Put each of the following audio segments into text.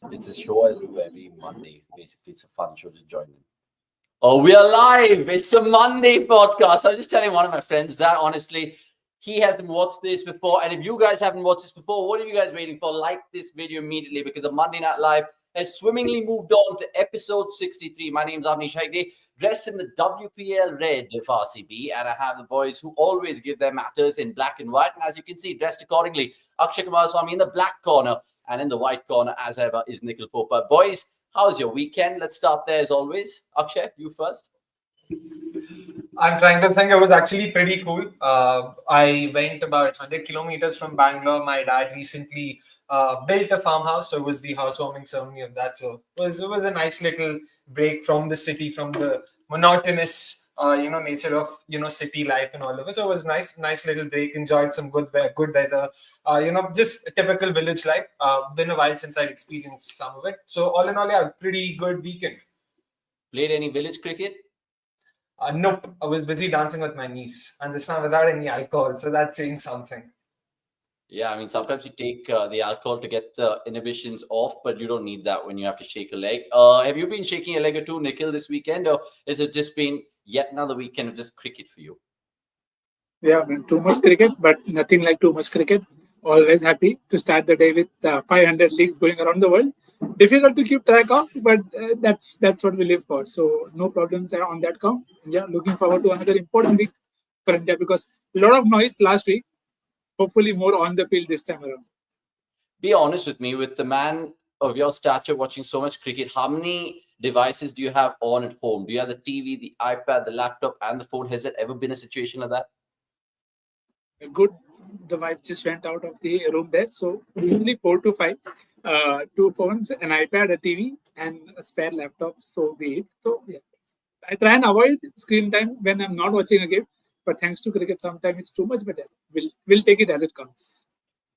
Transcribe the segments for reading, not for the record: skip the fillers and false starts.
It's a show I do every Monday. Basically, it's a fun show to join in. Oh, we are live. It's a Monday podcast. I was just telling one of my friends that honestly, he hasn't watched this before. And if you guys haven't watched this before, what are you guys waiting for? Like this video immediately because a Monday Night Live has swimmingly moved on to episode 63. My name's Avnish Hegde, dressed in the WPL red of RCB. And I have the boys who always give their matters in black and white. And as you can see, dressed accordingly, Akshay Kumar Swami in the black corner. And in the white corner, as ever, is Nikhil Popa. Boys, how's your weekend? Let's start there as always. Akshay, you first. I'm trying to think. It was actually pretty cool. I went about 100 kilometers from Bangalore. My dad recently built a farmhouse, so it was the housewarming ceremony of that. So it was a nice little break from the city, from the monotonous nature of city life and all of it. So it was nice little break. Enjoyed some good weather. Just a typical village life. Been a while since I'd experienced some of it. So all in all, yeah, pretty good weekend. Played any village cricket? Nope, I was busy dancing with my niece, and this time without any alcohol, so that's saying something. Yeah, I mean, sometimes you take the alcohol to get the inhibitions off, but you don't need that when you have to shake a leg. Have you been shaking a leg or two, Nikhil, this weekend, or has it just been yet another weekend of just cricket for you? Yeah, man, too much cricket, but nothing like too much cricket. Always happy to start the day with 500 leagues going around the world. Difficult to keep track of, but that's what we live for. So no problems on that count. Yeah, looking forward to another important week for India because a lot of noise last week. Hopefully more on the field this time around. Be honest with me, with the man of your stature watching so much cricket, how many devices do you have on at home? Do you have the TV, the iPad, the laptop, and the phone? Has there ever been a situation like that? Good. The wife just went out of the room there. So only 4 to 5. Two phones, an iPad, a TV, and a spare laptop. So be it. So yeah, I try and avoid screen time when I'm not watching a game. But thanks to cricket, sometimes it's too much. But yeah, we'll take it as it comes.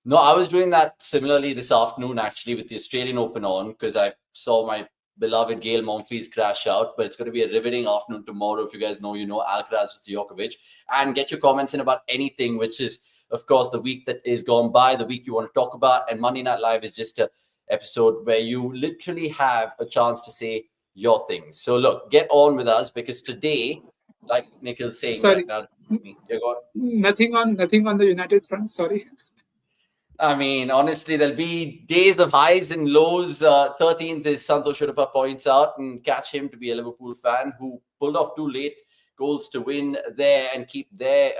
No, I was doing that similarly this afternoon, actually, with the Australian Open on, because I saw my beloved Gail Monfils crash out. But it's going to be a riveting afternoon tomorrow. If you guys know, you know, Alcaraz versus Djokovic. And get your comments in about anything, which is, of course, the week that is gone by, the week you want to talk about. And Monday Night Live is just an episode where you literally have a chance to say your things. So look, get on with us, because today, like Nikhil's saying Sorry, right now, you're going. nothing on the United front. Sorry. I mean, honestly, there'll be days of highs and lows. 13th is Santosh Udupa points out, and catch him to be a Liverpool fan who pulled off 2 late goals to win there and keep their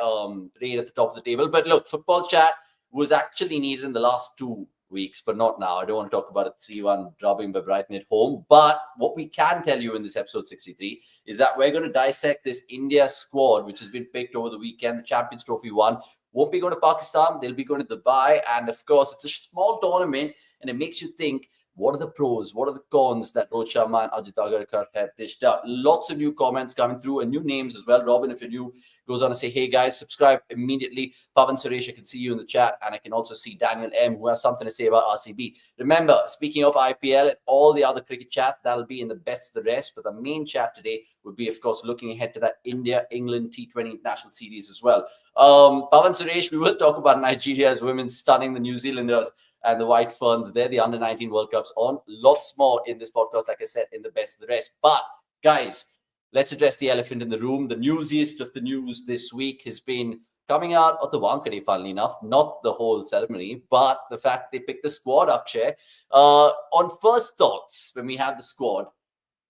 rate at the top of the table. But look, football chat was actually needed in the last 2 weeks, but not now. I don't want to talk about a 3-1 drubbing by Brighton at home. But what we can tell you in this episode 63 is that we're going to dissect this India squad, which has been picked over the weekend, the Champions Trophy one. Won't be going to Pakistan. They'll be going to Dubai. And of course, it's a small tournament, and it makes you think, what are the pros? What are the cons that Rohit Sharma and Ajit Agarkar have dished out? Lots of new comments coming through and new names as well. Robin, if you're new, goes on to say, hey guys, subscribe immediately. Pavan Suresh, I can see you in the chat. And I can also see Daniel M, who has something to say about RCB. Remember, speaking of IPL and all the other cricket chat, that'll be in the best of the rest. But the main chat today would be, of course, looking ahead to that India-England T20 International Series as well. Pavan Suresh, we will talk about Nigeria's women stunning the New Zealanders and the White Ferns. They're the Under-19 World Cups on. Lots more in this podcast, like I said, in the best of the rest. But, guys, let's address the elephant in the room. The newsiest of the news this week has been coming out of the Wankhede, funnily enough. Not the whole ceremony, but the fact they picked the squad, Akshay. On first thoughts, when we have the squad,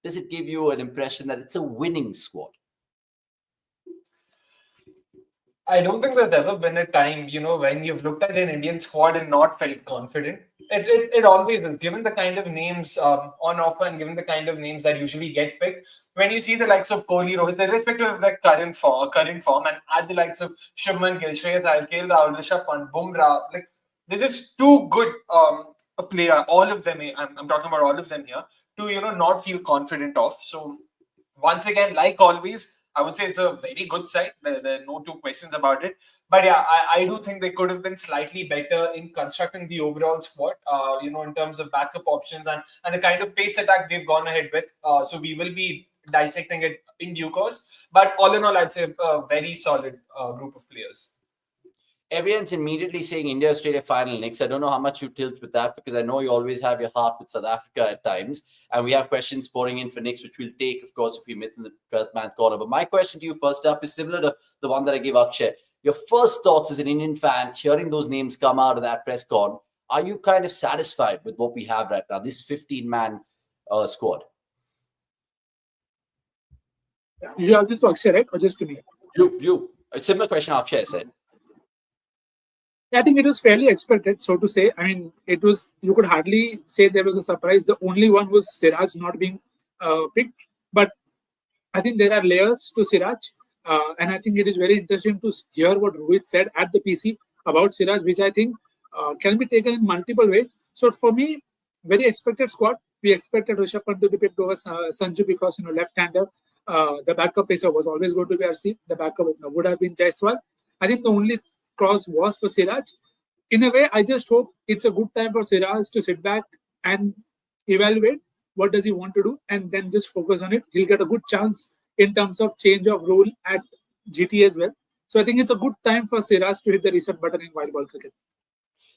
does it give you an impression that it's a winning squad? I don't think there's ever been a time, when you've looked at an Indian squad and not felt confident. It always is, given the kind of names on offer and given the kind of names that usually get picked. When you see the likes of Kohli, Rohit, irrespective of their current form, and add the likes of Shubman Gill, Shreyas Iyer, KL Rahul, Rishabh Pant, Bumrah, like this is too good a player. All of them, I'm talking about all of them here, to not feel confident of. So once again, like always, I would say it's a very good side. There are no two questions about it. But yeah, I do think they could have been slightly better in constructing the overall squad, in terms of backup options and the kind of pace attack they've gone ahead with. So we will be dissecting it in due course. But all in all, I'd say a very solid group of players. everyone's immediately saying India Australia final next. I don't know how much you tilt with that, because I know you always have your heart with South Africa at times. And we have questions pouring in for next, which we'll take, of course, if we meet in the 12th man corner. But my question to you first up is similar to the one that I gave Akshay. Your first thoughts as an Indian fan, hearing those names come out of that press con, are you kind of satisfied with what we have right now, this 15-man squad? You asked this to Akshay, right? Or just to me? You. A similar question Akshay said. I think it was fairly expected, so to say. I mean, it was, you could hardly say there was a surprise. The only one was Siraj not being picked. But I think there are layers to Siraj. And I think it is very interesting to hear what Rohit said at the PC about Siraj, which I think can be taken in multiple ways. So for me, very expected squad. We expected Rishabh Pant to be picked over Sanju because, left-hander. The backup pacer was always going to be RC. The backup would have been Jaiswal. I think the only clause was for Siraj. In a way, I just hope it's a good time for Siraj to sit back and evaluate what does he want to do and then just focus on it. He'll get a good chance in terms of change of role at GT as well. So I think it's a good time for Siraj to hit the reset button in white ball cricket.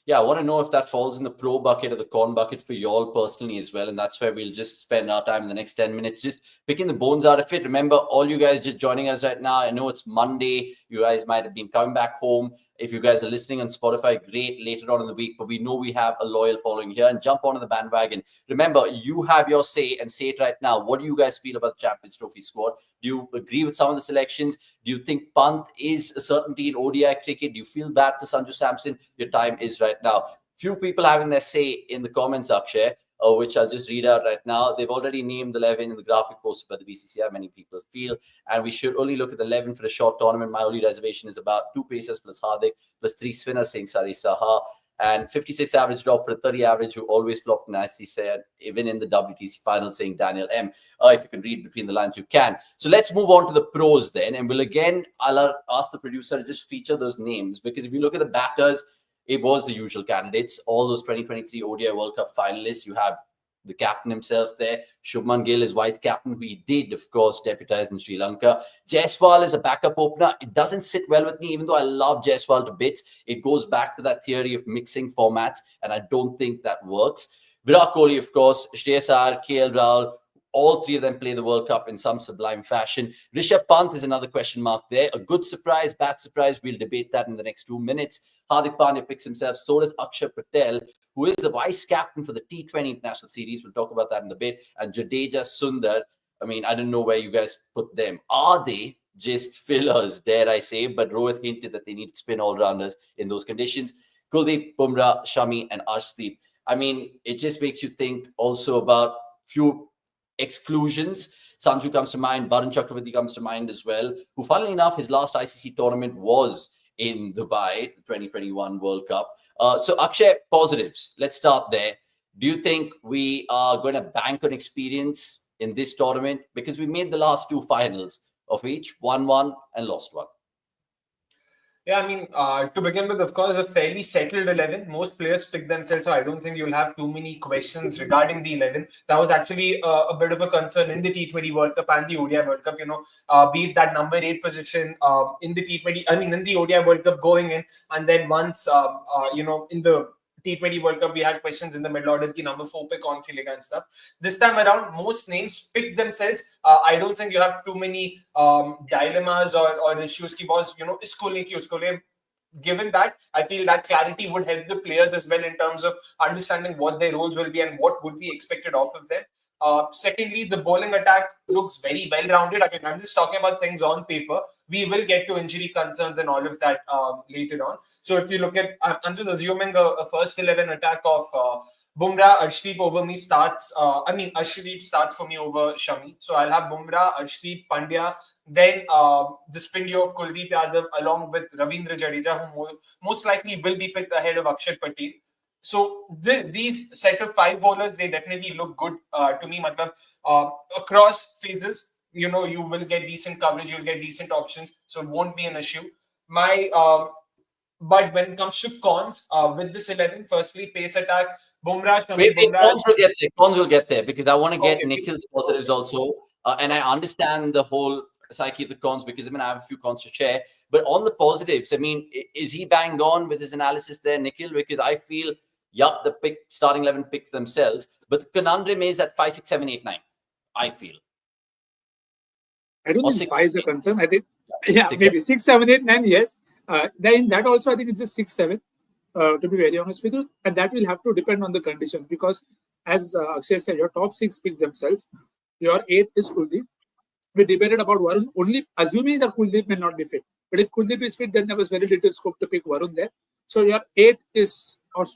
Yeah, I want to know if that falls in the pro bucket or the con bucket for you all personally as well. And that's where we'll just spend our time in the next 10 minutes, just picking the bones out of it. Remember, all you guys just joining us right now, I know it's Monday. You guys might have been coming back home. If you guys are listening on Spotify, great, later on in the week. But we know we have a loyal following here, and jump onto the bandwagon. Remember, you have your say, and say it right now. What do you guys feel about the Champions Trophy squad? Do you agree with some of the selections? Do you think Pant is a certainty in ODI cricket? Do you feel bad for Sanju Samson? Your time is right now. Few people having their say in the comments, Akshay, which I'll just read out right now. They've already named the 11 in the graphic posted by the BCCI, many people feel. And we should only look at the 11 for a short tournament. My only reservation is about 2 pacers plus Hardik, plus 3 spinners saying Sari Saha, and 56 average drop for a 30 average who always flopped nicely, fair, even in the WTC final, saying Daniel M. If you can read between the lines, you can. So let's move on to the pros then. And I'll ask the producer to just feature those names, because if you look at the batters, it was the usual candidates. All those 2023 ODI World Cup finalists. You have the captain himself there. Shubman Gill is vice captain, who he did, of course, deputize in Sri Lanka. Jaiswal is a backup opener. It doesn't sit well with me, even though I love Jaiswal to bits. It goes back to that theory of mixing formats, and I don't think that works. Virat Kohli, of course, Shreyas Iyer, KL Rahul, all three of them play the World Cup in some sublime fashion. Rishabh Pant is another question mark there. A good surprise, bad surprise. We'll debate that in the next 2 minutes. Hardik Pandya picks himself. So does Akshay Patel, who is the vice captain for the T20 International Series. We'll talk about that in a bit. And Jadeja, Sundar. I mean, I don't know where you guys put them. Are they just fillers, dare I say? But Rohit hinted that they need spin all-rounders in those conditions. Kuldeep, Bumrah, Shami, and Arshdeep. I mean, it just makes you think also about few exclusions. Sanju comes to mind. Varun Chakravarti comes to mind as well, who, funnily enough, his last ICC tournament was in Dubai, the 2021 World Cup. So Akshay, positives. Let's start there. Do you think we are going to bank on experience in this tournament? Because we made the last 2 finals of each, won 1 and lost 1. Yeah, I mean, to begin with, of course, a fairly settled 11. Most players pick themselves, so I don't think you'll have too many questions regarding the 11. That was actually a bit of a concern in the T20 World Cup and the ODI World Cup, be it that number 8 position in the T20, in the ODI World Cup going in, and then once, in the T20 World Cup, we had questions in the middle order, ki number 4 pick on khilega and stuff. This time around, most names pick themselves. I don't think you have too many dilemmas or issues ki boss, isko le ki usko le. Given that, I feel that clarity would help the players as well in terms of understanding what their roles will be and what would be expected of them. Secondly, the bowling attack looks very well-rounded. Again, I'm just talking about things on paper. We will get to injury concerns and all of that later on. So if you look at, I'm just assuming a first 11 attack of Bumrah, Arshdeep over me starts. Arshdeep starts for me over Shami. So I'll have Bumrah, Arshdeep, Pandya. Then the spin duo of Kuldeep Yadav along with Ravindra Jadeja, who most likely will be picked ahead of Akshay Patel. So these set of 5 bowlers, they definitely look good to me. Across phases, you will get decent coverage, you'll get decent options, so it won't be an issue. But when it comes to cons with this 11, firstly, pace attack, Bumrah, Shami, Bumrah. Cons will get there because I want to get Nikhil's positives also. And I understand the whole psyche of the cons because I have a few cons to share. But on the positives, I mean, is he banged on with his analysis there, Nikhil? Because I feel, the starting 11 picks themselves, but the conundrum is at 5, 6, 7, 8, 9. I feel. I don't Or think 6, 5 is a 8. concern. I think, 6, maybe 6, 7, 8, 9. Yes. Then that also, I think it's just 6, 7. To be very honest with you, and that will have to depend on the conditions because, as Akshay said, your top 6 pick themselves. Your 8th is Kuldeep. We debated about Varun only assuming that Kuldeep may not be fit. But if Kuldeep is fit, then there was very little scope to pick Varun there. So your 8 is your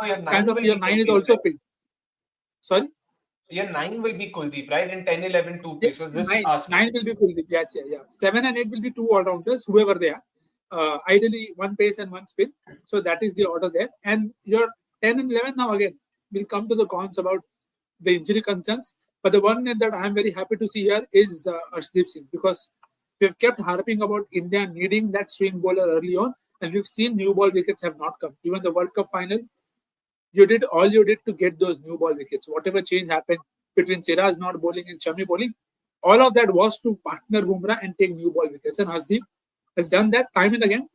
9 kind of will your be 9 is Kuldeep, also right? picked. Sorry? Your 9 will be Kuldeep, right? And 10, 11, 2 Yes, pieces. This 9 will be Kuldeep. Yes, yeah. 7 and 8 will be 2 all-rounders, whoever they are. Ideally, 1 pace and 1 spin. So that is the order there. And your 10 and 11 now again, we'll come to the cons about the injury concerns. But the one that I'm very happy to see here is Arshdeep Singh because we've kept harping about India needing that swing bowler early on, and we've seen new ball wickets have not come. Even the World Cup final, you did all you did to get those new ball wickets. Whatever change happened between Siraj not bowling and Shami bowling, all of that was to partner Bumrah and take new ball wickets. And Arshdeep has done that time and again.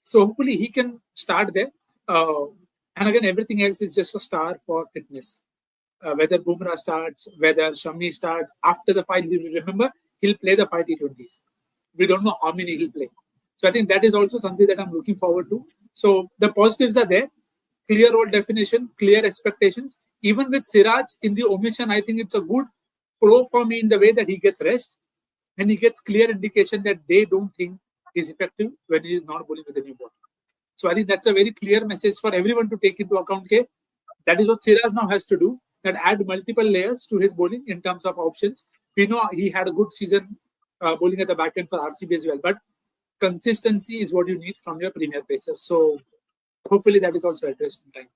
So hopefully he can start there. And again, everything else is just a star for fitness. Whether Bumrah starts, whether Shami starts, after the 5, remember, he'll play the 5 T20s. We don't know how many he'll play. So I think that is also something that I'm looking forward to. So the positives are there. Clear role definition, clear expectations. Even with Siraj in the omission, I think it's a good pro for me in the way that he gets rest and he gets clear indication that they don't think he's effective when he is not bowling with a new ball. So I think that's a very clear message for everyone to take into account. Okay? That is what Siraj now has to do, that add multiple layers to his bowling in terms of options. We know he had a good season bowling at the back end for RCB as well, but consistency is what you need from your premier pacers. So hopefully that is also addressed in time.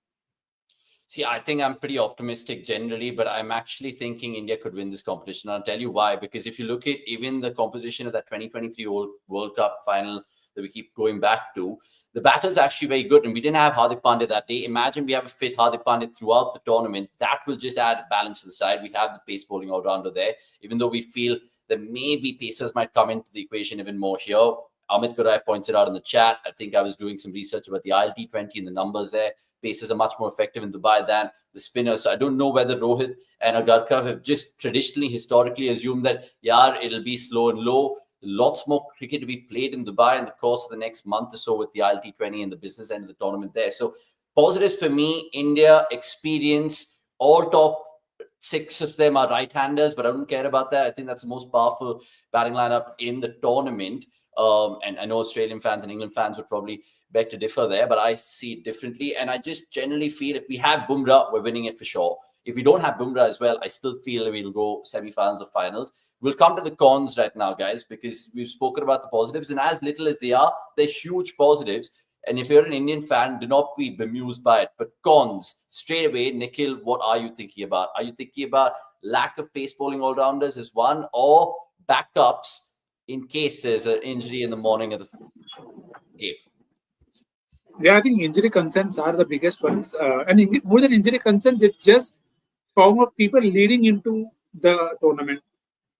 See, I think I'm pretty optimistic generally, but I'm actually thinking India could win this competition. I'll tell you why. Because if you look at even the composition of that 2023 World Cup final that we keep going back to, the batter's actually very good. And we didn't have Hardik Pandya that day. Imagine we have a fit Hardik Pandya throughout the tournament. That will just add balance to the side. We have the pace bowling all-rounder there, even though we feel that maybe pacers might come into the equation even more here. Amit Garai points it out in the chat. I think I was doing some research about the ILT20 and the numbers there. Paces are much more effective in Dubai than the spinners. So I don't know whether Rohit and Agarkar have just traditionally, historically assumed that, it'll be slow and low. Lots more cricket to be played in Dubai in the course of the next month or so with the ILT20 and the business end of the tournament there. So positives for me, India, experience, all top 6 of them are right-handers, but I don't care about that. I think that's the most powerful batting lineup in the tournament. And I know Australian fans and England fans would probably beg to differ there, but I see it differently. And I just generally feel if we have Bumrah, we're winning it for sure. If we don't have Bumrah as well, I still feel we'll go semi-finals or finals. We'll come to the cons right now, guys, because we've spoken about the positives. And as little as they are, they're huge positives. And if you're an Indian fan, do not be bemused by it. But cons, straight away, Nikhil, what are you thinking about? Are you thinking about lack of pace bowling all-rounders as one, or backups in case there's an injury in the morning of the game? Yeah, I think injury concerns are the biggest ones. And more than injury concerns, it's just form of people leading into the tournament.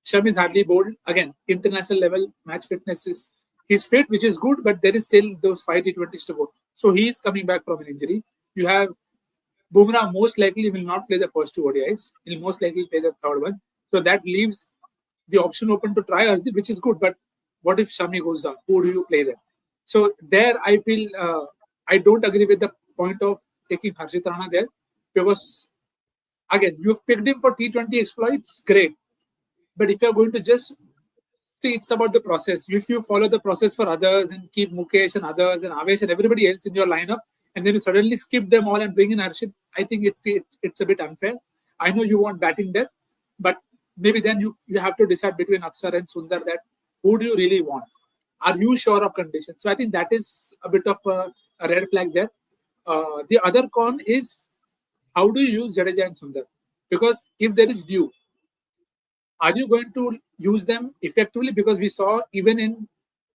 Shami is hardly bowled. Again, international level match fitness is he's fit, which is good, but there is still those 5 T20s to go. So he is coming back from an injury. You have Bumrah most likely will not play the first 2 ODIs. He'll most likely play the third one. So that leaves the option open to try Arshdeep, which is good. But what if Shami goes down? Who do you play there? So there, I feel I don't agree with the point of taking Harshit Rana there because again, you've picked him for T20 exploits, great. But if you're going to just see, it's about the process. If you follow the process for others and keep Mukesh and others and Avesh and everybody else in your lineup, and then you suddenly skip them all and bring in Harshit, I think it's a bit unfair. I know you want batting there, but maybe then you have to decide between Akshar and Sundar that who do you really want? Are you sure of conditions? So I think that is a bit of a red flag there. The other con is how do you use Jadeja and Sundar? Because if there is due, are you going to use them effectively? Because we saw even in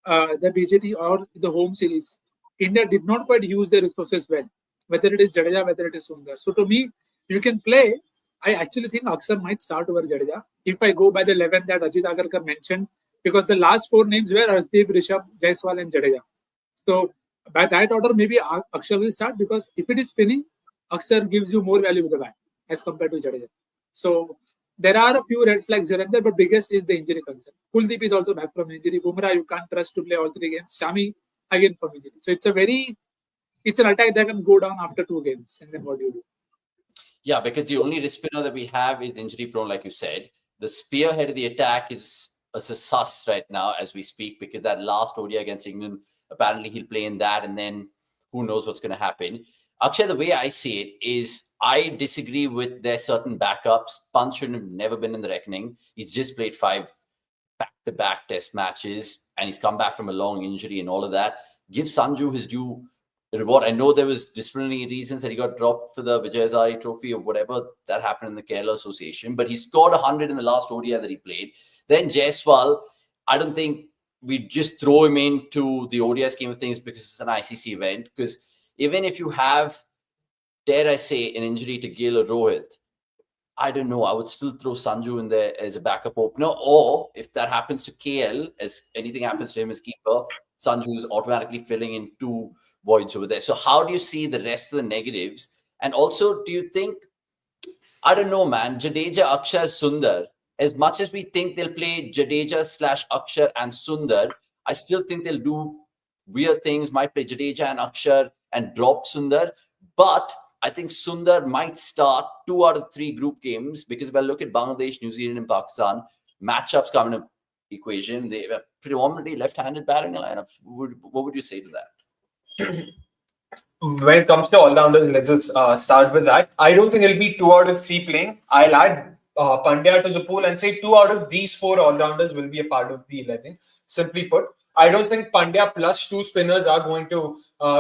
the BJT or the home series, India did not quite use their resources well, whether it is Jadeja, whether it is Sundar. So to me, you can play. I actually think Akshar might start over Jadeja. If I go by the 11 that Ajit Agarkar mentioned, because the last 4 names were Arshdeep, Rishabh, Jaiswal, and Jadeja. So by that order, maybe Akshar will start, because if it is spinning, Akshar gives you more value with the bat as compared to Jadeja. So there are a few red flags here and there, but biggest is the injury concern. Kuldeep is also back from injury. Bumrah, you can't trust to play all 3 games. Shami, again from injury. So it's an attack that can go down after 2 games. And then what do you do? Yeah, because the only wrist spinner that we have is injury prone, like you said. The spearhead of the attack is a sus right now as we speak, because that last ODI against England, apparently he'll play in that, and then who knows what's going to happen. Akshay, the way I see it is, I disagree with their certain backups. Pant should have never been in the reckoning. He's just played 5 back-to-back test matches, and he's come back from a long injury and all of that. Give Sanju his due reward. I know there was disciplinary reasons that he got dropped for the Vijay Hazare Trophy or whatever that happened in the Kerala Association, but he scored 100 in the last ODI that he played. Then Jaiswal, I don't think we just throw him into the ODI scheme of things because it's an ICC event. Because even if you have, dare I say, an injury to Gill or Rohit, I don't know, I would still throw Sanju in there as a backup opener. Or if that happens to KL, as anything happens to him as keeper, Sanju is automatically filling in 2 voids over there. So how do you see the rest of the negatives? And also, do you think, I don't know, man, Jadeja, Akshar, Sundar, as much as we think they'll play Jadeja / Akshar and Sundar, I still think they'll do weird things, might play Jadeja and Akshar and drop Sundar. But I think Sundar might start 2 out of 3 group games, because if I look at Bangladesh, New Zealand, and Pakistan, matchups come in equation. They have predominantly left-handed batting lineup. What would you say to that? When it comes to all-rounders, let's just start with that. I don't think it'll be 2 out of 3 playing. I'll add Pandya to the pool and say 2 out of these 4 all-rounders will be a part of the 11. Simply put, I don't think Pandya plus 2 spinners are going to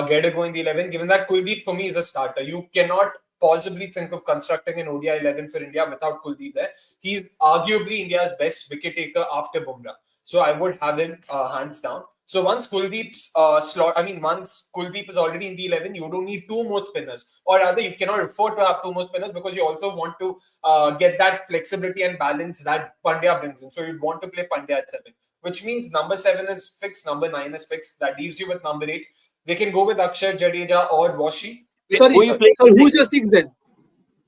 get a go in the 11, given that Kuldeep for me is a starter. You cannot possibly think of constructing an ODI 11 for India without Kuldeep there. He's arguably India's best wicket taker after Bumrah. So I would have him hands down. So once Kuldeep's once Kuldeep is already in the 11, you don't need 2 more spinners, or rather, you cannot afford to have 2 more spinners, because you also want to get that flexibility and balance that Pandya brings in. So you'd want to play Pandya at 7, which means number 7 is fixed, number 9 is fixed. That leaves you with number 8. They can go with Akshar, Jadeja, or Washi. Sorry, who's your 6 then?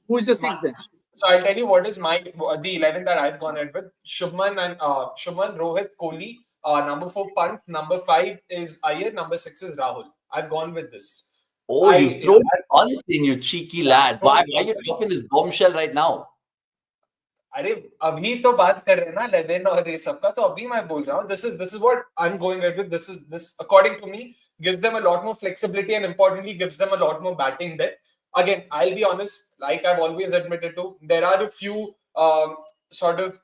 Who's your 6 then? So I'll tell you what is the 11 that I've gone ahead with. Shubman, Rohit, Kohli. Number 4, Pant. Number 5 is Iyer. Number 6 is Rahul. I've gone with this. Oh, you throw Pant in, you cheeky lad. Why are you dropping this bombshell right now? अरे अभी तो बात कर रहे हैं ना 11 और ये सब का, तो अभी मैं बोल रहा हूँ this is what I'm going with. This according to me gives them a lot more flexibility and importantly gives them a lot more batting depth. Again, I'll be honest, like I've always admitted to, there are a few sort of,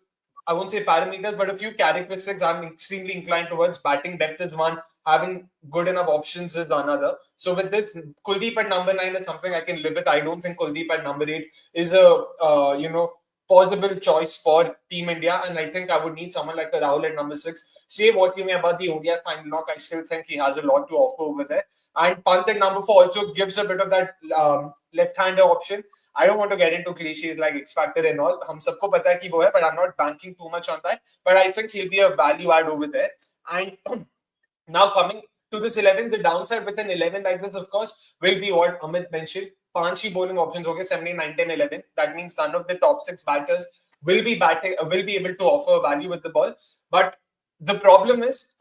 I won't say parameters, but a few characteristics I'm extremely inclined towards. Batting depth is one, having good enough options is another. So with this, Kuldeep at number 9 is something I can live with. I don't think Kuldeep at number 8 is a possible choice for Team India, and I think I would need someone like a Rahul at number 6. Say what you may about the ODI final knock, I still think he has a lot to offer over there. And Pant at number 4 also gives a bit of that left-hander option. I don't want to get into cliches like X Factor and all. हम सबको पता है कि वो है, but I'm not banking too much on that. But I think he'll be a value add over there. And now coming to this 11, the downside with an 11 like this, of course, will be what Amit mentioned. 5 bowling options, okay, 17, 9, 10, 11. That means none of the top 6 batters will be able to offer value with the ball. But the problem is,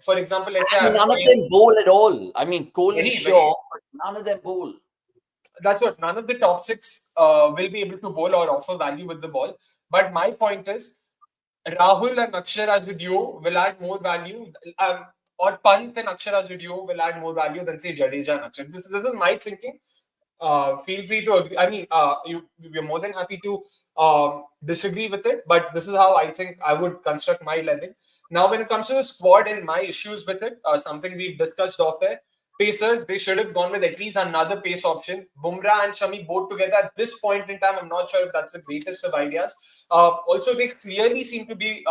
for example, let's say none of them bowl at all. I mean, Kohli sure, but none of them bowl. That's what, none of the top 6 will be able to bowl or offer value with the ball. But my point is, Rahul and Akshar as a duo will add more value. Or Pant and Akshar as a duo will add more value than, say, Jadeja and Akshar. This is my thinking. Feel free to agree. I mean, we're more than happy to disagree with it, but this is how I think I would construct my 11. Now, when it comes to the squad and my issues with it, something we've discussed off there, pacers, they should have gone with at least another pace option. Bumrah and Shami both together at this point in time, I'm not sure if that's the greatest of ideas. Also, they clearly seem to be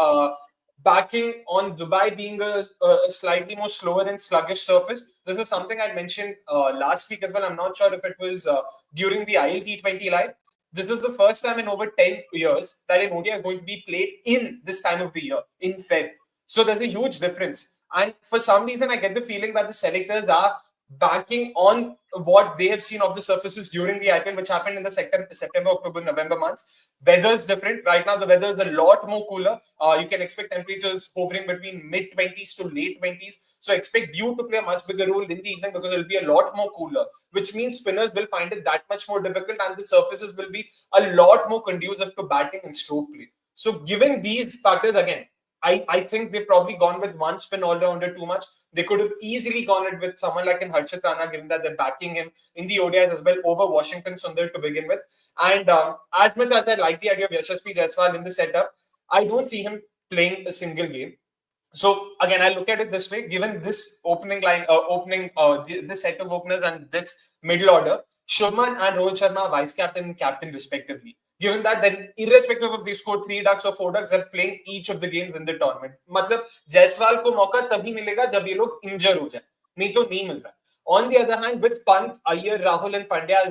backing on Dubai being a slightly more slower and sluggish surface. This is something I mentioned last week as well. I'm not sure if it was during the T20 Live. This is the first time in over 10 years that an ODI is going to be played in this time of the year, in Feb. So there's a huge difference. And for some reason, I get the feeling that the selectors are banking on what they have seen of the surfaces during the IPL, which happened in the September, October, November months. Weather's different. Right now, the weather is a lot more cooler. You can expect temperatures hovering between mid 20s to late 20s. So expect dew to play a much bigger role in the evening because it'll be a lot more cooler, which means spinners will find it that much more difficult and the surfaces will be a lot more conducive to batting and stroke play. So given these factors, again, I think they've probably gone with one spin all-rounder too much. They could have easily gone it with someone like in Harshit Rana, given that they're backing him in the ODIs as well over Washington Sundar to begin with. And as much as I like the idea of Yashasvi Jaiswal in the setup, I don't see him playing a single game. So again, I look at it this way: given this opening line, this set of openers and this middle order, Shubman and Rohit Sharma vice captain and captain respectively. Given that, then irrespective of they score 3 ducks or 4 ducks, they're playing each of the games in the tournament. मतलब जायसवाल को मौका तभी मिलेगा जब ये लोग इंजर हो जाए, नहीं तो नहीं मिल रहा. On the other hand, with Pant, Iyer, Rahul, and Pandya,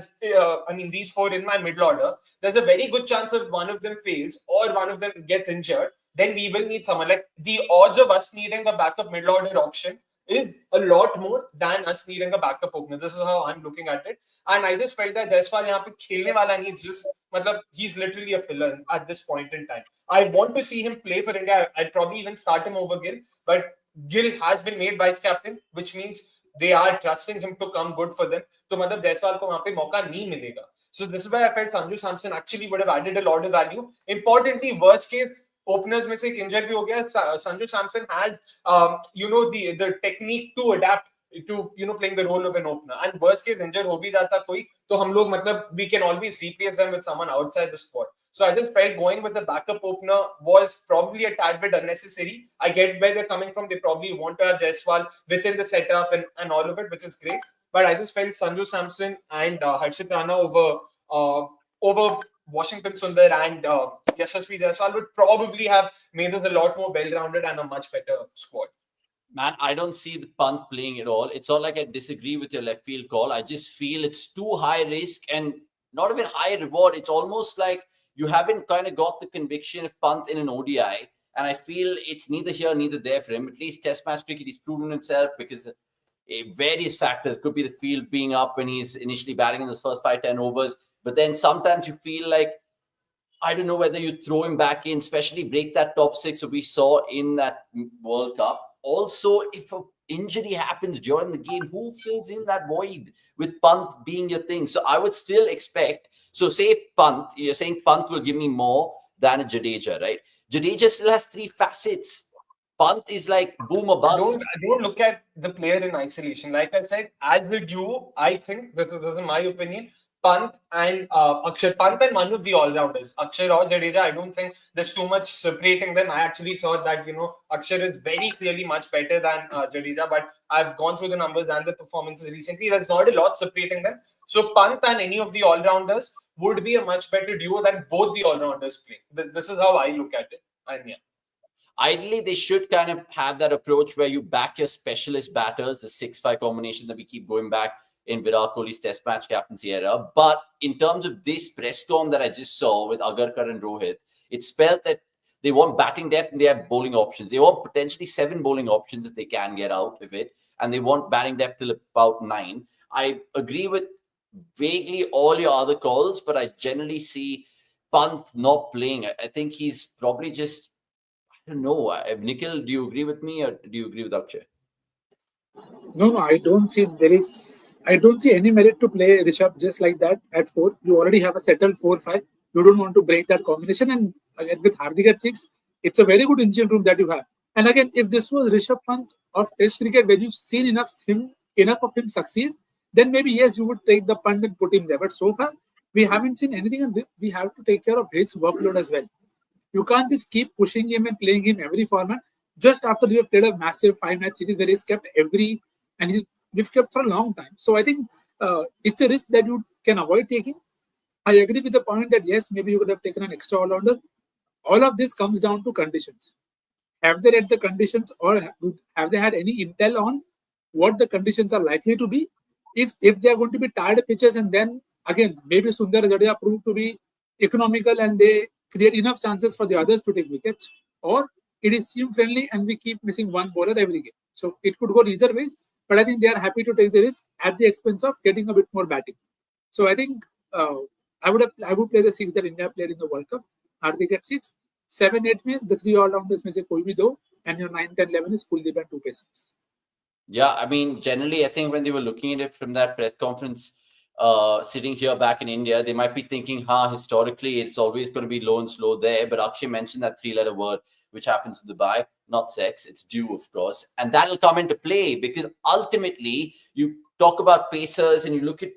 these 4 in my middle order, there's a very good chance if one of them fails or one of them gets injured, then we will need someone. Like the odds of us needing a backup middle order option is a lot more than us needing a backup opener. This is how I'm looking at it. And I just felt that Jaiswal यहाँ पे खेलने वाला नहीं, just मतलब he's literally a filler at this point in time. I want to see him play for India. I'd probably even start him over Gill, but Gill has been made vice captain, which means they are trusting him to come good for them. तो मतलब जायसवाल को वहाँ पे मौका नहीं मिलेगा. So this is why I felt Sanju Samson actually would have added a lot of value. Importantly, worst case openers में से एक इंजर भी हो गया. Sanju Samson has the technique to adapt to playing the role of an opener. And worst case injure हो भी जाता कोई, तो हम लोग मतलब we can always replace them with someone outside the squad. So I just felt going with the backup opener was probably a tad bit unnecessary. I get where they're coming from. They probably want to have Jaiswal within the setup and all of it, which is great. But I just felt Sanju Samson and Harshit Rana over Washington Sundar and Yashasvi Jaiswal would probably have made us a lot more well-rounded and a much better squad. Man, I don't see the Pant playing at all. It's not like I disagree with your left field call. I just feel it's too high risk and not even high reward. It's almost like you haven't kind of got the conviction of Pant in an ODI. And I feel it's neither here, neither there for him. At least Test match cricket, he's proven himself because various factors. Could be the field being up when he's initially batting in his first 5-10 overs. But then sometimes you feel like, I don't know whether you throw him back in, especially break that top 6 that we saw in that World Cup. Also, if an injury happens during the game, who fills in that void with Pant being your thing? So I would still expect, so say Pant, you're saying Pant will give me more than a Jadeja, right? Jadeja still has 3 facets. Pant is like boom or bust. Don't look at the player in isolation. Like I said, as with you, I think, this is my opinion, Pant and Akshar. Pant and Manu, the all-rounders. Akshar or Jadeja, I don't think there's too much separating them. I actually thought that, Akshar is very clearly much better than Jadeja, but I've gone through the numbers and the performances recently. There's not a lot separating them. So Pant and any of the all-rounders would be a much better duo than both the all-rounders play. This is how I look at it. And yeah. Ideally, they should kind of have that approach where you back your specialist batters, the 6-5 combination that we keep going back in Virat Kohli's Test match captaincy era. But in terms of this press con that I just saw with Agarkar and Rohit, it spelled that they want batting depth and they have bowling options. They want potentially 7 bowling options if they can get out of it. And they want batting depth till about 9. I agree with vaguely all your other calls, but I generally see Pant not playing. I think he's probably just, I don't know. Nikhil, do you agree with me or do you agree with Akshay? No, I don't see any merit to play Rishabh just like that at 4. You already have a settled 4-5. You don't want to break that combination. And again, with Hardik at 6, it's a very good engine room that you have. And again, if this was Rishabh Pant of Test cricket, where you've seen enough of him succeed, then maybe yes, you would take the punt and put him there. But so far, we haven't seen anything, and we have to take care of his workload as well. You can't just keep pushing him and playing him every format. Just after you have played a massive 5-match series where he's kept we've kept for a long time. So I think it's a risk that you can avoid taking. I agree with the point that yes, maybe you could have taken an extra all-rounder. All of this comes down to conditions. Have they read the conditions or have they had any intel on what the conditions are likely to be? If they are going to be tired pitches and then again, maybe Sundar and Jadeja prove to be economical and they create enough chances for the others to take wickets, or it is team friendly and we keep missing one bowler every game. So it could go either ways, but I think they are happy to take the risk at the expense of getting a bit more batting. So I think I would play the six that India played in the World Cup. Hardik at six, 7, 8 में the three all rounders में से कोई भी दो, and your 9, 10, 11 is Kuldeep and two pacers. Yeah, I mean, generally, I think when they were looking at it from that press conference, sitting here back in India, they might be thinking, historically, it's always going to be low and slow there. But Akshay mentioned that three-letter word, which happens in Dubai, not sex, it's due, of course. And that'll come into play because ultimately, you talk about pacers and you look at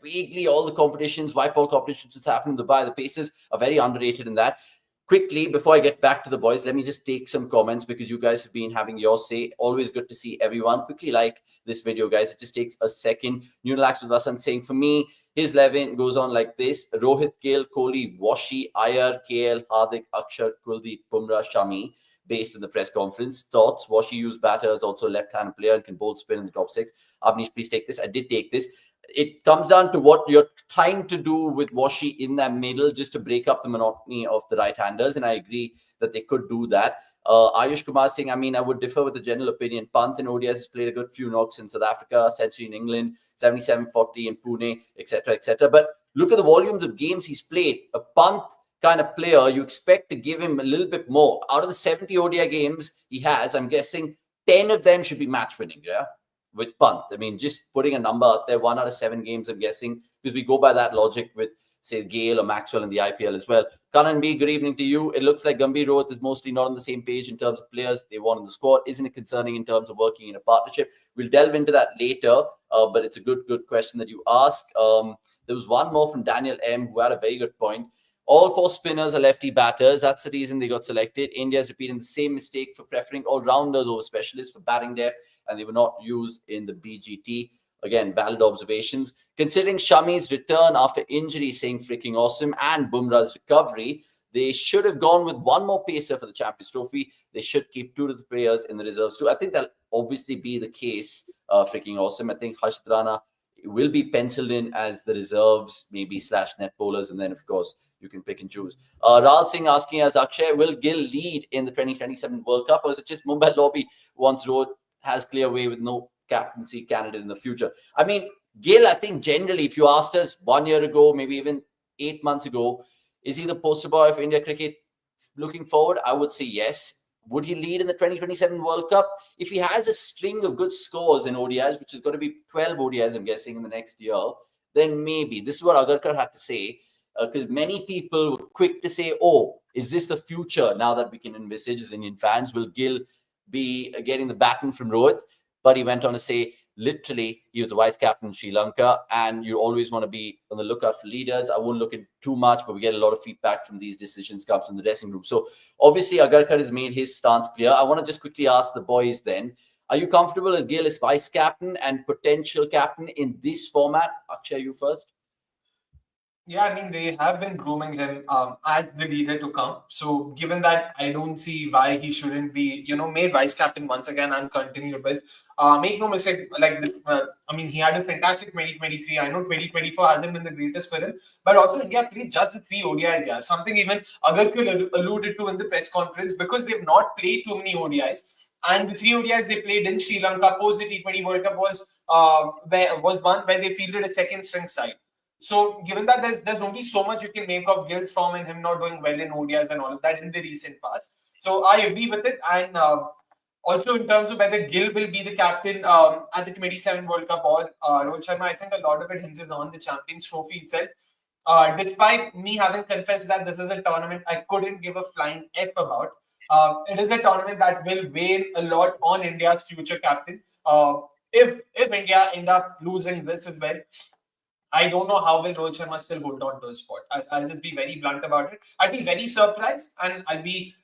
vaguely all the competitions, white ball competitions that's happening in Dubai. The pacers are very underrated in that. Quickly, before I get back to the boys, let me just take some comments because you guys have been having your say. Always good to see everyone. Quickly like this video, guys. It just takes a second. Newlax with Vasan saying, for me, his 11 goes on like this. Rohit, Gill, Kohli, Washi, Iyer, KL, Hardik, Akshar, Kuldeep, Bumrah, Shami. Based on the press conference. Thoughts, Washi used batters, also a left-hand player and can bowl spin in the top six. Avnish, please take this. I did take this. It comes down to what you're trying to do with Washi in that middle just to break up the monotony of the right-handers. And I agree that they could do that. Ayush Kumar saying, I mean, I would differ with the general opinion. Pant in ODIs has played a good few knocks in South Africa, century in England, 77-40 in Pune, etc., etc. But look at the volumes of games he's played. A Pant kind of player, you expect to give him a little bit more. Out of the 70 ODI games he has, I'm guessing 10 of them should be match-winning, yeah? With Pant. I mean, just putting a number out there, 1 out of 7 games, I'm guessing, because we go by that logic with, say, Gale or Maxwell in the IPL as well. Kanan B, good evening to you. It looks like Gambhir Rohit is mostly not on the same page in terms of players they want in the squad. Isn't it concerning in terms of working in a partnership? We'll delve into that later, but it's a good question that you ask. There was one more from Daniel M, who had a very good point. All 4 spinners are lefty batters. That's the reason they got selected. India is repeating the same mistake for preferring all-rounders over specialists for batting depth, and they were not used in the BGT. Again, valid observations. Considering Shami's return after injury, saying freaking awesome, and Bumrah's recovery, they should have gone with one more pacer for the Champions Trophy. They should keep 2 to the players in the reserves too. I think that'll obviously be the case. Freaking awesome. I think Harshit Rana will be penciled in as the reserves, maybe / net bowlers, and then, of course, you can pick and choose. Ral Singh asking us, Akshay, will Gill lead in the 2027 World Cup, or is it just Mumbai lobby once Rohit has clear way with no captaincy candidate in the future? I mean, Gill, I think generally, if you asked us 1 year ago, maybe even 8 months ago, is he the poster boy of India cricket looking forward? I would say yes. Would he lead in the 2027 World Cup? If he has a string of good scores in ODIs, which is going to be 12 ODIs, I'm guessing, in the next year, then maybe. This is what Agarkar had to say, because many people were quick to say, oh, is this the future now that we can envisage as Indian fans? Will Gill be getting the baton from Rohit? But he went on to say, literally, he was the vice captain in Sri Lanka, and you always want to be on the lookout for leaders. I won't look in too much, but we get a lot of feedback from these decisions comes from the dressing room. So obviously, Agarkar has made his stance clear. I want to just quickly ask the boys then, are you comfortable as Gill is vice captain and potential captain in this format? Akshay, you first. Yeah, I mean, they have been grooming him as the leader to come. So, given that, I don't see why he shouldn't be, made vice captain once again and continued with. Make no mistake, I mean, he had a fantastic 2023. I know 2024 hasn't been the greatest for him, but also India played just the 3 ODIs. Yeah, something even Agarkar alluded to in the press conference, because they've not played too many ODIs. And the 3 ODIs they played in Sri Lanka post the T20 World Cup was one where they fielded a second string side. So, given that there's only so much you can make of Gill's form and him not doing well in ODIs and all of that in the recent past. So, I agree with it. And also, in terms of whether Gill will be the captain at the 27 World Cup or Rohit Sharma, I think a lot of it hinges on the Champions Trophy itself. Despite me having confessed that this is a tournament I couldn't give a flying F about, it is a tournament that will weigh a lot on India's future captain. If India end up losing this as well, I don't know how will Rohit Sharma still hold on to his spot. I'll just be very blunt about it. I'll be very surprised and I'll be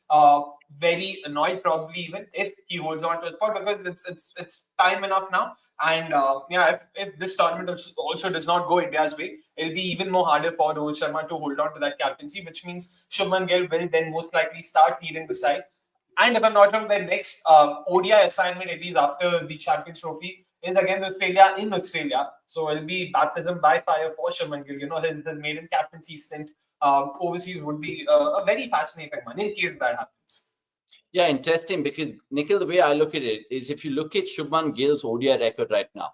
very annoyed probably even if he holds on to his spot, because it's time enough now. And if this tournament also does not go India's way, it'll be even more harder for Rohit Sharma to hold on to that captaincy, which means Shubman Gill will then most likely start leading the side. And if I'm not wrong, their next ODI assignment, at least after the Champions Trophy, is against Australia in Australia. So it'll be baptism by fire for Shubman Gill. His maiden captaincy stint overseas would be a very fascinating one in case that happens. Yeah, interesting, because Nikhil, the way I look at it is, if you look at Shubman Gill's ODI record right now,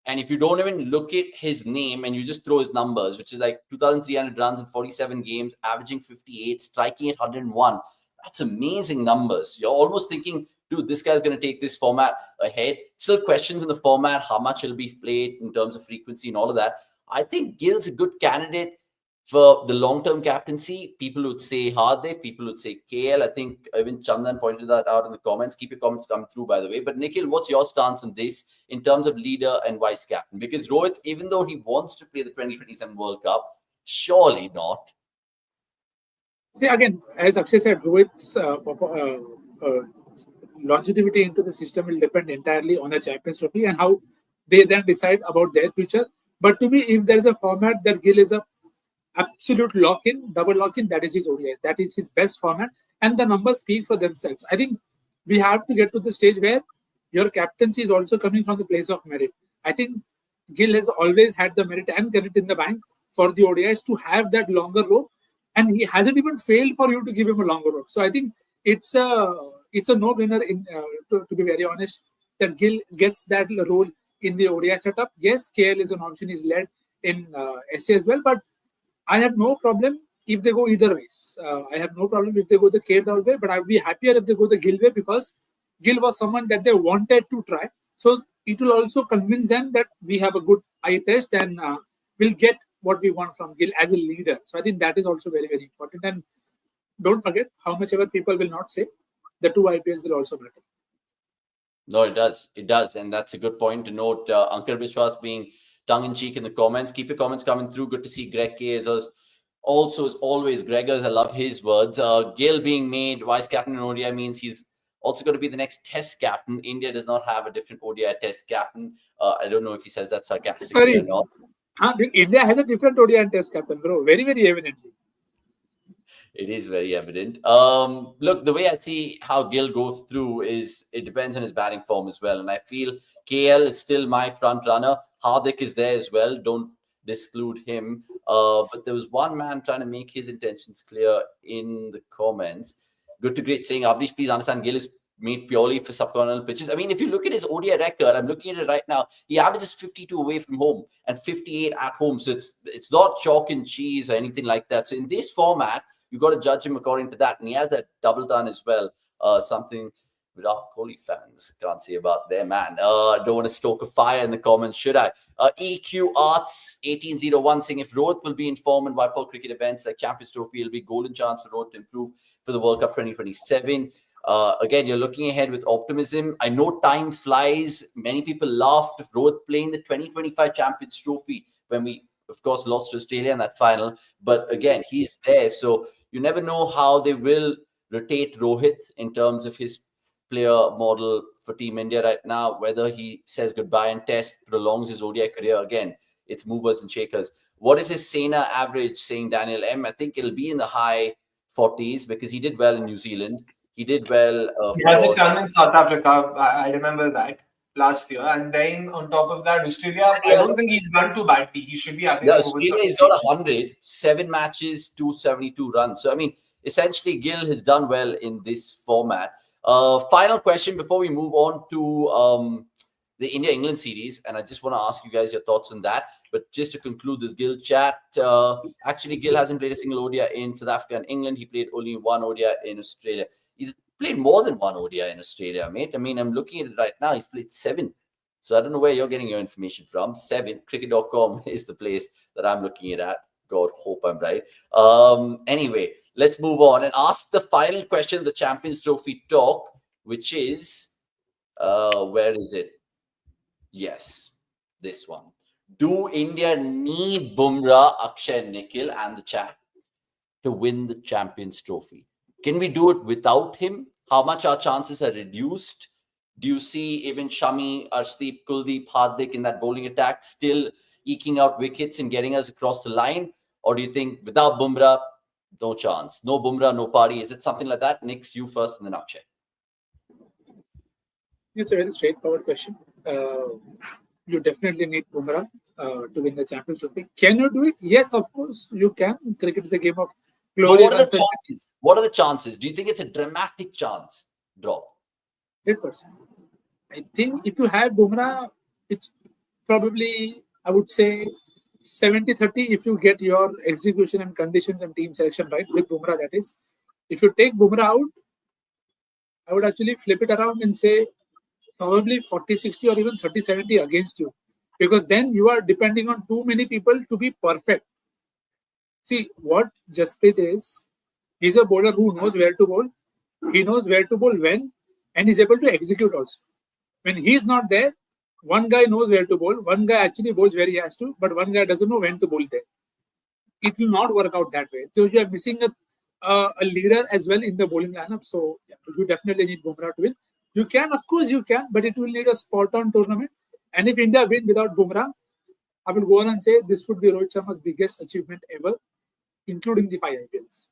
and if you don't even look at his name and you just throw his numbers, which is like 2,300 runs in 47 games, averaging 58, striking at 101, that's amazing numbers. You're almost thinking, dude, this guy's going to take this format ahead. Still questions in the format, how much it'll be played in terms of frequency and all of that. I think Gill's a good candidate for the long-term captaincy. People would say Hardik, people would say KL. I think even Chandan pointed that out in the comments. Keep your comments coming through, by the way. But Nikhil, what's your stance on this in terms of leader and vice captain? Because Rohit, even though he wants to play the 2027 World Cup, surely not. See, again, as Akshay said, Rohit's longevity into the system will depend entirely on a Champions Trophy and how they then decide about their future. But to me, if there is a format that Gill is a absolute lock-in, double lock-in, that is his ODIs. That is his best format. And the numbers speak for themselves. I think we have to get to the stage where your captaincy is also coming from the place of merit. I think Gill has always had the merit and credit in the bank for the ODIs to have that longer rope. And he hasn't even failed for you to give him a longer rope. So I think it's a no-brainer, to be very honest, that Gill gets that role in the ODI setup. Yes, KL is an option. He's led in SA as well. But I have no problem if they go either ways. I have no problem if they go the KL way, but I would be happier if they go the Gill way, because Gill was someone that they wanted to try. So it will also convince them that we have a good eye test and we'll get what we want from Gill as a leader. So I think that is also very, very important. And don't forget, how much ever people will not say, the two IPLs will also matter. No, it does. It does. And that's a good point to note. Ankar Biswas being tongue-in-cheek in the comments. Keep your comments coming through. Good to see Greg K. Also, as always, Gregors, I love his words. Gill being made vice captain in ODI means he's also going to be the next test captain. India does not have a different ODI test captain. I don't know if he says that sarcastically or not. India has a different ODI and test captain, bro. Very, very evidently. It is very evident. Look, the way I see how Gill goes through is it depends on his batting form as well. And I feel KL is still my front runner. Hardik is there as well. Don't disclude him. But there was one man trying to make his intentions clear in the comments. Good to great saying, Avnish, please understand, Gill is made purely for subcontinental pitches. I mean, if you look at his ODI record, I'm looking at it right now, he averages 52 away from home and 58 at home. So it's not chalk and cheese or anything like that. So in this format, you got to judge him according to that. And he has that double done as well. Something Virat Kohli fans can't say about their man. Don't want to stoke a fire in the comments, should I? EQ Arts 1801 saying, if Rohit will be in form in wipe out cricket events like Champions Trophy, it'll be golden chance for Rohit to improve for the World Cup 2027. Again, you're looking ahead with optimism. I know time flies. Many people laughed at Rohit playing the 2025 Champions Trophy when we, of course, lost to Australia in that final. But again, he's there. So you never know how they will rotate Rohit in terms of his player model for Team India right now. Whether he says goodbye and test, prolongs his ODI career. Again, it's movers and shakers. What is his Sena average, saying Daniel M? I think it'll be in the high 40s because he did well in New Zealand. He did well. He hasn't done in South Africa. I remember that last year. And then on top of that, Australia, I don't think he's done too badly. He should be averaging over Australia, he's got 100, 7 matches, 272 runs. So, I mean, essentially, Gill has done well in this format. Final question before we move on to the India-England series. And I just want to ask you guys your thoughts on that. But just to conclude this Gill chat, actually, Gill hasn't played a single ODI in South Africa and England. He played only one ODI in Australia. He's played more than one ODI in Australia, mate. I mean, I'm looking at it right now. He's played 7. So I don't know where you're getting your information from. 7. Cricket.com is the place that I'm looking at. God, hope I'm right. Anyway, let's move on and ask the final question of the Champions Trophy talk, which is, where is it? Yes, this one. Do India need Bumrah, Akshay, Nikhil, and the chat to win the Champions Trophy? Can we do it without him? How much our chances are reduced? Do you see even Shami, Arshdeep, Kuldeep, Hardik in that bowling attack still eking out wickets and getting us across the line? Or do you think without Bumrah, no chance? No Bumrah, no party. Is it something like that? Nick, you first and then Akshay. It's a very straightforward question. You definitely need Bumrah to win the Champions Trophy. Can you do it? Yes, of course, you can. Cricket is a game of Glory what are the once again. chances? What are the chances? Do you think it's a dramatic chance drop? 100%. I think if you have Bumrah, it's probably, I would say, 70-30 if you get your execution and conditions and team selection right with Bumrah, that is. If you take Bumrah out, I would actually flip it around and say probably 40-60 or even 30-70 against you. Because then you are depending on too many people to be perfect. See, what Jasprit is, he's a bowler who knows where to bowl. He knows where to bowl when, and he's able to execute also. When he's not there, one guy knows where to bowl, one guy actually bowls where he has to, but one guy doesn't know when to bowl there. It will not work out that way. So you are missing a leader as well in the bowling lineup. So yeah, you definitely need Bumrah to win. You can, of course, you can, but it will need a spot-on tournament. And if India win without Bumrah, I will go on and say this would be Rohit Sharma's biggest achievement ever, including the 5 IPLs.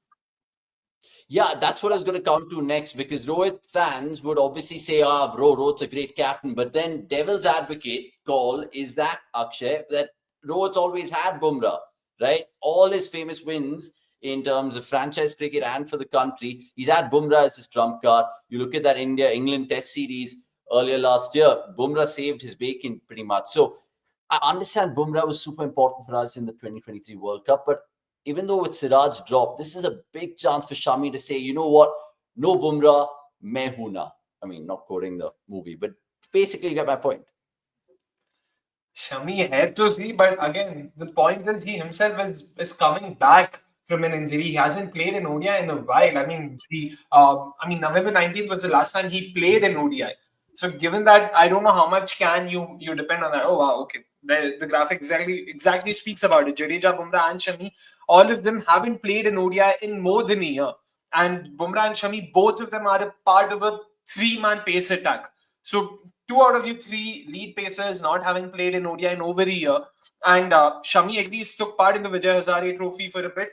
Yeah, that's what I was going to come to next, because Rohit fans would obviously say, bro, Rohit's a great captain. But then devil's advocate call is that, Akshay, that Rohit's always had Bumrah, right? All his famous wins in terms of franchise cricket and for the country, he's had Bumrah as his trump card. You look at that India-England test series earlier last year, Bumrah saved his bacon pretty much. So I understand Bumrah was super important for us in the 2023 World Cup, but even though with Siraj dropped, this is a big chance for Shami to say, you know what, no Bumrah, main hoon na. I mean, not quoting the movie, but basically you get my point. Shami had to see, but again, the point that he himself is coming back from an injury. He hasn't played in ODI in a while. I mean, November 19th was the last time he played in ODI. So given that, I don't know how much can you depend on that. Oh wow, okay. The graphic exactly speaks about it. Jadeja, Bumrah, and Shami, all of them haven't played in ODI in more than a year. And Bumrah and Shami, both of them are a part of a 3-man pace attack. So 2 out of your 3 lead pacers not having played in ODI in over a year. And Shami at least took part in the Vijay Hazare Trophy for a bit.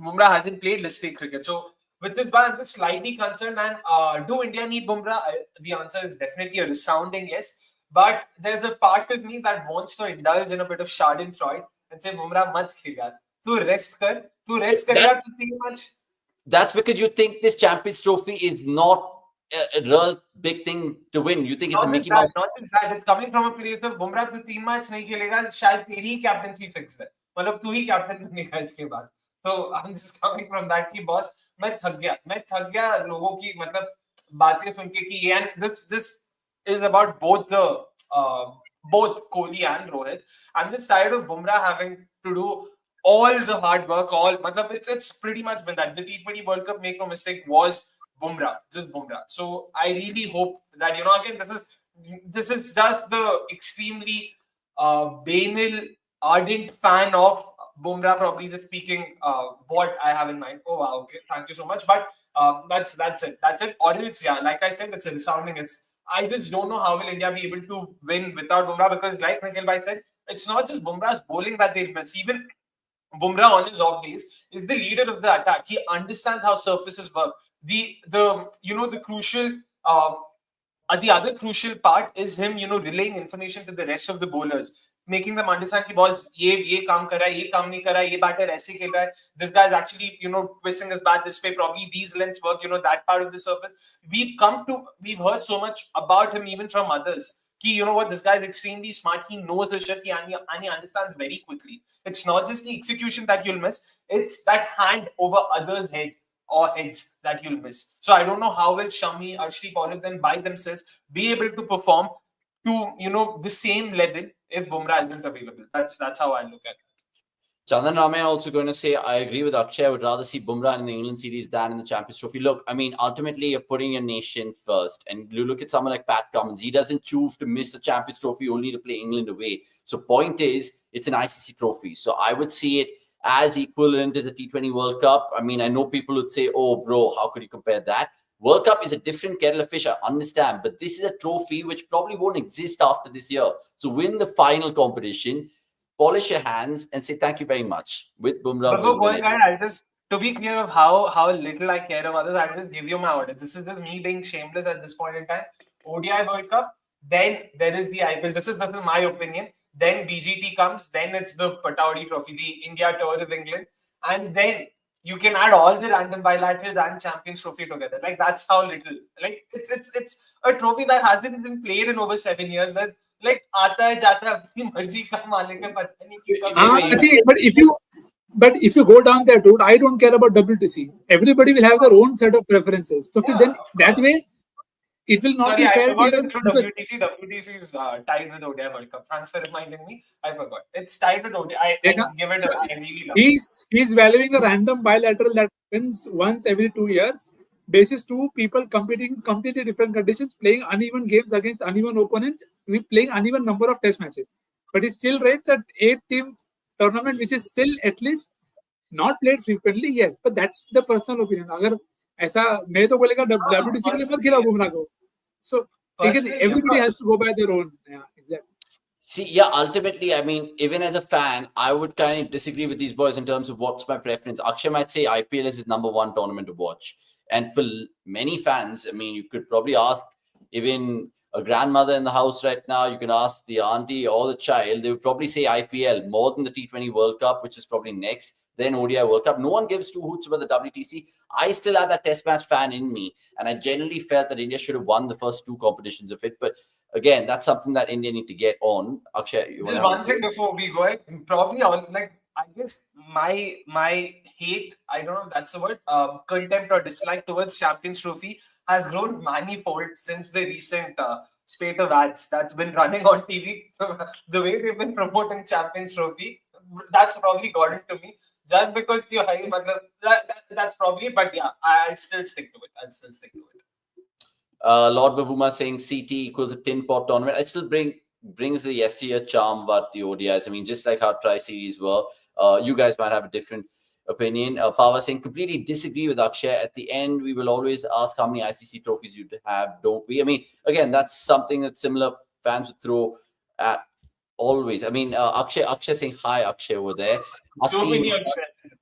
Bumrah hasn't played list A cricket. So with this ban, I'm just slightly concerned. And do India need Bumrah? The answer is definitely a resounding yes. But there's a part of me that wants to indulge in a bit of Schadenfreude and say, Bumrah, mat khel yaar. Tu rest karega to 3 match. That's because you think this Champions Trophy is not a real big thing to win. You think it's a Mickey Mouse. Not just that, it's coming from a place of Bumrah to 3 match नहीं खेलेगा, शायद तेरी captaincy fix है, मतलब तू ही captain बनेगा इसके बाद. So I'm just coming from that कि बॉस मैं थक गया लोगों की मतलब बातें सुन के कि and this is about both Kohli and Rohit. I'm just tired of Bumrah having to do all the hard work. It's pretty much been that. The T20 World Cup, make no mistake, was Bumrah, just Bumrah. So I really hope that, again, this is just the extremely banal, ardent fan of Bumrah probably just speaking what I have in mind. Oh wow, okay, thank you so much. But that's it. Or else, yeah, like I said, it's a resounding. I just don't know how will India be able to win without Bumrah, because like Nikhil Bhai said, it's not just Bumrah's bowling that they'll miss. Even Bumrah on his off days is the leader of the attack. He understands how surfaces work. The crucial the other crucial part is him, relaying information to the rest of the bowlers, making them understand कि boss ये काम कर रहा है, ये काम नहीं कर रहा है, ये batter ऐसे खेल रहा है. This guy is actually, twisting his bat this way. Probably these lengths work. That part of the surface. We've heard so much about him even from others. You know what, this guy is extremely smart. He knows the shit and he understands very quickly. It's not just the execution that you'll miss, it's that hand over others' head or heads that you'll miss. So I don't know how will Shami, Arshdeep, all of them by themselves be able to perform to the same level if Bumrah isn't available. That's how I look at it. Chandan Ramay also going to say, I agree with Akshay. I would rather see Bumrah in the England series than in the Champions Trophy. Look, I mean, ultimately, you're putting your nation first. And you look at someone like Pat Cummins. He doesn't choose to miss the Champions Trophy only to play England away. So point is, it's an ICC trophy. So I would see it as equivalent to the T20 World Cup. I mean, I know people would say, oh, bro, how could you compare that? World Cup is a different kettle of fish, I understand. But this is a trophy which probably won't exist after this year. So win the final competition, polish your hands and say thank you very much. With Bumrah, Before going ahead, I'll just, to be clear of how little I care of others, I'll just give you my order. This is just me being shameless at this point in time. ODI World Cup, then there is the IPL. This is my opinion. Then BGT comes, then it's the Pataudi Trophy, the India Tour of England, and then you can add all the random bilaterals and Champions Trophy together. Like that's how little. Like it's a trophy that hasn't been played in over 7 years. That's like आता है जाता है अपनी मर्जी का मालिक है पता नहीं कि कब Wait, See, but if you go down that route, I don't care about WTC. Everybody will have their own set of preferences. So Yeah, then of that course. way, it will not Sorry, be I fair to forgot to even include because WTC. WTC is tied with ODI World Cup. Thanks for reminding me. I forgot. It's tied with ODI. I Dekha, give it so I really love it. he's valuing a random bilateral that happens once every 2 years. Basis two people competing completely different conditions, playing uneven games against uneven opponents, we playing uneven number of test matches. But it still rates at 8 team tournament, which is still at least not played frequently, yes. But that's the personal opinion. अगर ऐसा मैं तो बोलेगा WTC के लिए मत खिलाओ बुमराह को. So again, Personally, of everybody has course. to go by their own. Yeah, exactly. see, yeah, ultimately, I mean, even as a fan, I would kind of disagree with these boys in terms of what's my preference. Akshay might say IPL is his number one tournament to watch. And for many fans, I mean, you could probably ask even a grandmother in the house right now, you can ask the auntie or the child, they would probably say IPL more than the T20 World Cup, which is probably next, then ODI World Cup. No one gives two hoots about the WTC. I still have that test match fan in me. And I genuinely felt that India should have won the first two competitions of it. But again, that's something that India need to get on. Akshay, you want Just to have a one say? thing before we go, probably all like I guess my hate, I don't know if that's the word, contempt or dislike towards Champions Trophy has grown manifold since the recent spate of ads that's been running on TV. The way they've been promoting Champions Trophy, that's probably gotten to me. Just because you're high, that's probably it. But yeah, I'll still stick to it. I'll still stick to it. Lord Bavuma saying CT equals a tin pot tournament. I still brings the yesteryear charm, but the ODIs. I mean, just like how Tri-Series were. You guys might have a different opinion. Pava saying completely disagree with Akshay. At the end, we will always ask how many ICC trophies you have, don't we? I mean, again, that's something that similar fans would throw at always. I mean, Akshay saying hi, Akshay over there. Too many Asim, upsets.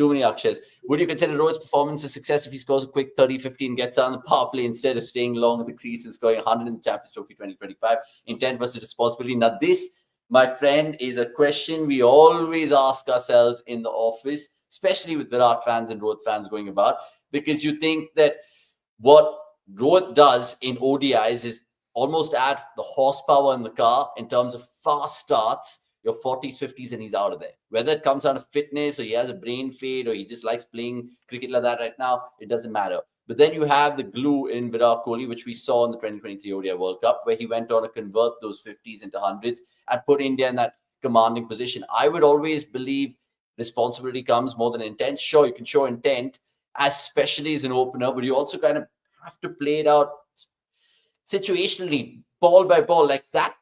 too many Akshayas. Would you consider Rohit's performance a success if he scores a quick 30-50 and gets on the power play instead of staying long at the crease and scoring 100 in the Champions Trophy 2025? Intent versus responsibility. Now, this, my friend, is a question we always ask ourselves in the office, especially with Virat fans and Rohit fans going about, because you think that what Rohit does in ODIs is almost add the horsepower in the car in terms of fast starts, your 40s, 50s, and he's out of there. Whether it comes out of fitness or he has a brain fade or he just likes playing cricket like that right now, it doesn't matter. But then you have the glue in Virat Kohli, which we saw in the 2023 ODI World Cup, where he went on to convert those 50s into hundreds and put India in that commanding position. I would always believe responsibility comes more than intent. Sure, you can show intent, especially as an opener, but you also kind of have to play it out situationally, ball by ball, like that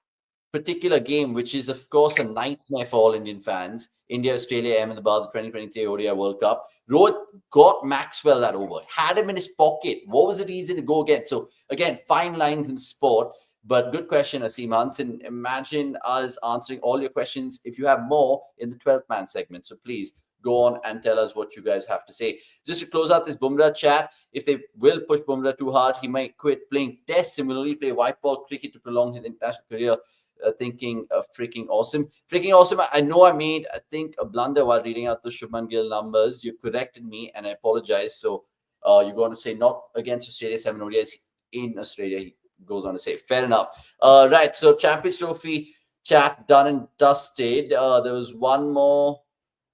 particular game, which is, of course, a nightmare for all Indian fans. India, Australia, Ahmedabad, the 2023 ODI World Cup. Rohit got Maxwell that over, had him in his pocket. What was the reason to go again? So, again, fine lines in sport. But good question, Asim Hansen. Imagine us answering all your questions if you have more in the 12th man segment. So please go on and tell us what you guys have to say. Just to close out this Bumrah chat, if they will push Bumrah too hard, he might quit playing test, similarly play white ball cricket to prolong his international career. Thinking freaking awesome. Freaking awesome. I know I made, I think, a blunder while reading out the Shubman Gill numbers. You corrected me and I apologize. So you're going to say not against Australia, 7 ODIs in Australia. He goes on to say, fair enough. Right. So Champions Trophy chat done and dusted. There was one more.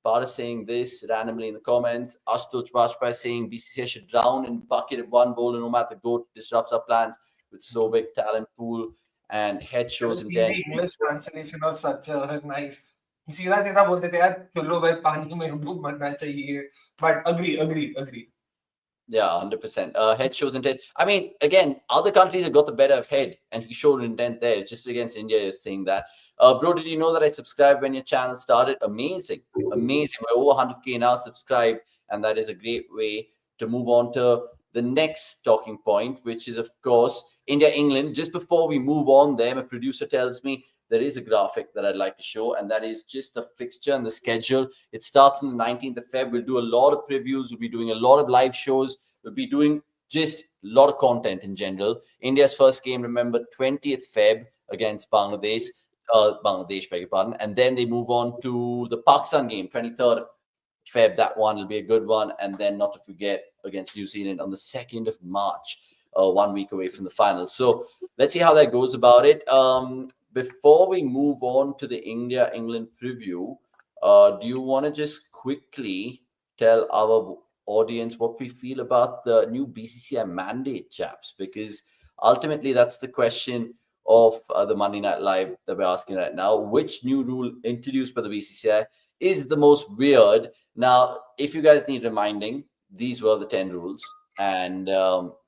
Part saying this randomly in the comments. Ashutosh Bajpai saying BCCI should drown in bucket of one bowler no matter GOAT disrupts our plans with so big talent pool and head shows See the intent. English translation of such a nice. सीधा सीधा बोलते थे यार चलो भाई पानी में डूब मरना चाहिए. But agree. Yeah, 100%. Head shows intent. I mean, again, other countries have got the better of head, and he showed intent there. Just against India, is saying that. Bro, did you know that I subscribed when your channel started? Amazing. We're over 100K now subscribed, and that is a great way to move on to the next talking point, which is, of course, India-England. Just before we move on there, my producer tells me there is a graphic that I'd like to show, and that is just the fixture and the schedule. It starts on the 19th of Feb. We'll do a lot of previews. We'll be doing a lot of live shows. We'll be doing just a lot of content in general. India's first game, remember, 20th Feb against Bangladesh, beg your pardon. And then they move on to the Pakistan game, 23rd Feb, that one will be a good one. And then not to forget against New Zealand on the 2nd of March, 1 week away from the final. So let's see how that goes about it. Before we move on to the India-England preview, do you want to just quickly tell our audience what we feel about the new BCCI mandate, chaps? Because ultimately that's the question of the Monday Night Live that we're asking right now. Which new rule introduced by the BCCI is the most weird? Now, if you guys need reminding, these were the 10 rules, and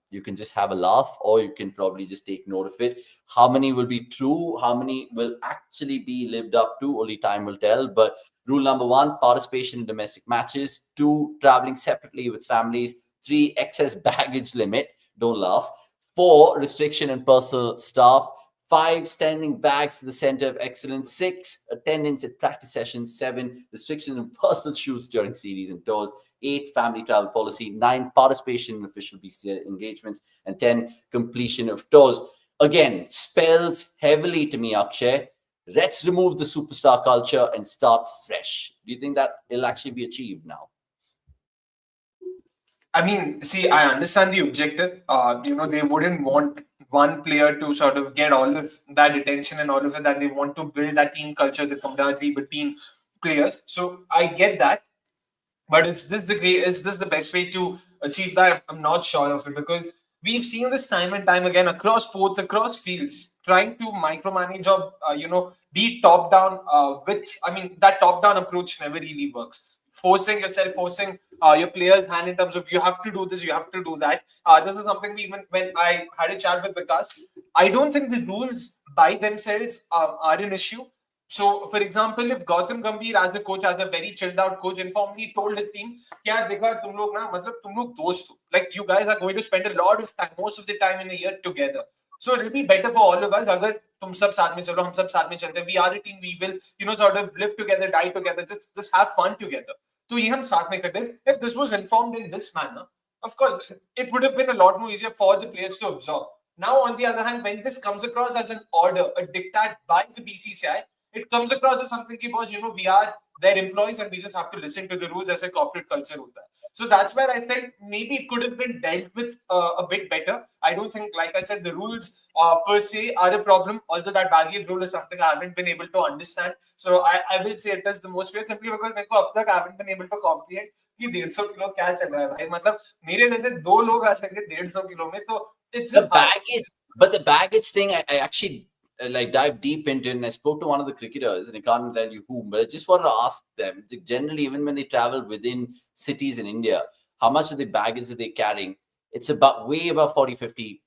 you can just have a laugh, or you can probably just take note of it. How many will be true? How many will actually be lived up to? Only time will tell. But rule number 1, participation in domestic matches. 2, traveling separately with families. 3, excess baggage limit. Don't laugh. 4, restriction in personal staff. 5, standing bags to the center of excellence. 6, attendance at practice sessions. 7, restrictions in personal shoots during series and tours. 8, family travel policy. 9, participation in official BCCI engagements. And 10, completion of tours. Again, spells heavily to me, Akshay. Let's remove the superstar culture and start fresh. Do you think that it'll actually be achieved now? I mean, see, I understand the objective. They wouldn't want one player to sort of get all of that attention and all of it, that they want to build that team culture, the camaraderie between players. So I get that. But is this the best way to achieve that? I'm not sure of it, because we've seen this time and time again across sports, across fields, trying to micromanage or be top down. That top down approach never really works. Forcing your players' hand in terms of you have to do this, you have to do that. This is something even when I had a chat with Vikas, I don't think the rules by themselves are an issue. So, for example, if Gautam Gambhir as a coach, as a very chilled out coach, informally told his team, "Yaar, dekha, tum log dost ho. Like, you guys are going to spend a lot of time, most of the time in a year together. So it'll be better for all of us agar tum sab saath mein chalo, hum sab saath mein chalte. We are a team. We will, sort of live together, die together. Just have fun together. So ye hum saath mein karte. If this was informed in this manner, of course, it would have been a lot more easier for the players to absorb. Now, on the other hand, when this comes across as an order, a diktat by the BCCI, it comes across as something because we are their employees and we just have to listen to the rules as a corporate culture hota hai. So that's where I felt maybe it could have been dealt with a bit better. I don't think, like I said, the rules per se are a problem, although that baggage rule is something I haven't been able to understand. So I will say it is the most weird, simply because मेरे को अब तक I haven't been able to comprehend कि 150 kilo क्या चल रहा है भाई. मतलब मेरे जैसे 2 लोग आ सके 150 किलो में, तो it's the baggage. But the baggage thing, I actually dive deep into it, and I spoke to one of the cricketers, and I can't tell you whom, but I just wanted to ask them, generally, even when they travel within cities in India, how much of the baggage that they're carrying? It's way above 40-50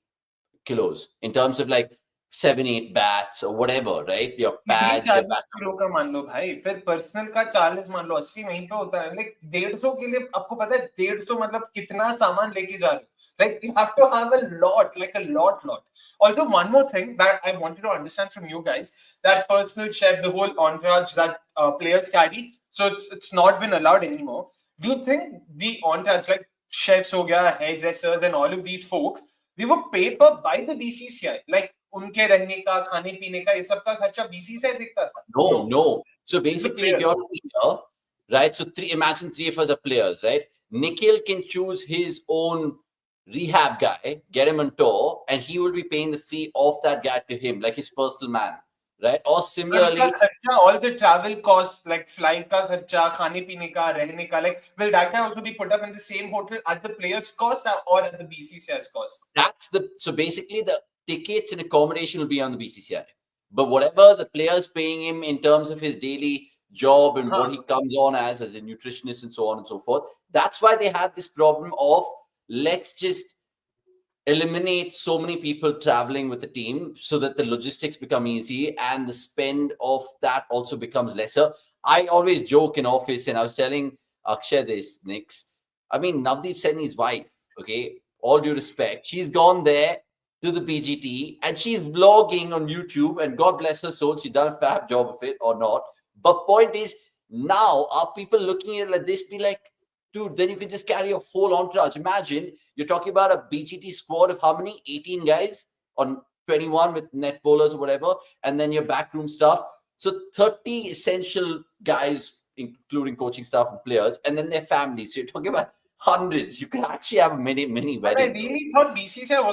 kilos in terms of like 7-8 bats or whatever, right? Your pads, your 40 kilo का मान लो भाई, फिर personal का 40 मान लो, 80 वहीं पे होता है. लाइक 150 के लिए आपको पता है 150 मतलब कितना सामान लेके जा रहे हो. Like, you have to have a lot. Also, one more thing that I wanted to understand from you guys, that personal chef, the whole entourage that players carry, so it's not been allowed anymore. Do you think the entourage, like chefs, hairdressers, and all of these folks, they were paid for by the BCCI? Like, उनके रहने का, खाने पीने का, ये सब का खर्चा BCCI देखता था? No. So basically, if you're a player, right? So imagine 3 of us are players, right? Nikhil can choose his own rehab guy, get him on tour, and he will be paying the fee of that guy to him, like his personal man, right? Or similarly, all the travel costs, like flight ka kharcha, khane peene ka, rehne ka, like, will that guy also be put up in the same hotel at the player's cost or at the BCCI's cost? So basically the tickets and accommodation will be on the BCCI, but whatever the player's paying him in terms of his daily job and what he comes on as a nutritionist and so on and so forth, that's why they had this problem of, let's just eliminate so many people traveling with the team so that the logistics become easy and the spend of that also becomes lesser. I always joke in office, and I was telling Akshay this, Nix. I mean, Navdeep Saini's wife, okay, all due respect, she's gone there to the PGT and she's vlogging on YouTube, and God bless her soul, she's done a fab job of it or not. But point is, now are people looking at it like this, be like, dude, then you can just carry a whole entourage. Imagine you're talking about a BGT squad of how many? 18 guys on 21 with net bowlers or whatever, and then your backroom stuff. So 30 essential guys including coaching staff and players, and then their families. So you're talking about hundreds. You can actually have many And weddings. I really thought BCCI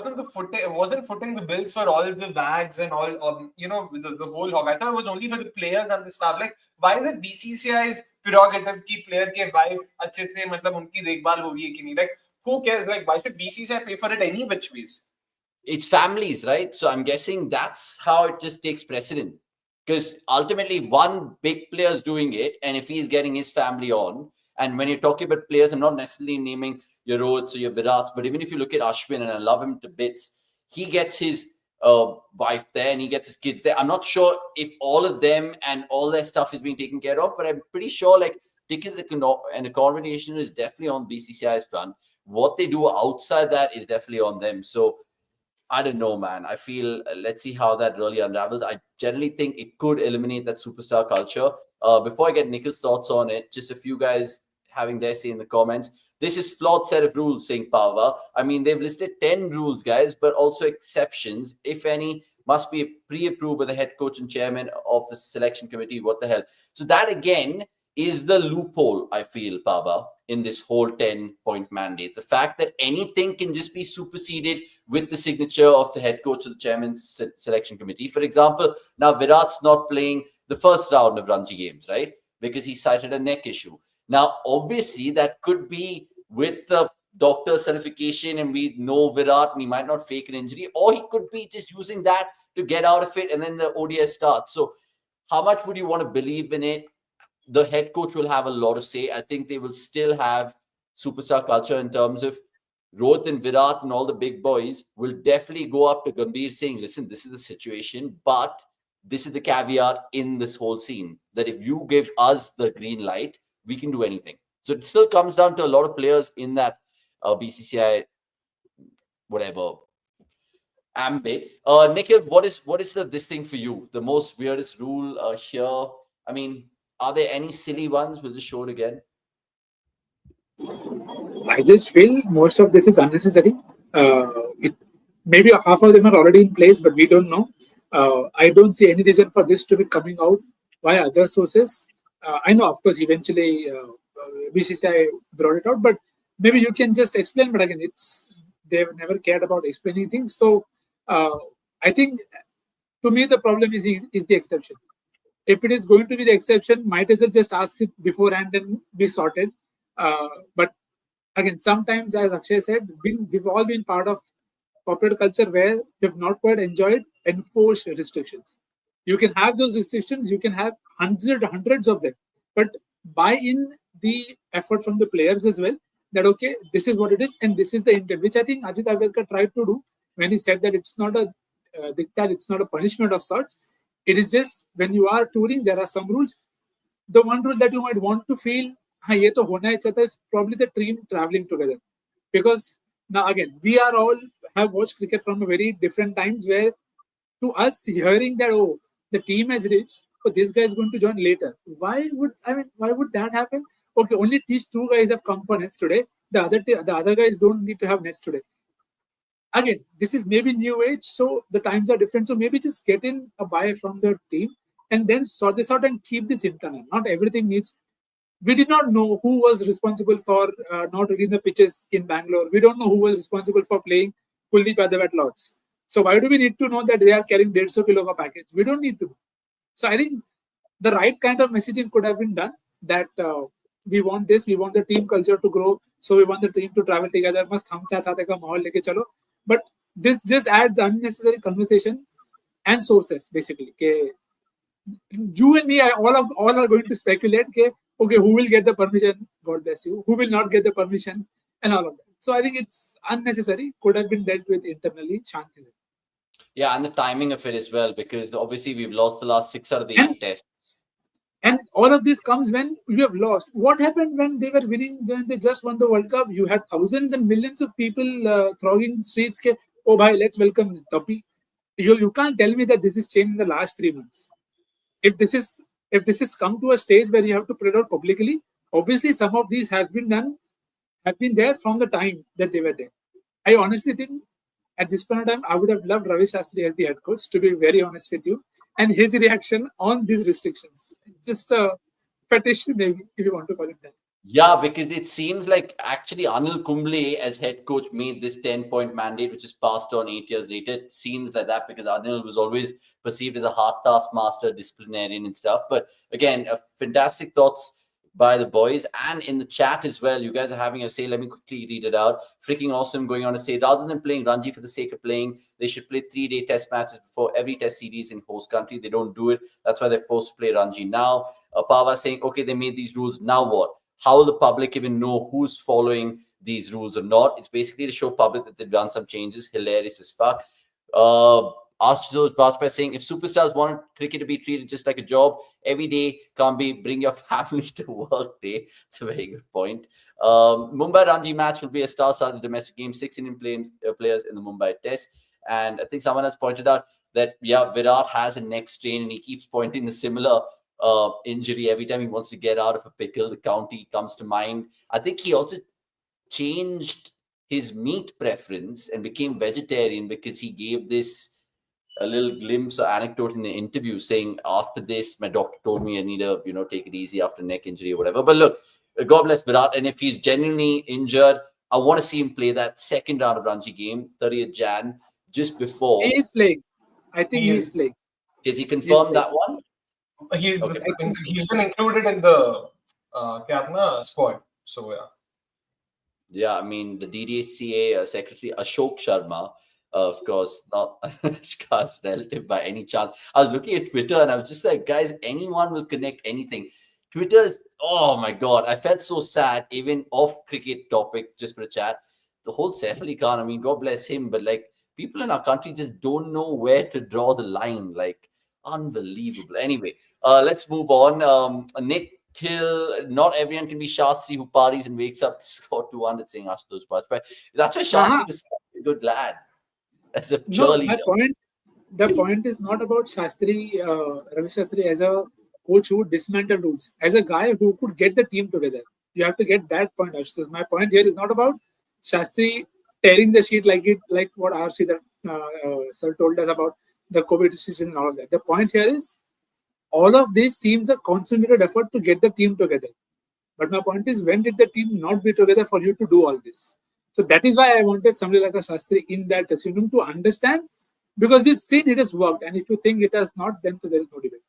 wasn't footing the bill for all the wags and all, the whole hog. I thought it was only for the players and the staff. Like, why is it BCCI's prerogative ki player ke wife अच्छे से मतलब उनकी देखभाल हो रही है कि नहीं? Like, who cares? Like, why should BCCI pay for it any which ways? It's families, right? So I'm guessing that's how it just takes precedent. Because ultimately, one big player is doing it, and if he's getting his family on, and when you're talking about players, I'm not necessarily naming your Rohits or your Virats, but even if you look at Ashwin, and I love him to bits, he gets his wife there and he gets his kids there. I'm not sure if all of them and all their stuff is being taken care of, but I'm pretty sure like tickets and accommodation is definitely on BCCI's front. What they do outside that is definitely on them. So I don't know, man. I feel let's see how that really unravels. I generally think it could eliminate that superstar culture. Before I get Nikhil's thoughts on it, just a few guys having their say in the comments. This is flawed set of rules, saying Pava. I mean, they've listed 10 rules, guys, but also exceptions, if any, must be pre-approved by the head coach and chairman of the selection committee. What the hell? So that again is the loophole, I feel, Pava, in this whole 10-point mandate. The fact that anything can just be superseded with the signature of the head coach or the chairman's selection committee. For example, now Virat's not playing the first round of Ranji games, right? Because he cited a neck issue. Now, obviously, that could be with the doctor certification and we know Virat and he might not fake an injury, or he could be just using that to get out of it and then the ODIs starts. So how much would you want to believe in it? The head coach will have a lot of say. I think they will still have superstar culture in terms of Rohit and Virat and all the big boys will definitely go up to Gambhir saying, listen, this is the situation, but this is the caveat in this whole scene, that if you give us the green light, we can do anything. So it still comes down to a lot of players in that BCCI, whatever, ambit. Nikhil, what is this thing for you? The most weirdest rule here? I mean, are there any silly ones? We'll just show it again. I just feel most of this is unnecessary. Maybe half of them are already in place, but we don't know. I don't see any reason for this to be coming out via other sources. I know, of course, eventually BCCI brought it out, but maybe you can just explain. But again, they've never cared about explaining things. So I think, to me, the problem is the exception. If it is going to be the exception, might as well just ask it beforehand and be sorted. But again, sometimes, as Akshay said, we've all been part of popular culture where we've not quite enjoyed enforced restrictions. You can have those restrictions, you can have hundreds of them, but buy in the effort from the players as well, that okay, this is what it is and this is the intent, which I think Ajit Agarkar tried to do when he said that it's not a diktat, it's not a punishment of sorts. It is just when you are touring, there are some rules. The one rule that you might want to feel, ye to hona hai chahta, is probably the team traveling together. Because now again, we are all have watched cricket from a very different times, where to us hearing that, oh, the team has reached, so this guy is going to join later. Why would that happen? Okay, only these two guys have come for nets today. The other guys don't need to have nets today. Again, this is maybe new age, so the times are different. So maybe just get in a buy from the team and then sort this out and keep this internal. Not everything needs. We did not know who was responsible for not reading the pitches in Bangalore. We don't know who was responsible for playing Kuldeep Yadav at Lords. So why do we need to know that they are carrying 150 kilo of a package? We don't need to. So I think the right kind of messaging could have been done, that we want this, we want the team culture to grow, so we want the team to travel together. Mast hum saath ka mahol leke chalo. But this just adds unnecessary conversation and sources, basically. You and me, all are going to speculate, okay, who will get the permission? God bless you. Who will not get the permission? And all of that. So I think it's unnecessary. Could have been dealt with internally. Shanti. Yeah, and the timing of it as well, because obviously we've lost the last 6 out of the 8 tests. And all of this comes when you have lost. What happened when they were winning, when they just won the World Cup? You had thousands and millions of people thronging the streets. Oh, bhai, let's welcome Tapi. You can't tell me that this is changed in the last 3 months. If this is come to a stage where you have to put it out publicly, obviously some of these have been there from the time that they were there. I honestly think at this point in time, I would have loved Ravi Shastri as the head coach, to be very honest with you, and his reaction on these restrictions. Just a fetish, maybe, if you want to call it that. Yeah, because it seems like actually Anil Kumble as head coach made this 10-point mandate, which is passed on 8 years later. It seems like that because Anil was always perceived as a hard taskmaster, disciplinarian and stuff. But again, fantastic thoughts by the boys and in the chat as well. You guys are having a say. Let me quickly read it out. Freaking awesome going on to say, rather than playing Ranji for the sake of playing, they should play 3-day test matches before every test series in host country. They don't do it. That's why they're forced to play Ranji now. Pava saying, okay, they made these rules. Now what? How will the public even know who's following these rules or not? It's basically to show public that they've done some changes. Hilarious as fuck. Ashutosh Bajpayee saying, if superstars wanted cricket to be treated just like a job, every day can't be bring your family to work day. It's a very good point. Mumbai Ranji match will be a star-studded domestic game. 6 Indian players in the Mumbai Test. And I think someone has pointed out that, yeah, Virat has a neck strain and he keeps pointing the similar injury every time he wants to get out of a pickle. The county comes to mind. I think he also changed his meat preference and became vegetarian because he gave this a little glimpse or anecdote in the interview saying, after this, my doctor told me I need to, take it easy after neck injury or whatever. But look, God bless Virat. And if he's genuinely injured, I want to see him play that second round of Ranji game, 30th Jan, just before. He is playing. I think he is playing. Is he confirmed that one? He's been included in the Kapna squad. So yeah. Yeah, I mean the DDCA secretary Ashok Sharma, of course, not Anushka's relative by any chance. I was looking at Twitter and I was just like, guys, anyone will connect anything. Twitter's, oh my god, I felt so sad. Even off cricket topic, just for a chat, the whole Saif Ali Khan. I mean, God bless him, but like people in our country just don't know where to draw the line. Like unbelievable. Anyway. Let's move on. Nick Hill, not everyone can be Shastri who parties and wakes up to score 200, saying Ashutosh Bajpayee. That's why Shastri was such a good lad as a cheerleader. The point is not about Shastri, Ravi Shastri as a coach who dismantled rules. As a guy who could get the team together. You have to get that point, Ashutosh. My point here is not about Shastri tearing the sheet like what R. Sridhar sir told us about the COVID decision and all of that. The point here is, all of this seems a concentrated effort to get the team together. But my point is, when did the team not be together for you to do all this? So that is why I wanted somebody like a Shastri in that dressing room to understand, because we've seen it has worked. And if you think it has not, then there is no debate.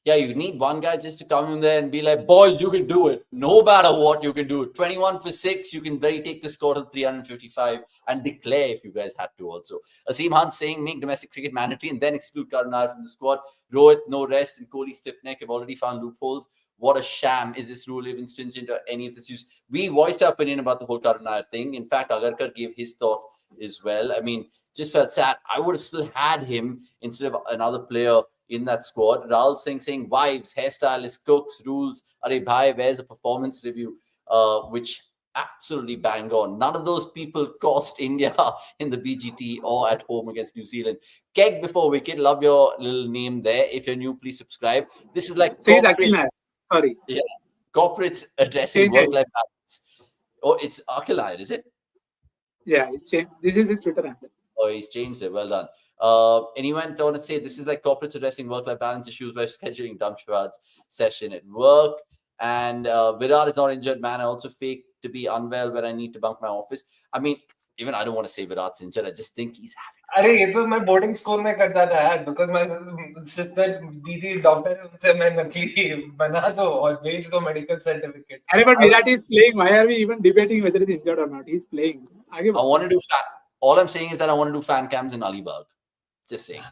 Yeah, you need one guy just to come in there and be like, boys, you can do it. No matter what, you can do it. 21 for 6, you can very take the score to 355 and declare if you guys had to also. Aseem Hunt saying, make domestic cricket mandatory and then exclude Karnataka from the squad. Rohit, no rest, and Kohli stiff neck have already found loopholes. What a sham. Is this rule even stringent or any of this use? We voiced our opinion about the whole Karnataka thing. In fact, Agarkar gave his thought as well. I mean, just felt sad. I would have still had him instead of another player in that squad. Rahul Singh saying, wives, hairstylists, cooks, rules. Are bhai, where's a performance review? Which absolutely bang on. None of those people cost India in the BGT or at home against New Zealand. Keg before wicket. Love your little name there. If you're new, please subscribe. This is like corporates addressing work-life balance. Oh, it's Akil, is it? Yeah, it's changed. This is his Twitter handle. Oh, he's changed it. Well done. Anyone want to say this is like corporates addressing work-life balance issues by scheduling Damshwad's session at work. And Virat is not injured, man. I also fake to be unwell when I need to bunk my office. I mean, even I don't want to say Virat's injured. I just think he's having. अरे ये तो मैं boarding school में करता था यार, because my sister दीदी doctor उनसे मैं नकली बना दो और भेज दो मेडिकल सर्टिफिकेट. अरे but Virat is playing. Why are we even debating whether he's injured or not? He's playing. I want to do all I'm saying is that I want to do fan cams in Alibag. Just saying.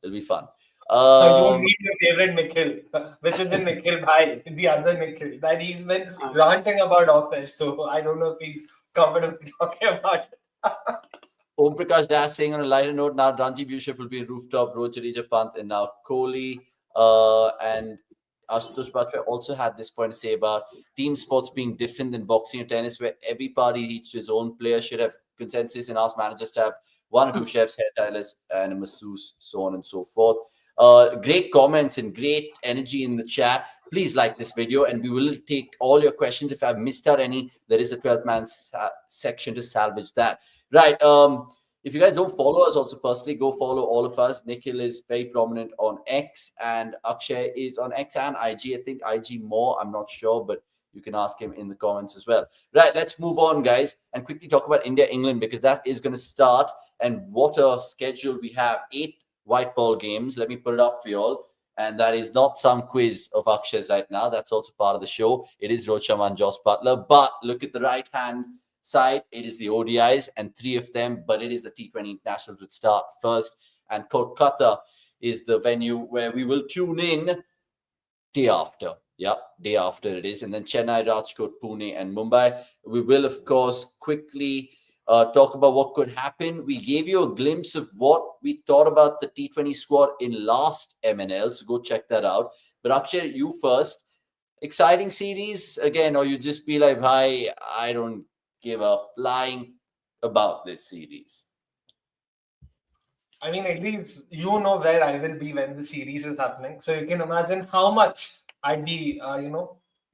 It'll be fun. You meet your favorite Nikhil, which is the Nikhil Bhai, the other Nikhil, that he's been ranting about office. So I don't know if he's comfortable talking about it. Om Prakash Das saying on a lighter note, now Ranji viewership will be rooftop, Rishabh Pant, and now Kohli. And Ashutosh Bajpayee also had this point to say about team sports being different than boxing or tennis, where every party each his own player should have consensus and ask managers to have 1 or 2 chefs, hair stylist, and a masseuse, so on and so forth. Great comments and great energy in the chat. Please like this video and we will take all your questions. If I've missed out any, there is a 12-man section to salvage that. Right. If you guys don't follow us also personally, go follow all of us. Nikhil is very prominent on X, and Akshay is on X and IG. I think IG more, I'm not sure, but you can ask him in the comments as well. Right, let's move on, guys, and quickly talk about India-England, because that is going to start. And what a schedule we have. 8 white ball games. Let me put it up for you all. And that is not some quiz of Akshay's right now. That's also part of the show. It is Rohit Sharma and Joss Butler. But look at the right-hand side. It is the ODIs, and 3 of them. But it is the T20 Internationals which start first. And Kolkata is the venue where we will tune in day after. Yeah, day after it is. And then Chennai, Rajkot, Pune, and Mumbai. We will, of course, quickly talk about what could happen. We gave you a glimpse of what we thought about the T20 squad in last MNL, so go check that out. But Akshay, you first. Exciting series again, or you just be like, "Hi, I don't give a flying about this series." I mean, at least you know where I will be when the series is happening, so you can imagine how much I'd be,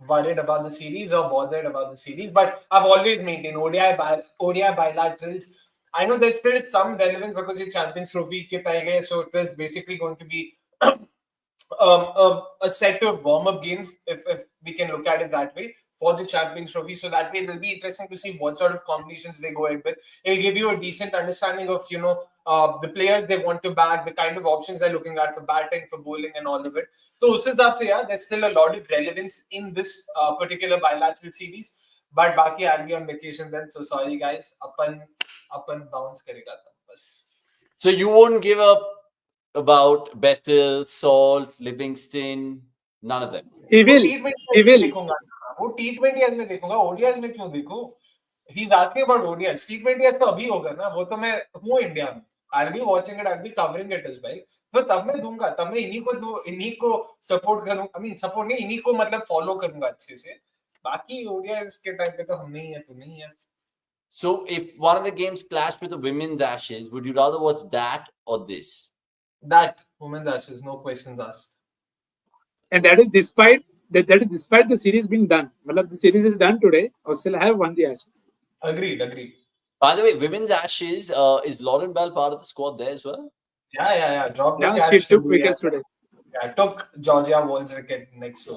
worried about the series or bothered about the series. But I've always maintained ODI bilaterals. I know there's still some relevance because it's Champions Trophy ke pehle, so it was basically going to be a set of warm-up games, if we can look at it that way, for the Champions Trophy. So that way it will be interesting to see what sort of combinations they go ahead with. It'll give you a decent understanding of, the players they want to back, the kind of options they're looking at for batting, for bowling, and all of it. So us hisab se, yeah, there's still a lot of relevance in this particular bilateral series. But baki, I'll be on vacation then, so sorry guys. Apan bounce karega bas. So you won't give up about Bethel, Salt, Livingston, none of them. He will. He will. वो T20s में देखूंगा, ODIs में क्यों देखूं? He's asking about ODIs. T20s तो अभी होगा ना, वो तो मैं हूँ इंडिया में. I'll be watching it, I'll be covering it as well. तो तब मैं दूंगा, तब मैं इन्हीं को सपोर्ट करूं. I mean सपोर्ट नहीं, इन्हीं को मतलब फॉलो करूंगा अच्छे से. बाकी ODIs के टाइम पे तो हम नहीं है, तो नहीं है. So if one of the games clashed with the women's Ashes, would you rather watch that or this? That women's Ashes, no questions asked. And that is despite the series being done. Well, the series is done today, or still have won the Ashes. Agreed. By the way, women's Ashes, is Lauren Bell part of the squad there as well? Yeah. Dropped the Yeah, catch. she took wickets today. Yeah, took Georgia Wall's wicket next to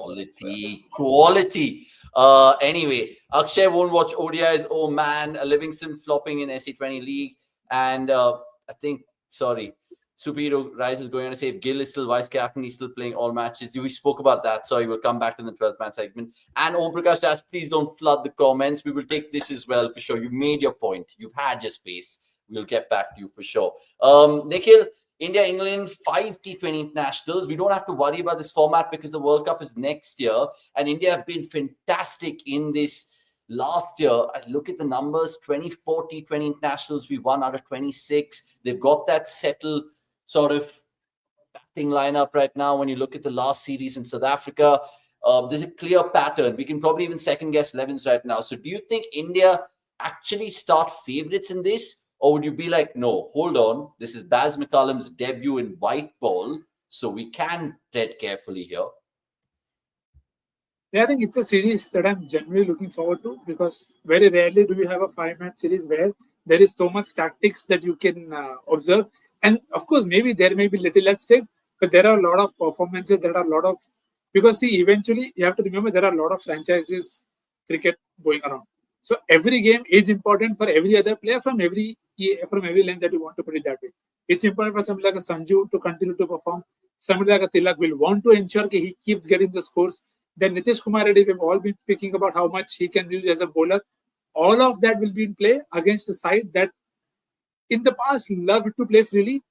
Quality. Anyway, Akshay won't watch ODIs. Oh man, Livingston flopping in SC20 League. And I think, Superhero Rise is going to say if Gill is still vice captain, he's still playing all matches. We spoke about that. Sorry, we'll come back to the 12th man segment. And Om Prakash Das, please don't flood the comments. We will take this as well for sure. You made your point. You've had your space. We'll get back to you for sure. Nikhil, India, England, 5 T20 internationals. We don't have to worry about this format because the World Cup is next year. And India have been fantastic in this last year. I look at the numbers, 24 T20 internationals we won out of 26. They've got that settled sort of batting lineup right now. When you look at the last series in South Africa, there's a clear pattern. We can probably even second guess 11s right now. So do you think India actually start favourites in this? Or would you be like, no, hold on. This is Baz McCullum's debut in white ball. So we can tread carefully here. Yeah, I think it's a series that I'm generally looking forward to, because very rarely do you have a 5-match series where there is so much tactics that you can observe. And of course, maybe there may be little at stake, but there are a lot of performances, because see, eventually you have to remember there are a lot of franchises cricket going around. So every game is important for every other player from every lens that you want to put it that way. It's important for somebody like a Sanju to continue to perform. Somebody like a Tilak will want to ensure that he keeps getting the scores. Then Nitish Kumar Reddy, we've all been speaking about how much he can use as a bowler. All of that will be in play against the side that in the past loved to play freely.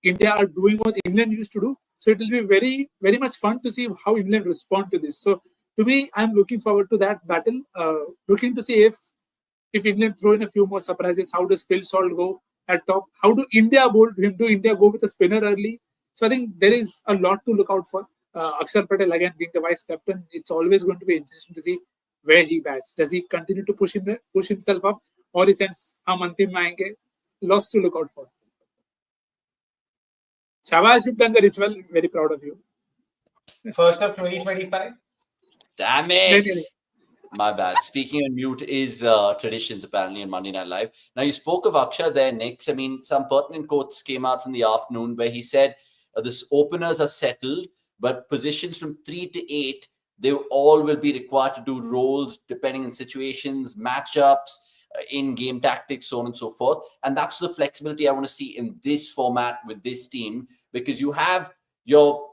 India are doing what England used to do. So it will be very, very much fun to see how England respond to this. So to me, I'm looking forward to that battle. Looking to see if England throw in a few more surprises. How does Phil Salt go at top? How do India bowl him? Do India go with a spinner early? So I think there is a lot to look out for. Akshar Patel, again, being the vice captain, it's always going to be interesting to see where he bats. Does he continue to push himself up, or he sends Antim Maenge? Lots to look out for. Shabazz, you've done the ritual. Very proud of you. First of 2025. Damn it. My bad. Speaking on mute is traditions apparently in Monday Night Live. Now you spoke of Aksha there, Nix. I mean, some pertinent quotes came out from the afternoon where he said this openers are settled, but positions from 3 to 8, they all will be required to do roles depending on situations, matchups, in-game tactics, so on and so forth. And that's the flexibility I want to see in this format with this team, because you have your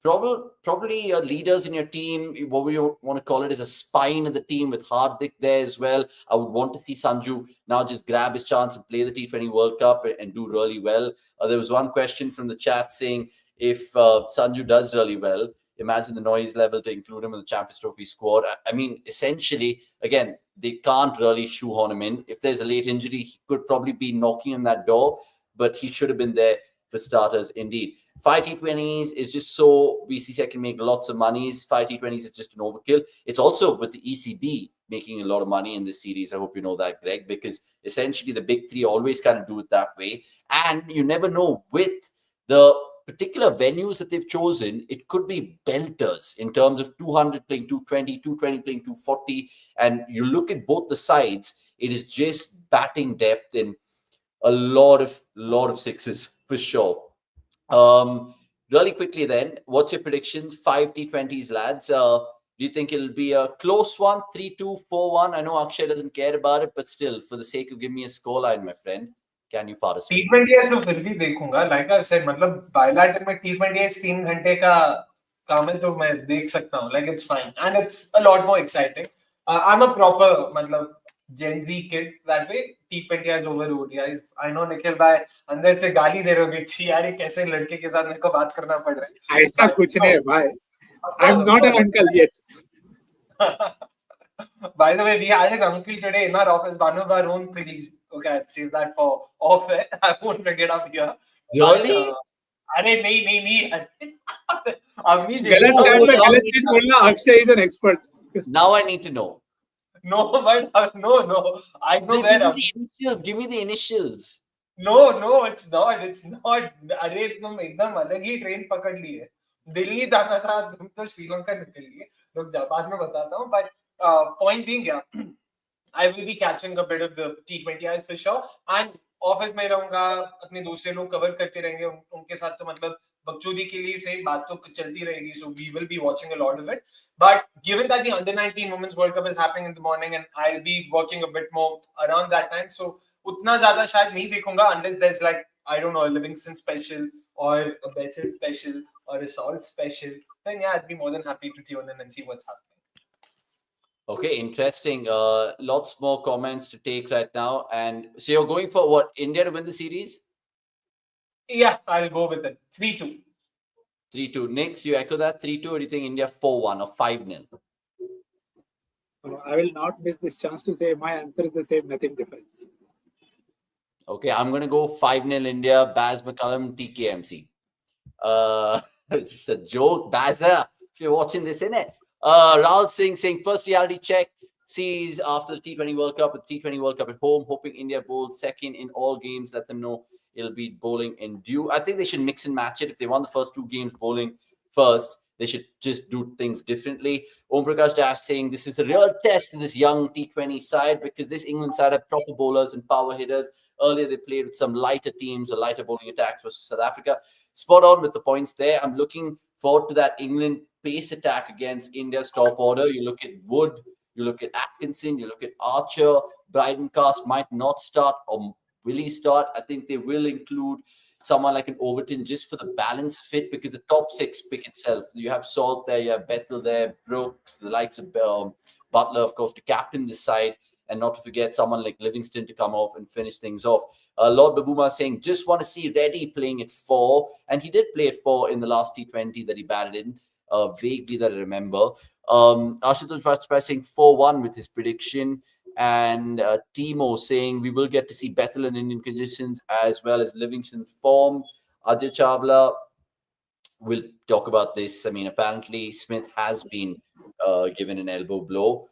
probably your leaders in your team, what we want to call it, is a spine of the team with Hardik there as well. I would want to see Sanju now just grab his chance and play the T20 World Cup and do really well. There was one question from the chat saying if Sanju does really well, imagine the noise level to include him in the Champions Trophy squad. I mean, essentially, again, they can't really shoehorn him in. If there's a late injury, he could probably be knocking on that door, but he should have been there for starters indeed. 5 T20s is just so BCCI can make lots of monies. 5 T20s is just an overkill. It's also with the ECB making a lot of money in this series. I hope you know that, Greg, because essentially the big three always kind of do it that way. And you never know with the particular venues that they've chosen, it could be belters in terms of 200 playing 220, 220 playing 240. And you look at both the sides, it is just batting depth in a lot of sixes for sure. Really quickly then, what's your predictions? 5 T20s, lads. Do you think it'll be a close one, 3-2, 4-1? I know Akshay doesn't care about it, but still, for the sake of giving me a scoreline, my friend, can you participate? T20s तो फिर भी देखूंगा. Like I said, मतलब bilateral में T20s 3 घंटे का काम है तो मैं देख सकता हूँ. Like it's fine and it's a lot more exciting. I'm a proper मतलब Gen Z kid that way. T20Is over ODIs. I know Nikhil भाई अंदर से गाली दे रहे होगे. छी यार ये कैसे लड़के के साथ मेरे को बात करना पड़ रहा है. ऐसा कुछ नहीं है भाई. I'm not an uncle yet. By the way, we had an uncle today in our office, one of our own colleagues. Okay, I'd save that for off air. I won't bring it up here. Really? अरे नहीं. अभी गलत time पे गलत चीज बोलना. Akshay is an expert. Now I need to know. No, but no. I know where. Give me the initials. No, it's not. अरे तुम एकदम अलग ही ट्रेन पकड़ ली है. दिल्ली जाना था, तुम तो श्रीलंका निकल लिए. रुक जा, बाद में बताता हूँ. But point being, yeah, I will be catching a bit of the T20Is for sure. And office में रहूंगा, अपने दूसरे लोग कवर करते रहेंगे, उनके साथ तो मतलब बकचोदी के लिए से बात तो चलती रहेगी. So we will be watching a lot of it. But given that the Under-19 Women's World Cup is happening in the morning and I'll be working a bit more around that time, so उतना ज्यादा शायद नहीं देखूंगा unless there's like, I don't know, a Livingston special or a Bethel special or a Salt special. Then yeah, I'd be more than happy to tune in and see what's happening. Okay, interesting. Lots more comments to take right now. And so you're going for what, India to win the series? Yeah, I'll go with it. 3-2. 3-2. Nix, you echo that? 3-2, or do you think India 4-1 or 5-0? I will not miss this chance to say my answer is the same, nothing difference. Okay, I'm going to go 5-0 India, Baz McCullum, TKMC. It's just a joke, Bazza, if you're watching this, innit? Rahul Singh saying first reality check series after the T20 World Cup, with T20 World Cup at home, hoping India bowls second in all games. Let them know it'll be bowling in due. I think they should mix and match it. If they won the first 2 games bowling first, they should just do things differently. Om Prakash Dash saying this is a real test in this young T20 side, because this England side have proper bowlers and power hitters. Earlier, they played with some lighter teams or lighter bowling attacks versus South Africa. Spot on with the points there. I'm looking forward to that England pace attack against India's top order. You look at Wood, you look at Atkinson, you look at Archer. Bryden Cast might not start, or will he start? I think they will include someone like an Overton just for the balance fit, because the top 6 pick itself. You have Salt there, you have Bethel there, Brooks, the likes of Butler, of course, to captain this side, and not to forget someone like Livingston to come off and finish things off. Lord Babuma saying, just want to see Reddy playing at 4, and he did play at 4 in the last T20 that he batted in. Vaguely that I remember. Ashutosh Vajpayee saying 4-1 with his prediction. And Timo saying we will get to see Bethel in Indian conditions as well as Livingston's form. Ajay Chawla will talk about this. I mean, apparently Smith has been given an elbow blow.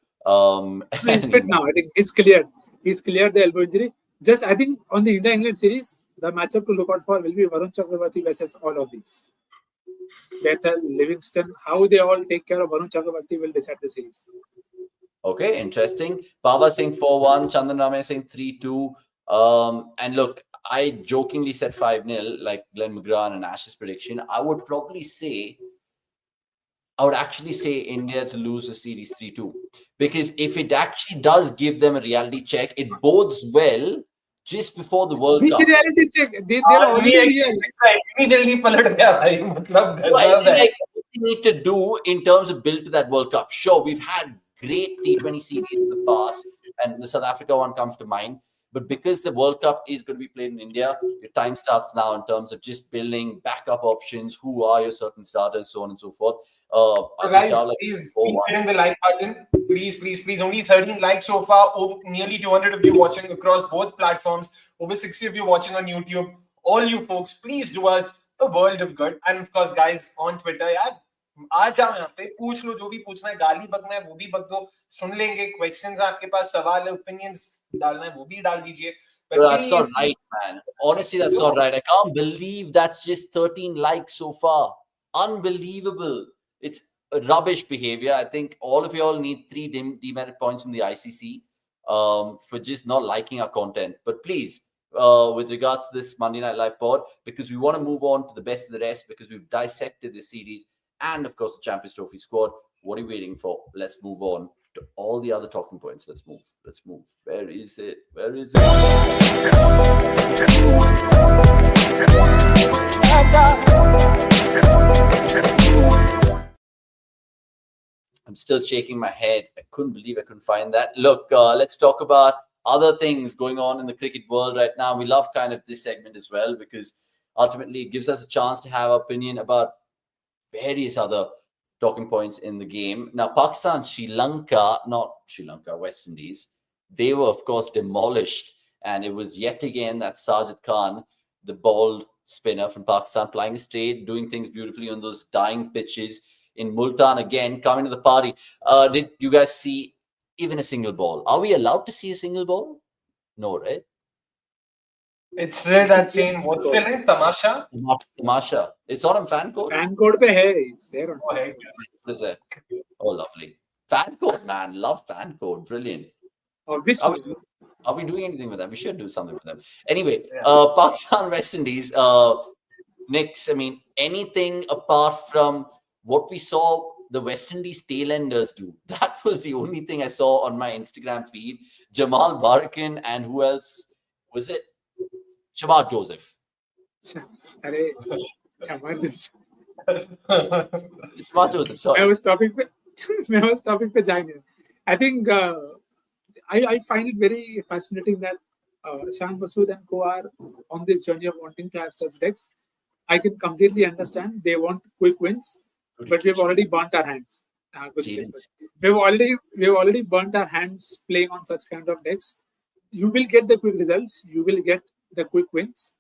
He's fit now. I think he's cleared. He's cleared the elbow injury. Just, I think on the India-England series, the matchup to look out for will be Varun Chakravarti versus all of these. Bethel, Livingston, how they all take care of Varun Chakravarti will decide the series. Okay, interesting. Baba saying 4-1, Chandan Ramaya saying 3-2. And look, I jokingly said 5-0, like Glenn McGrath and Ash's prediction. I would actually say India to lose the series 3-2. Because if it actually does give them a reality check, it bodes well just before the World Which Cup. reality check? They're already real. इतनी जल्दी पलट गया भाई मतलब No, I गजब see, है. like, what we need to do in terms of build to that World Cup. Sure, we've had great T20 series in the past, and the South Africa one comes to mind. But because the World Cup is going to be played in India, your time starts now in terms of just building backup options. Who are your certain starters, so on and so forth. So I think guys, Chawla please keep 4-1. hitting the like button. Please, please, please. Only 13 likes so far. Over nearly 200 of you watching across both platforms. Over 60 of you watching on YouTube. All you folks, please do us a world of good. And of course, guys, on Twitter, यार आ जाओ यहाँ पे पूछ लो जो भी पूछना है गाली बकना है वो भी बक दो सुन लेंगे क्वेश्चंस आपके पास सवाल है ओपिनियंस डालना है वो भी डाल दीजिए But but that's not please right, man. Honestly, that's not right. I can't believe that's just 13 likes so far. Unbelievable. It's rubbish behavior. I think all of you all need 3 demerit points from the ICC for just not liking our content. But please, with regards to this Monday Night Live pod, because we want to move on to the best of the rest, because we've dissected this series and, of course, the Champions Trophy squad. What are you waiting for? Let's move on to all the other talking points. Let's move. Let's move. Where is it? Where is it? I'm still shaking my head. I couldn't believe I couldn't find that. Look, let's talk about other things going on in the cricket world right now. We love kind of this segment as well because ultimately it gives us a chance to have opinion about various other talking points in the game. Now, Pakistan, Sri Lanka, not Sri Lanka, West Indies, they were, of course, demolished. And it was yet again that Sajid Khan, the bald spinner from Pakistan, playing straight, doing things beautifully on those dying pitches in Multan again, coming to the party. Did you guys see even a single ball? Are we allowed to see a single ball? No, right? it's still that same what's the name Tamasha Tamasha. It's not on fan code? Fan code pe hai. It's there on Go ahead. What is that? Oh, lovely. Fan code, man. Love fan code. Brilliant. Obviously. Are we doing anything with them? We should do something with them. Anyway, Yeah. Pakistan, West Indies, Knicks, I mean, anything apart from what we saw the West Indies tailenders do. That was the only thing I saw on my Instagram feed. Jamal Barkin and who else was it? Shabbat Joseph. Arey, Chamar Joseph. Shabbat Joseph, sorry. I was topic pe जाएंगे. I think I find it very fascinating that Shan Masood and co are on this journey of wanting to have such decks. I can completely understand they want quick wins, but we've already burnt our hands. We've already burnt our hands playing on such kind of decks. You will get the quick results. You will get the quick wins.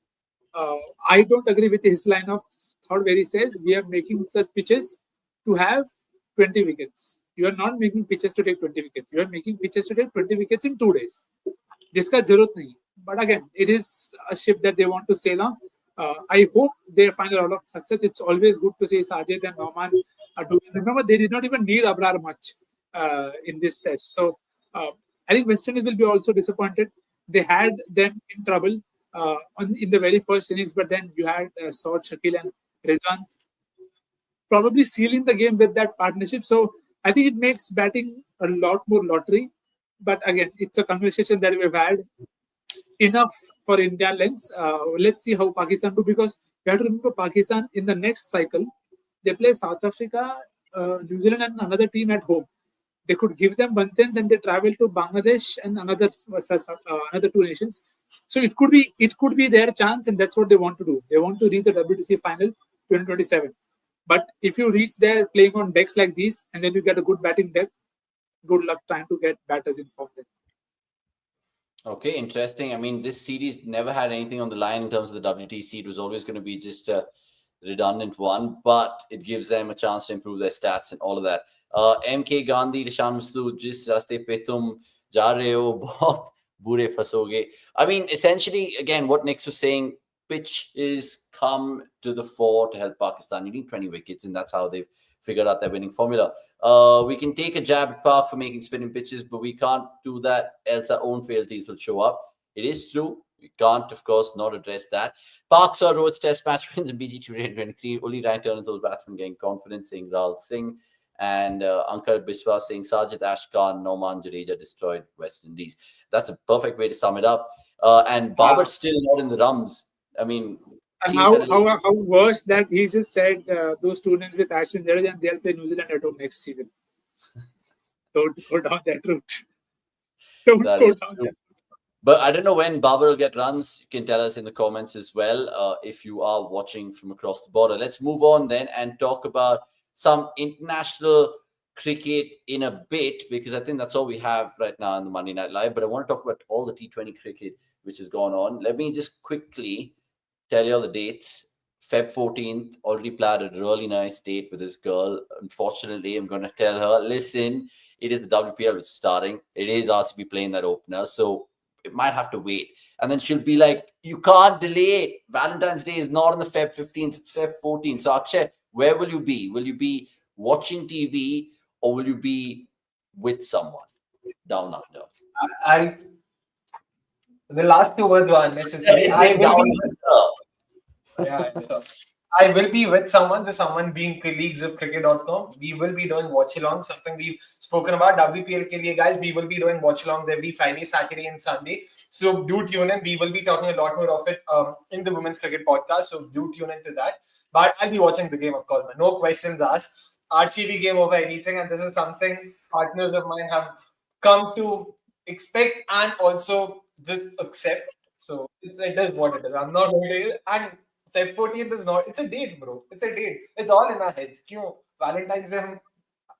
I don't agree with his line of thought where he says we are making such pitches to have 20 wickets. You are not making pitches to take 20 wickets. You are making pitches to take 20 wickets in 2 days. जिसका जरूरत नहीं. But again, it is a ship that they want to sail on. I hope they find a lot of success. It's always good to see Sajid and Norman are doing. Remember, they did not even need Abrar much in this test. So I think West Indies will be also disappointed. They had them in trouble in the very first innings, but then you had Saud, Shakil and Rizwan probably sealing the game with that partnership. So I think it makes batting a lot more lottery. But again, it's a conversation that we've had. Enough for India lens. Let's see how Pakistan do, because you have to remember Pakistan in the next cycle, they play South Africa, New Zealand and another team at home. They could give them one sense and they travel to Bangladesh and another 2 nations. So it could be their chance, and that's what they want to do. They want to reach the WTC final 2027. But if you reach there playing on decks like these and then you get a good batting deck, good luck trying to get batters in form then. Okay, interesting. I mean, this series never had anything on the line in terms of the WTC. It was always going to be just a redundant one, but it gives them a chance to improve their stats and all of that. MK Gandhi, Rishabh Pant, jis raste pe tum ja rahe ho, bahut bure fasoge. I mean, essentially, again, what Nick was saying, pitch is come to the fore to help Pakistan. You need 20 wickets, and that's how they've figure out their winning formula. We can take a jab at Park for making spinning pitches, but we can't do that, else our own frailties will show up. It is true. We can't, of course, not address that. Park saw Rohit's test match wins in BG 2023. Only Ryan Turner's those batsmen getting confidence, saying Rahul Singh and Ankar Biswas saying Sajid Ashkan, Norman Jadeja destroyed West Indies. That's a perfect way to sum it up. And Babar's still not in the rums. I mean, And how worse that he just said those tournaments with Ashton Jadeja and they'll play New Zealand at home next season. Don't go down that route. Don't that go is down true. that. But I don't know when Babar will get runs. You can tell us in the comments as well if you are watching from across the border. Let's move on then and talk about some international cricket in a bit, because I think that's all we have right now in the Monday Night Live. But I want to talk about all the T20 cricket which has gone on. Let me just quickly tell you all the dates. Feb 14th, already planned a really nice date with this girl. Unfortunately, I'm going to tell her, listen, it is the WPL which is starting. It is RCB playing that opener. So it might have to wait. And then she'll be like, you can't delay it. Valentine's Day is not on the Feb 15th, it's Feb 14th. So Akshay, where will you be? Will you be watching TV or will you be with someone down under? The last two words were unnecessary. I will be with someone, the someone being colleagues of cricket.com. We will be doing watch alongs, something we've spoken about. WPL ke liye, guys, we will be doing watch alongs every Friday, Saturday, and Sunday. So do tune in. We will be talking a lot more of it in the Women's Cricket Podcast. So do tune into that. But I'll be watching the game, of course. Man. No questions asked. RCB game over anything. And this is something partners of mine have come to expect and also just accept. So it is what it is. I'm not going to. And Feb 14th is not. It's a date, bro. It's a date. It's all in our heads. Valentine's Day.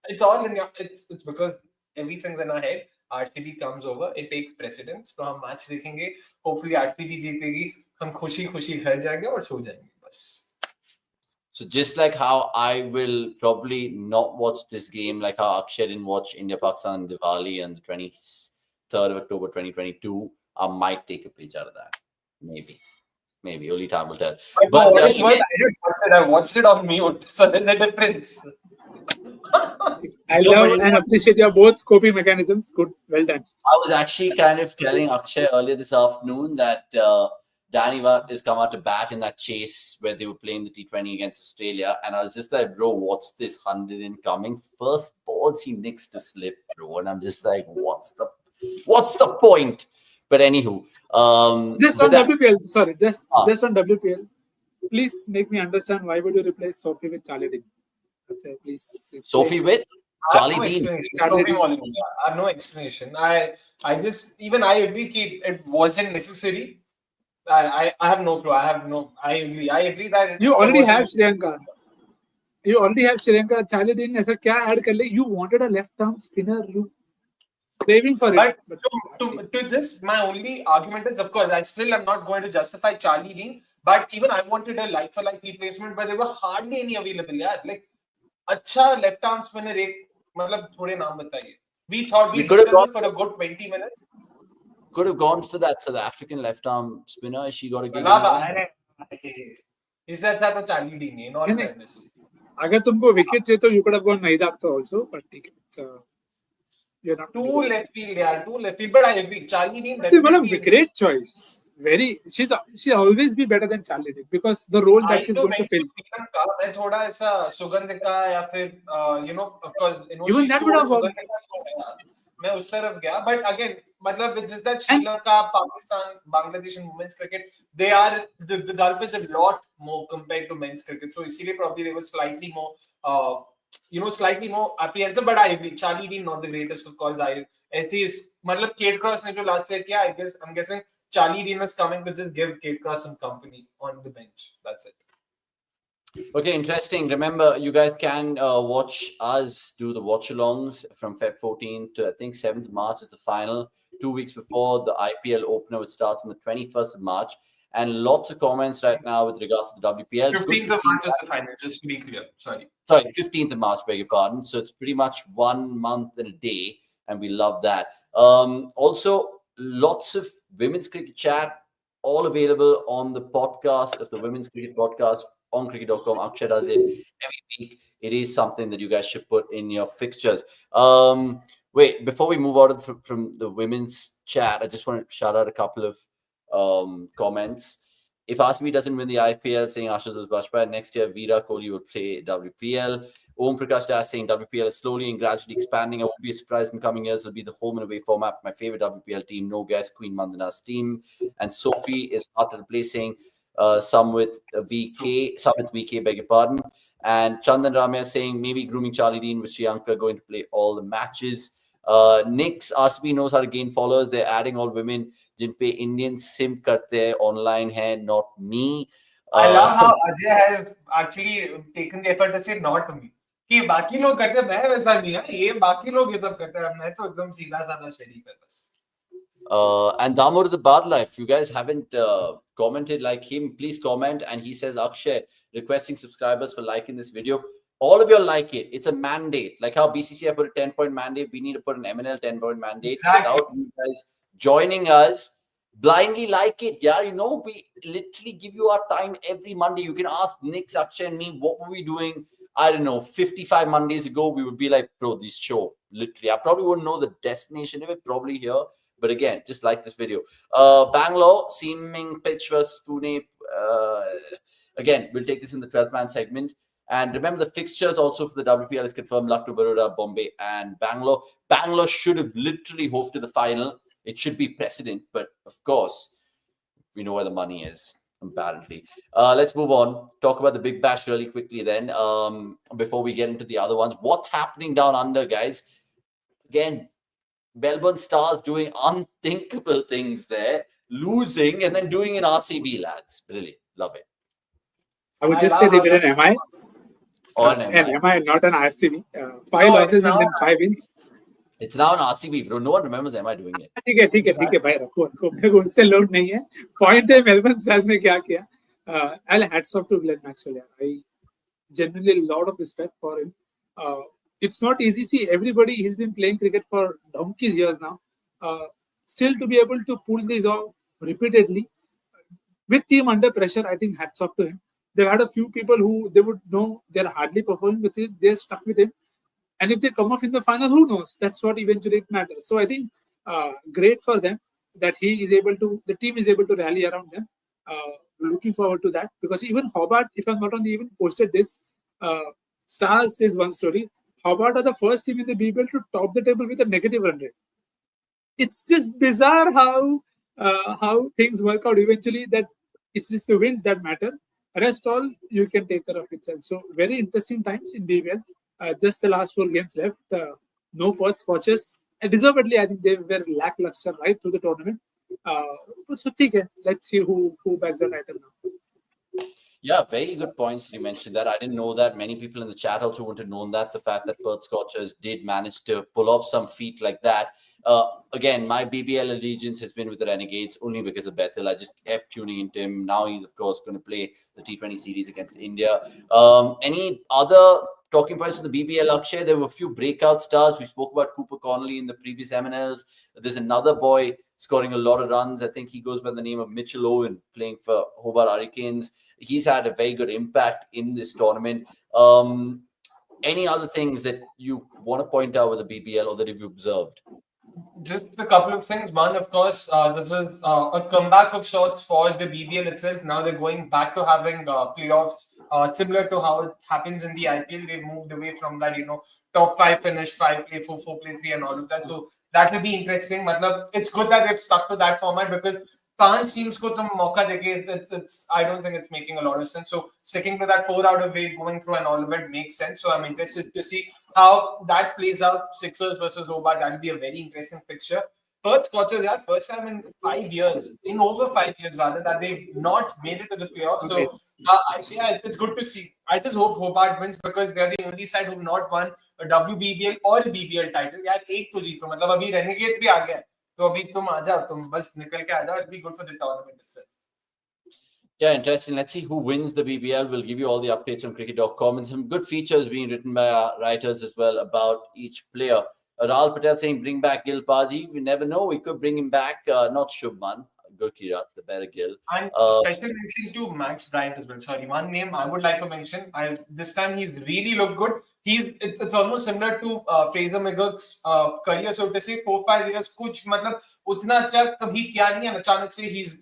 It's all in your. It's because everything's in our head. RCB comes over. It takes precedence. तो हम match देखेंगे. Hopefully RCB जीतेगी. हम खुशी खुशी घर जाएंगे और सो जाएंगे बस. So just like how I will probably not watch this game, like how Akshay didn't watch India Pakistan Diwali on the 23rd of October 2022, I might take a page out of that. Maybe only time will tell. But I didn't watch it. I watched it on mute, so there's a difference. I love and appreciate your both coping mechanisms. Good, well done. I was actually kind of telling Akshay earlier this afternoon that Danny has come out to bat in that chase where they were playing the T20 against Australia, and I was just like, bro, what's this 100 incoming? First ball, he nicks to slip, bro, and I'm just like, what's the point? But anywho, just on WPL, please make me understand why would you replace Sophie with Charlie Dean? Okay, please explain. Sophie with Charlie Dean. I have no explanation. I agree it wasn't necessary. I have no clue. I agree that you already have Sri Lanka. Charlie Dean ऐसा क्या add कर ले? You wanted a left arm spinner. You craving for it. But to this, my only argument is, of course, I still am not going to justify Charlie Dean. But even I wanted a like-for-like replacement, but there were hardly any available. Yeah, like अच्छा left arm spinner मतलब थोड़े नाम बताइए. We thought we discussed it for a good 20 minutes. Could have gone for that South African left arm spinner. She got a game. Is that Charlie Dean? Not fairness. अगर तुमको wicket चाहिए तो you could have gone Naidakta also, but it's you're not two left field, but I agree. Charlie Dean. See, one of the great choice. She'll always be better than Charlie Dean because the role that she's going to fill. मैं थोड़ा ऐसा सुगंध का या फिर of course even that would have worked. मैं उस तरफ गया, but again मतलब it's just that Sri Lanka, Pakistan, Bangladesh in women's cricket, the Gulf is a lot more compared to men's cricket, so इसीलिए probably they were slightly more slightly more apprehensive. But I agree, Charlie Dean not the greatest of calls. ऐसे मतलब Kate Cross ने जो last year किया, I'm guessing Charlie Dean is coming to just give Kate Cross some company on the bench. That's it. Okay, interesting. Remember, you guys can watch us do the watch-alongs from Feb 14th to, I think, 7th March is the final. 2 weeks before the IPL opener, which starts on the 21st of March. And lots of comments right now with regards to the WPL. 15th of March is the final, just to be clear. Sorry, 15th of March, beg your pardon. So it's pretty much 1 month and a day, and we love that. Also, lots of women's cricket chat, all available on the podcast of the Women's Cricket Podcast on cricket.com. Akshay does it every week. it is something that you guys should put in your fixtures. Wait, before we move out from the women's chat, I just want to shout out a couple of comments. If RCB doesn't win the IPL, saying Ashutosh Bajpayee, next year Virat Kohli will play WPL. Om Prakash Das saying WPL is slowly and gradually expanding. I won't be surprised in coming years. It'll be the home and away format. My favorite WPL team, no guess, Queen Mandana's team. And Sophie is after replacing some with VK, beg your pardon. And Chandan Ramya saying maybe grooming Charlie Dean with Sriyanka going to play all the matches. Nick's RCB knows how to gain followers. They're adding all women. Jinpe Indian sim karte hai, online hai, not me. I love how Ajay has actually taken the effort to say not me. कि बाकी लोग करते हैं, मैं वैसा नहीं है, ये बाकी लोग ये सब करते हैं, मैं तो एकदम सीधा साधा शरीफ है बस. And Damur the Badla, if you guys haven't commented like him, please comment. And he says, Akshay, requesting subscribers for liking this video. All of you like it. It's a mandate. Like how BCCI put a 10-point mandate, we need to put an MNL 10-point mandate. Exactly. Without you guys joining us, blindly like it. Yeah, you know, we literally give you our time every Monday. You can ask Nick, Akshay, and me, what were we doing? I don't know, 55 Mondays ago, we would be like, bro, this show, literally. I probably wouldn't know the destination of it, probably here. But again, just like this video. Bangalore, seeming pitch versus Pune. Again, we'll take this in the 12-man segment. And remember, the fixtures also for the WPL is confirmed. Lucknow, Baroda, Bombay, and Bangalore. Bangalore should have literally hoped to the final. It should be precedent. But of course, we know where the money is. Apparently. Let's move on. Talk about the Big Bash really quickly then, before we get into the other ones. What's happening down under, guys? Again, Melbourne Stars doing unthinkable things there, losing and then doing an RCB, lads. Brilliant. Love it. I would just say they did an MI. Or an An MI, not an RCB. 5 losses and then 5 wins. It's now an RCB, bro. No one remembers MI doing it. ठीक है भाई रखो मेरे को उससे load नहीं है. Point है मेलबर्न स्टार्स ने क्या किया. I'll hats off to Glenn Maxwell. I genuinely a lot of respect for him. It's not easy. See, everybody, he's been playing cricket for donkey's years now. Still to be able to pull these off repeatedly with team under pressure, I think hats off to him. They've had a few people who they would know they're hardly performing with it. They're stuck with him. And if they come off in the final, who knows? That's what eventually matters. So I think great for them that he is able to, the team is able to rally around them. Looking forward to that, because even Hobart, if I'm not wrong, they even posted this. Stars is one story. Hobart are the first team in the BBL to top the table with a negative run rate. It's just bizarre how things work out eventually, that it's just the wins that matter. Rest all you can take care of itself. So very interesting times in BBL. Just the last 4 games left. No Perth Scorchers. And deservedly, I think they were lackluster right through the tournament. So let's see who bags the title now. Yeah, very good points. You mentioned that. I didn't know that. Many people in the chat also wouldn't have known that. The fact that Perth Scorchers did manage to pull off some feat like that. Again, my BBL allegiance has been with the Renegades only because of Bethel. I just kept tuning into him. Now he's, of course, going to play the T20 series against India. Any other talking points in the BBL, Akshay? There were a few breakout stars. We spoke about Cooper Connolly in the previous MNLs. There's another boy scoring a lot of runs. I think he goes by the name of Mitchell Owen, playing for Hobart Hurricanes. He's had a very good impact in this tournament. Any other things that you want to point out with the BBL or that you've observed? Just a couple of things. One, of course, this is a comeback of sorts for the BBL itself. Now they're going back to having playoffs, similar to how it happens in the IPL. They've moved away from that, top 5 finish, 5 play 4, 4 play 3, and all of that. So that will be interesting. Matlab, it's good that they've stuck to that format, because 5 teams ko tum mauka deke, it's I don't think it's making a lot of sense. So sticking to that 4 out of 8, going through and all of it makes sense. So I'm interested to see how that plays out. Sixers versus Hobart, that'll be a very interesting fixture. Perth Scorchers, first time in 5 years, in over 5 years rather, that they've not made it to the playoffs. So it's good to see. I just hope Hobart wins, because they're the only side who've not won a WBBL or a BBL title. यार एक तो जीतो, मतलब अभी Renegades भी आ गया, तो अभी तुम आ जाओ, तुम बस निकल के आ जाओ. It'll be good for the tournament itself. Yeah, interesting. Let's see who wins the BBL. We'll give you all the updates on cricket.com and some good features being written by our writers as well about each player. Rahul Patel saying, bring back Gill Paji. We never know. We could bring him back. Not Shubman. good Kirat, the better Gill. And special mention to Max Bryant as well. Sorry, one name I would like to mention. This time he's really looked good. It's almost similar to Fraser McGurk's career, so to say. 4-5 years, कुछ मतलब उतना अच्छा कभी किया नहीं है. अचानक से he's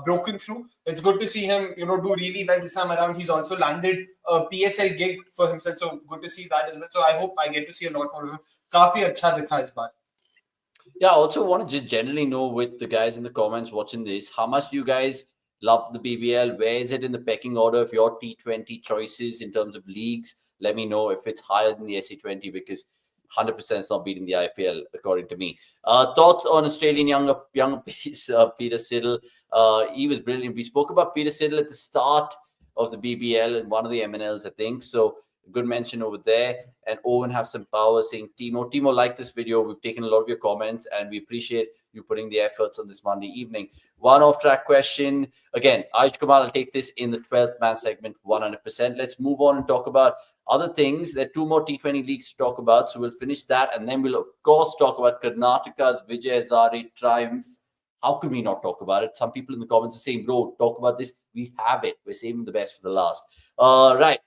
broken through. It's good to see him, do really well this time around. He's also landed a PSL gig for himself, so good to see that as well. So I hope I get to see a lot more of him. काफी अच्छा दिखा इस बार. Yeah, I also want to just generally know with the guys in the comments watching this, how much do you guys love the BBL? Where is it in the pecking order of your T20 choices in terms of leagues? Let me know if it's higher than the SC20 because 100% is not beating the IPL, according to me. Thoughts on Australian younger piece, Peter Siddle. He was brilliant. We spoke about Peter Siddle at the start of the BBL and one of the MNLs, I think. So good mention over there. And Owen have some power saying, Timo, like this video. We've taken a lot of your comments and we appreciate you putting the efforts on this Monday evening. One off-track question. Again, Ayush Kumar will take this in the 12th man segment, 100%. Let's move on and talk about other things. There are 2 more T20 leagues to talk about. So we'll finish that. And then we'll, of course, talk about Karnataka's Vijay Hazare triumph. How can we not talk about it? Some people in the comments are saying, bro, talk about this. We have it. We're saving the best for the last. Right.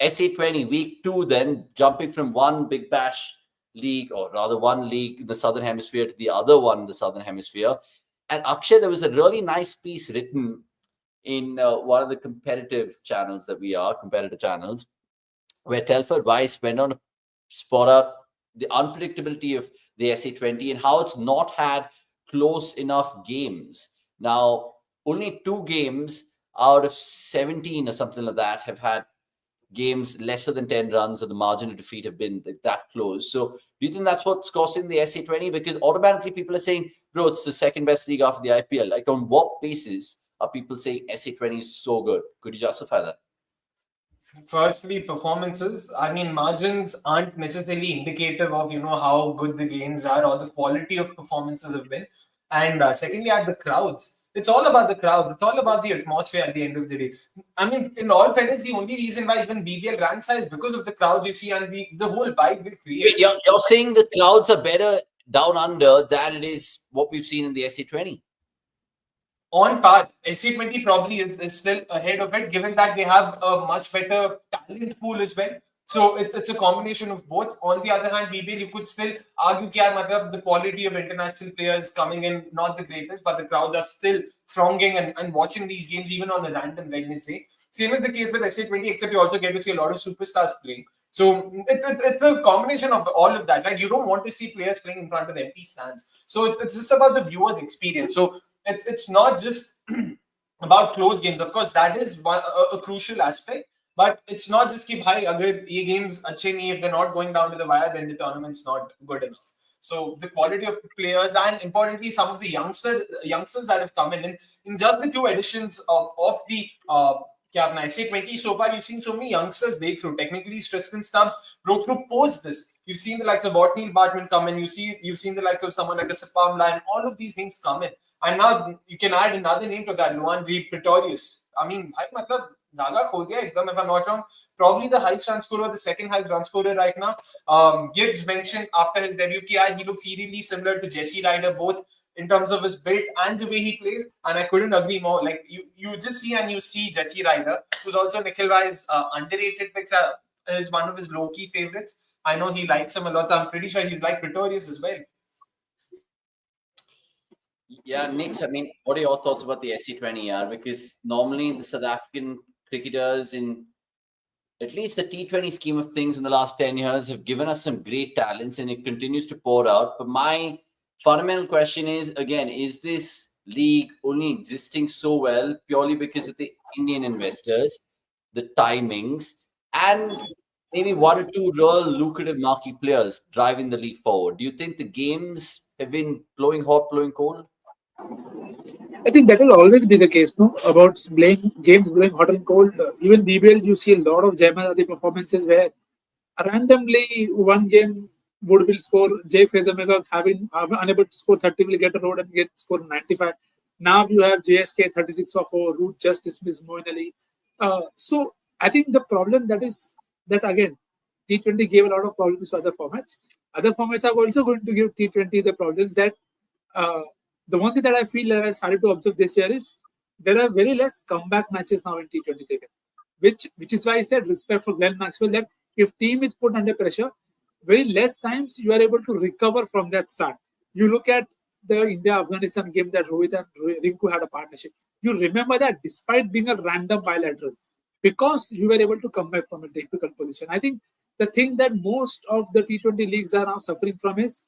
SA20 week 2, then jumping from one big bash league, or rather one league in the Southern Hemisphere to the other one in the Southern Hemisphere. And Akshay, there was a really nice piece written in one of the competitive channels that we are, competitor channels, where Telford Weiss went on to spot out the unpredictability of the SA20 and how it's not had close enough games. Now, only 2 games out of 17 or something like that have had games lesser than 10 runs, and the margin of defeat have been that close. So do you think that's what's costing the SA20? Because automatically people are saying, bro, it's the second best league after the IPL. Like, on what basis are people saying SA20 is so good? Could you justify that? Firstly, performances. I mean, margins aren't necessarily indicative of, how good the games are or the quality of performances have been. And secondly, at the crowds. It's all about the crowds. It's all about the atmosphere at the end of the day. I mean, in all fairness, the only reason why even BBL ranks high is because of the crowds you see and the whole vibe they create. Wait, you're saying the crowds are better down under than it is what we've seen in the SA20? On par. SC20 probably is still ahead of it, given that they have a much better talent pool as well. So it's a combination of both. On the other hand, BBL, you could still argue that the quality of international players coming in, not the greatest, but the crowds are still thronging and watching these games even on a random Wednesday. Same is the case with SA20, except you also get to see a lot of superstars playing. So it's a combination of all of that. Right? You don't want to see players playing in front of empty stands. So it's just about the viewer's experience. So it's not just about close games. Of course, that is a crucial aspect. But it's not just keep high. Agar ye games अच्छे नहीं, if they're not going down to the wire, then the tournament's not good enough. So the quality of players and importantly, some of the youngsters that have come in just the 2 editions of the SA20 so far, you've seen so many youngsters break through. Technically, Tristan Stubbs broke through post this. You've seen the likes of Botnil Bartman come in. You've seen the likes of someone like a Sapam Lion. All of these names come in, and now you can add another name to that, Luan Reed Pretorius. I mean, matlab Daga khol diya ekdam, if I'm not wrong. Probably the highest run scorer, the second highest run scorer right now. Gibbs mentioned after his debut, he looks eerily similar to Jesse Ryder, both in terms of his build and the way he plays. And I couldn't agree more. Like you just see Jesse Ryder, who's also Nikhil Rai's underrated picks, is one of his low-key favorites. I know he likes him a lot, so I'm pretty sure he's like Pretorius as well. Yeah, Nix, I mean, what are your thoughts about the SC20? Because normally the South African cricketers in at least the T20 scheme of things in the last 10 years have given us some great talents and it continues to pour out. But my fundamental question is, again, is this league only existing so well purely because of the Indian investors, the timings, and maybe 1 or 2 real lucrative marquee players driving the league forward? Do you think the games have been blowing hot, blowing cold? I think that will always be the case, no? About games blowing hot and cold. Even BBL, you see a lot of Jaimadadi performances where randomly one game Wood will score, Jay Fraser McGurk unable to score 30 will get a road and get score 95. Now you have JSK 36 for 4, Root just dismissed Moeen Ali. So I think the problem that again, T20 gave a lot of problems to other formats. Other formats are also going to give T20 the problems that The one thing that I feel that I started to observe this year is there are very less comeback matches now in T20 cricket, which is why I said respect for Glenn Maxwell that if team is put under pressure, very less times you are able to recover from that start. You look at the India-Afghanistan game that Rohit and Rinku had a partnership. You remember that despite being a random bilateral, because you were able to come back from a difficult position. I think the thing that most of the T20 leagues are now suffering from is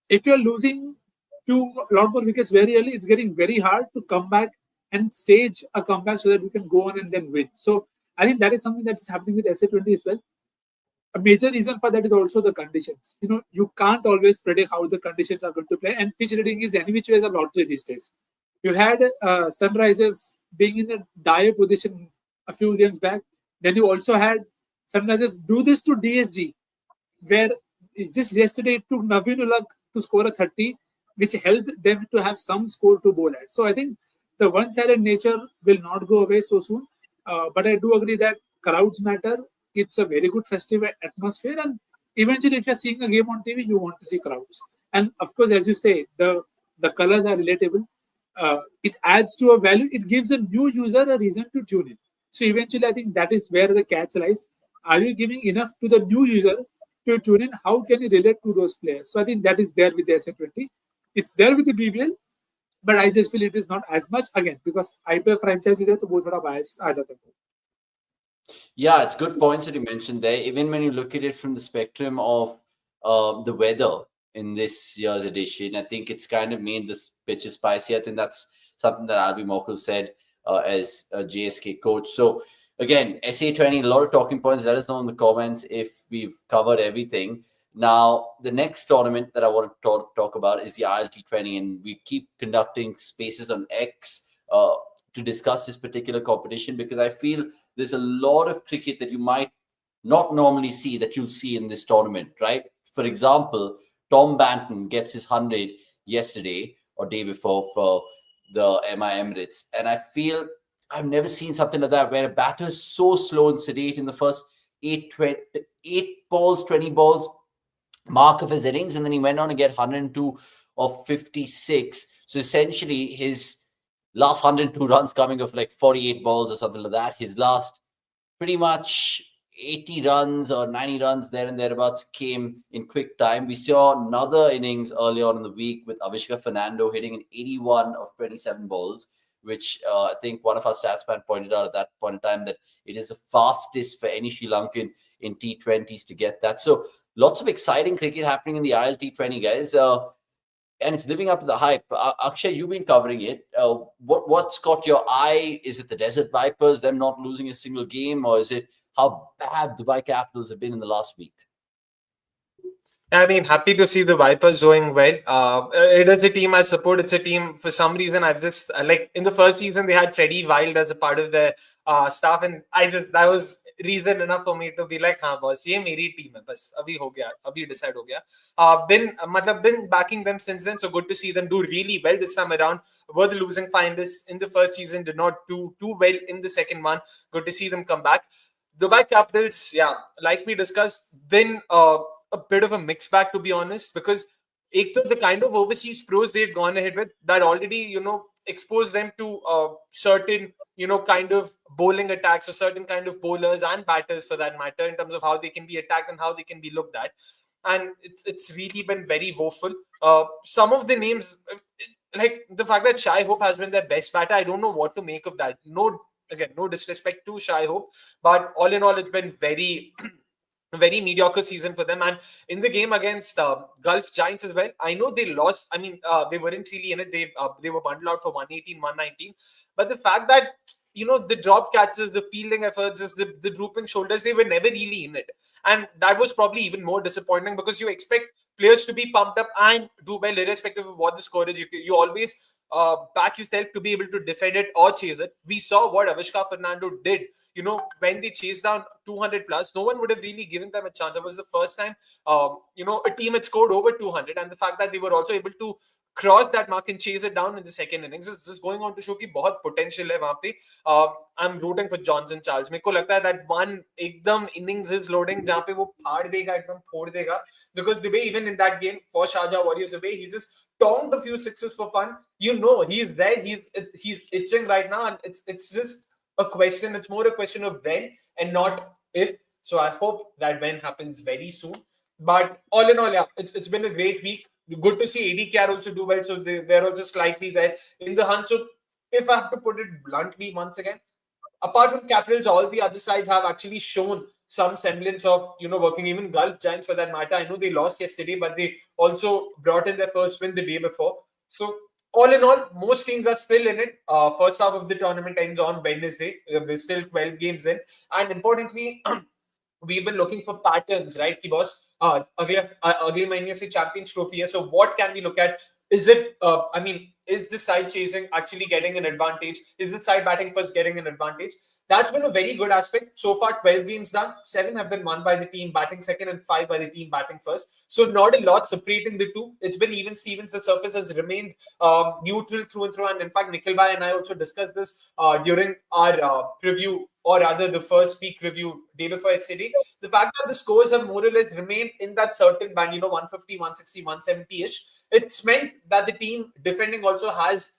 if you're losing lot more wickets very early, it's getting very hard to come back and stage a comeback so that you can go on and then win. So I think that is something that is happening with SA20 as well. A major reason for that is also the conditions. You can't always predict how the conditions are going to play, and pitch reading is any which way is a lottery these days. You had Sunrisers being in a dire position a few games back. Then you also had Sunrisers do this to DSG, where just yesterday it took Naveen Ulaq to score a 30, which helped them to have some score to bowl at. So I think the one-sided nature will not go away so soon. But I do agree that crowds matter. It's a very good festive atmosphere, and eventually, if you're seeing a game on TV, you want to see crowds. And of course, as you say, the colors are relatable. It adds to a value. It gives a new user a reason to tune in. So eventually, I think that is where the catch lies. Are you giving enough to the new user to tune in? How can you relate to those players? So I think that is there with the SA20. It's there with the BBL, but I just feel it is not as much again because IPL franchise is there to both bias. Yeah, it's good points that you mentioned there. Even when you look at it from the spectrum of the weather in this year's edition, I think it's kind of made this pitches spicy. I think that's something that Albi Mokel said as a JSK coach. So again, SA20, a lot of talking points. Let us know in the comments if we've covered everything. Now, the next tournament that I want to talk about is the ILT20, and we keep conducting spaces on X to discuss this particular competition because I feel there's a lot of cricket that you might not normally see that you'll see in this tournament, right? For example, Tom Banton gets his 100 yesterday or day before for the MI Emirates. And I feel I've never seen something like that where a batter is so slow and sedate in the first 8 balls, 20 balls mark of his innings. And then he went on to get 102 of 56. So essentially his last 102 runs coming off like 48 balls or something like that. His last pretty much 80 runs or 90 runs there and thereabouts came in quick time. We saw another innings early on in the week with Avishka Fernando hitting an 81 of 27 balls, which I think one of our stats man pointed out at that point in time that it is the fastest for any Sri Lankan in T20s to get that. So lots of exciting cricket happening in the ILT20, guys. And it's living up to the hype. Akshay, you've been covering it. What's caught your eye? Is it the Desert Vipers, them not losing a single game, or is it how bad Dubai Capitals have been in the last week? I mean, happy to see the Vipers doing well. It is the team I support. It's a team, for some reason, I've just, like, in the first season, they had Freddie Wild as a part of their staff. And that was reason enough for me to be like, हाँ boss, ये मेरी team है, बस अभी हो गया, अभी decide हो गया. Been backing them since then. So good to see them do really well this time around. Were the losing finalists in the first season, did not do too well in the second one. Good to see them come back. Dubai Capitals, yeah, like we discussed, been a bit of a mixed bag, to be honest, because the kind of overseas pros they'd gone ahead with that already, exposed them to certain, kind of bowling attacks or certain kind of bowlers and batters for that matter in terms of how they can be attacked and how they can be looked at. And it's really been very woeful. Some of the names, like the fact that Shai Hope has been their best batter, I don't know what to make of that. No disrespect to Shai Hope, but all in all, it's been very very mediocre season for them. And in the game against Gulf Giants as well, I know they lost. I mean, they weren't really in it. They were bundled out for 118, 119. But the fact that, the drop catches, the fielding efforts, the drooping shoulders, they were never really in it. And that was probably even more disappointing because you expect players to be pumped up and do well irrespective of what the score is. You always back yourself to be able to defend it or chase it. We saw what Avishka Fernando did. When they chased down 200 plus, no one would have really given them a chance. It was the first time, a team had scored over 200, and the fact that they were also able to cross that mark and chase it down in the second innings. It's just going on to show कि बहुत potential है वहाँ पे. I'm rooting for Johnson Charles. मेरे को लगता है that one एकदम innings is loading जहाँ पे वो फाड़ देगा, एकदम फोड़ देगा. Because the way even in that game for Sharjah Warriors away, he just tonged a few sixes for fun. You know he's there. He's itching right now, and it's just a question. It's more a question of when and not if. So I hope that when happens very soon. But all in all, yeah, it's been a great week. Good to see ADKR also do well. So they're also slightly there in the hunt. So if I have to put it bluntly once again, apart from Capitals, all the other sides have actually shown some semblance of, working. Even Gulf Giants for that matter. I know they lost yesterday, but they also brought in their first win the day before. So all in all, most teams are still in it. First half of the tournament ends on Wednesday. We're still 12 games in. And importantly, we've been looking for patterns, right? Ki boss, अगले महीने से Champions Trophy है. So what can we look at? Is it, is the side chasing actually getting an advantage? Is the side batting first getting an advantage? That's been a very good aspect. So far, 12 games done. 7 have been won by the team batting second and 5 by the team batting first. So not a lot separating the two. It's been even Stevens. The surface has remained neutral through and through. And in fact, Nikhil Bhai and I also discussed this during our preview, or rather the first week review day before yesterday. The fact that the scores have more or less remained in that certain band, 150, 160, 170-ish, it's meant that the team defending also has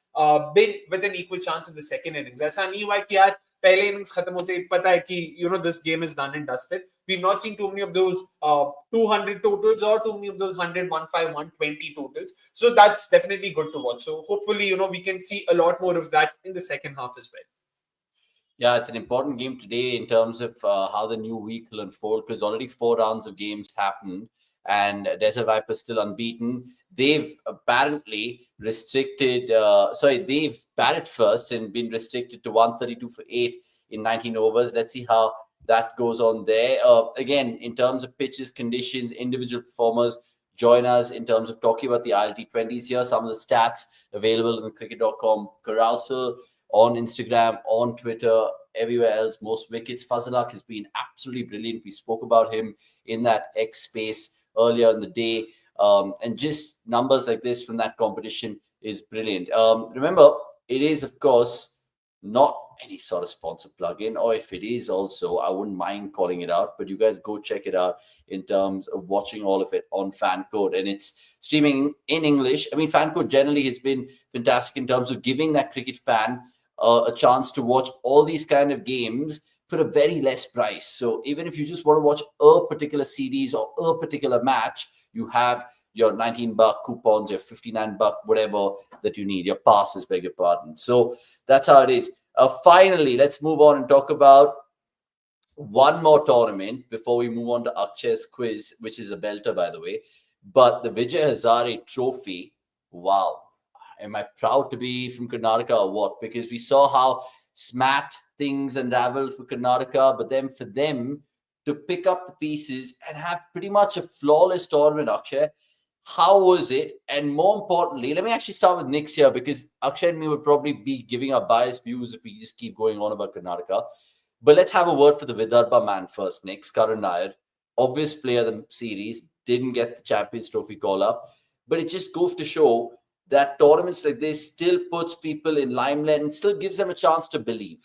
been with an equal chance in the second innings. ऐसा नहीं हुआ कि यार पहले innings खत्म होते ही पता है कि this game is done and dusted. We've not seen too many of those 200 totals or too many of those 100, 105, 120 totals. So that's definitely good to watch. So hopefully, we can see a lot more of that in the second half as well. Yeah, it's an important game today in terms of how the new week will unfold, because already 4 rounds of games happened and Desert Vipers still unbeaten. They've apparently restricted, they've batted first and been restricted to 132 for 8 in 19 overs. Let's see how that goes on there. Again, in terms of pitches, conditions, individual performers, join us in terms of talking about the T20Is here. Some of the stats available on the cricket.com carousel, on Instagram, on Twitter, everywhere else. Most wickets. Fazalak has been absolutely brilliant. We spoke about him in that X space earlier in the day. And just numbers like this from that competition is brilliant. Remember, it is, of course, not any sort of sponsor plug-in, or if it is also, I wouldn't mind calling it out, but you guys go check it out in terms of watching all of it on FanCode, and it's streaming in English. I mean, FanCode generally has been fantastic in terms of giving that cricket fan a chance to watch all these kind of games for a very less price. So even if you just want to watch a particular series or a particular match, you have your $19 coupons, your $59, whatever that you need, your passes, beg your pardon. So that's how it is. Finally, let's move on and talk about one more tournament before we move on to Akshay's quiz, which is a belter, by the way. But the Vijay Hazare Trophy, wow. Am I proud to be from Karnataka or what? Because we saw how smat things unraveled for Karnataka, but then for them to pick up the pieces and have pretty much a flawless tournament, Akshay, how was it? And more importantly, let me actually start with Nick's here, because Akshay and me would probably be giving our biased views if we just keep going on about Karnataka. But let's have a word for the Vidarbha man first, Nick's Karan Nair. Obvious player of the series, didn't get the Champions Trophy call-up. But it just goes to show that tournaments like this still puts people in limelight and still gives them a chance to believe.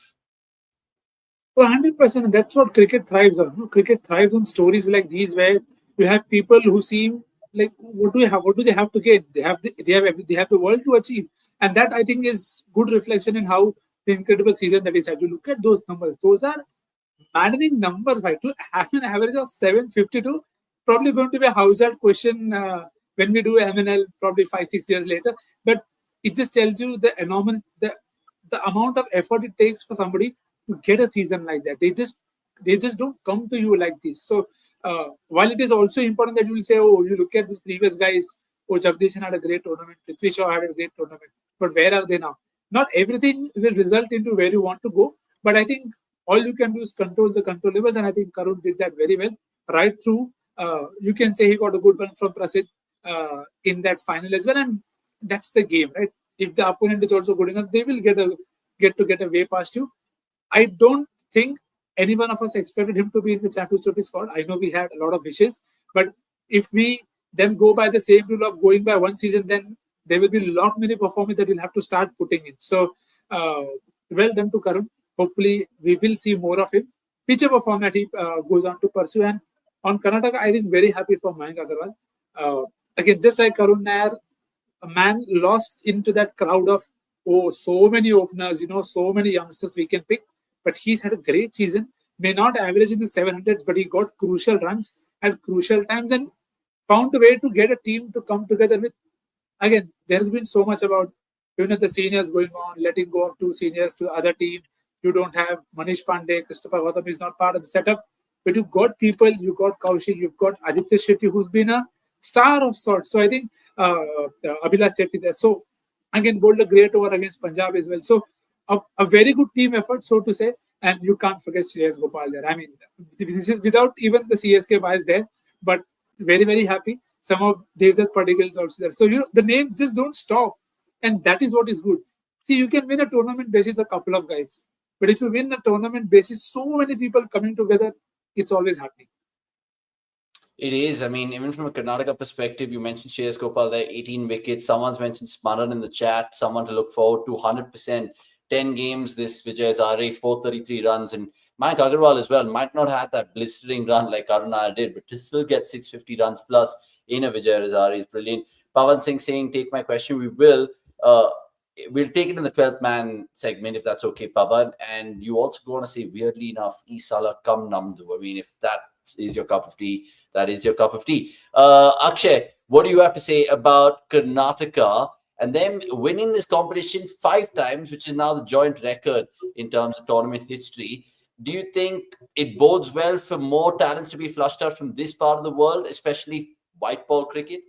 Well, 100%. That's what cricket thrives on. Cricket thrives on stories like these, where you have people who seem like, what do they have? What do they have to gain? They have the world to achieve, and that, I think, is good reflection in how the incredible season that is had. You look at those numbers; those are maddening numbers. Right, to have an average of 752, probably going to be a Howzzaat question when we do MNL, probably 5-6 years later. But it just tells you the enormous the amount of effort it takes for somebody to get a season like that. They just don't come to you like this. So while it is also important that you will say, oh, you look at these previous guys, oh, Jagdishan had a great tournament, Prithvi Shaw had a great tournament, but where are they now? Not everything will result into where you want to go, but I think all you can do is control the controllables, and I think Karun did that very well right through. You can say he got a good one from Prasid in that final as well, and that's the game, right? If the opponent is also good enough, they will get a way past you. I don't think any one of us expected him to be in the Champions Trophy squad. I know we had a lot of wishes, but if we then go by the same rule of going by one season, then there will be a lot many performances that you'll have to start putting in. So, well done to Karun. Hopefully, we will see more of him. Whichever format he goes on to pursue. And on Karnataka, I think very happy for Mayank Agarwal. Again, just like Karun Nair, a man lost into that crowd of, oh, so many openers, so many youngsters we can pick. But he's had a great season. May not average in the 700s, but he got crucial runs at crucial times and found a way to get a team to come together with. Again, there has been so much about the seniors going on, letting go of two seniors to other team. You don't have Manish Pandey, Christopher Gautam is not part of the setup. But you've got people, you've got Kaushik, you've got Aditya Shetty, who's been a star of sorts. So I think Abhilash Shetty there. So again, bowled a great over against Punjab as well. So a very good team effort, so to say. And you can't forget Shreyas Gopal there. I mean, this is without even the CSK bias there, but very, very happy. Some of Devdutt Padikkal is also there. So, the names just don't stop. And that is what is good. See, you can win a tournament basis a couple of guys. But if you win a tournament basis, so many people coming together, it's always happening. It is. I mean, even from a Karnataka perspective, you mentioned Shreyas Gopal there, 18 wickets. Someone's mentioned Smaran in the chat, someone to look forward to, 100%. 10 games this Vijay Hazare, 433 runs. And Mayank Agarwal as well might not have that blistering run like Karun Nair did, but to still get 650 runs plus in a Vijay Hazare is brilliant. Pawan Singh saying, take my question. We will. We'll take it in the 12th man segment, if that's okay, Pawan. And you also go on to say, weirdly enough, Isala Kam Namdu. I mean, if that is your cup of tea, that is your cup of tea. Akshay, what do you have to say about Karnataka and them winning this competition 5 times, which is now the joint record in terms of tournament history? Do you think it bodes well for more talents to be flushed out from this part of the world, especially white ball cricket?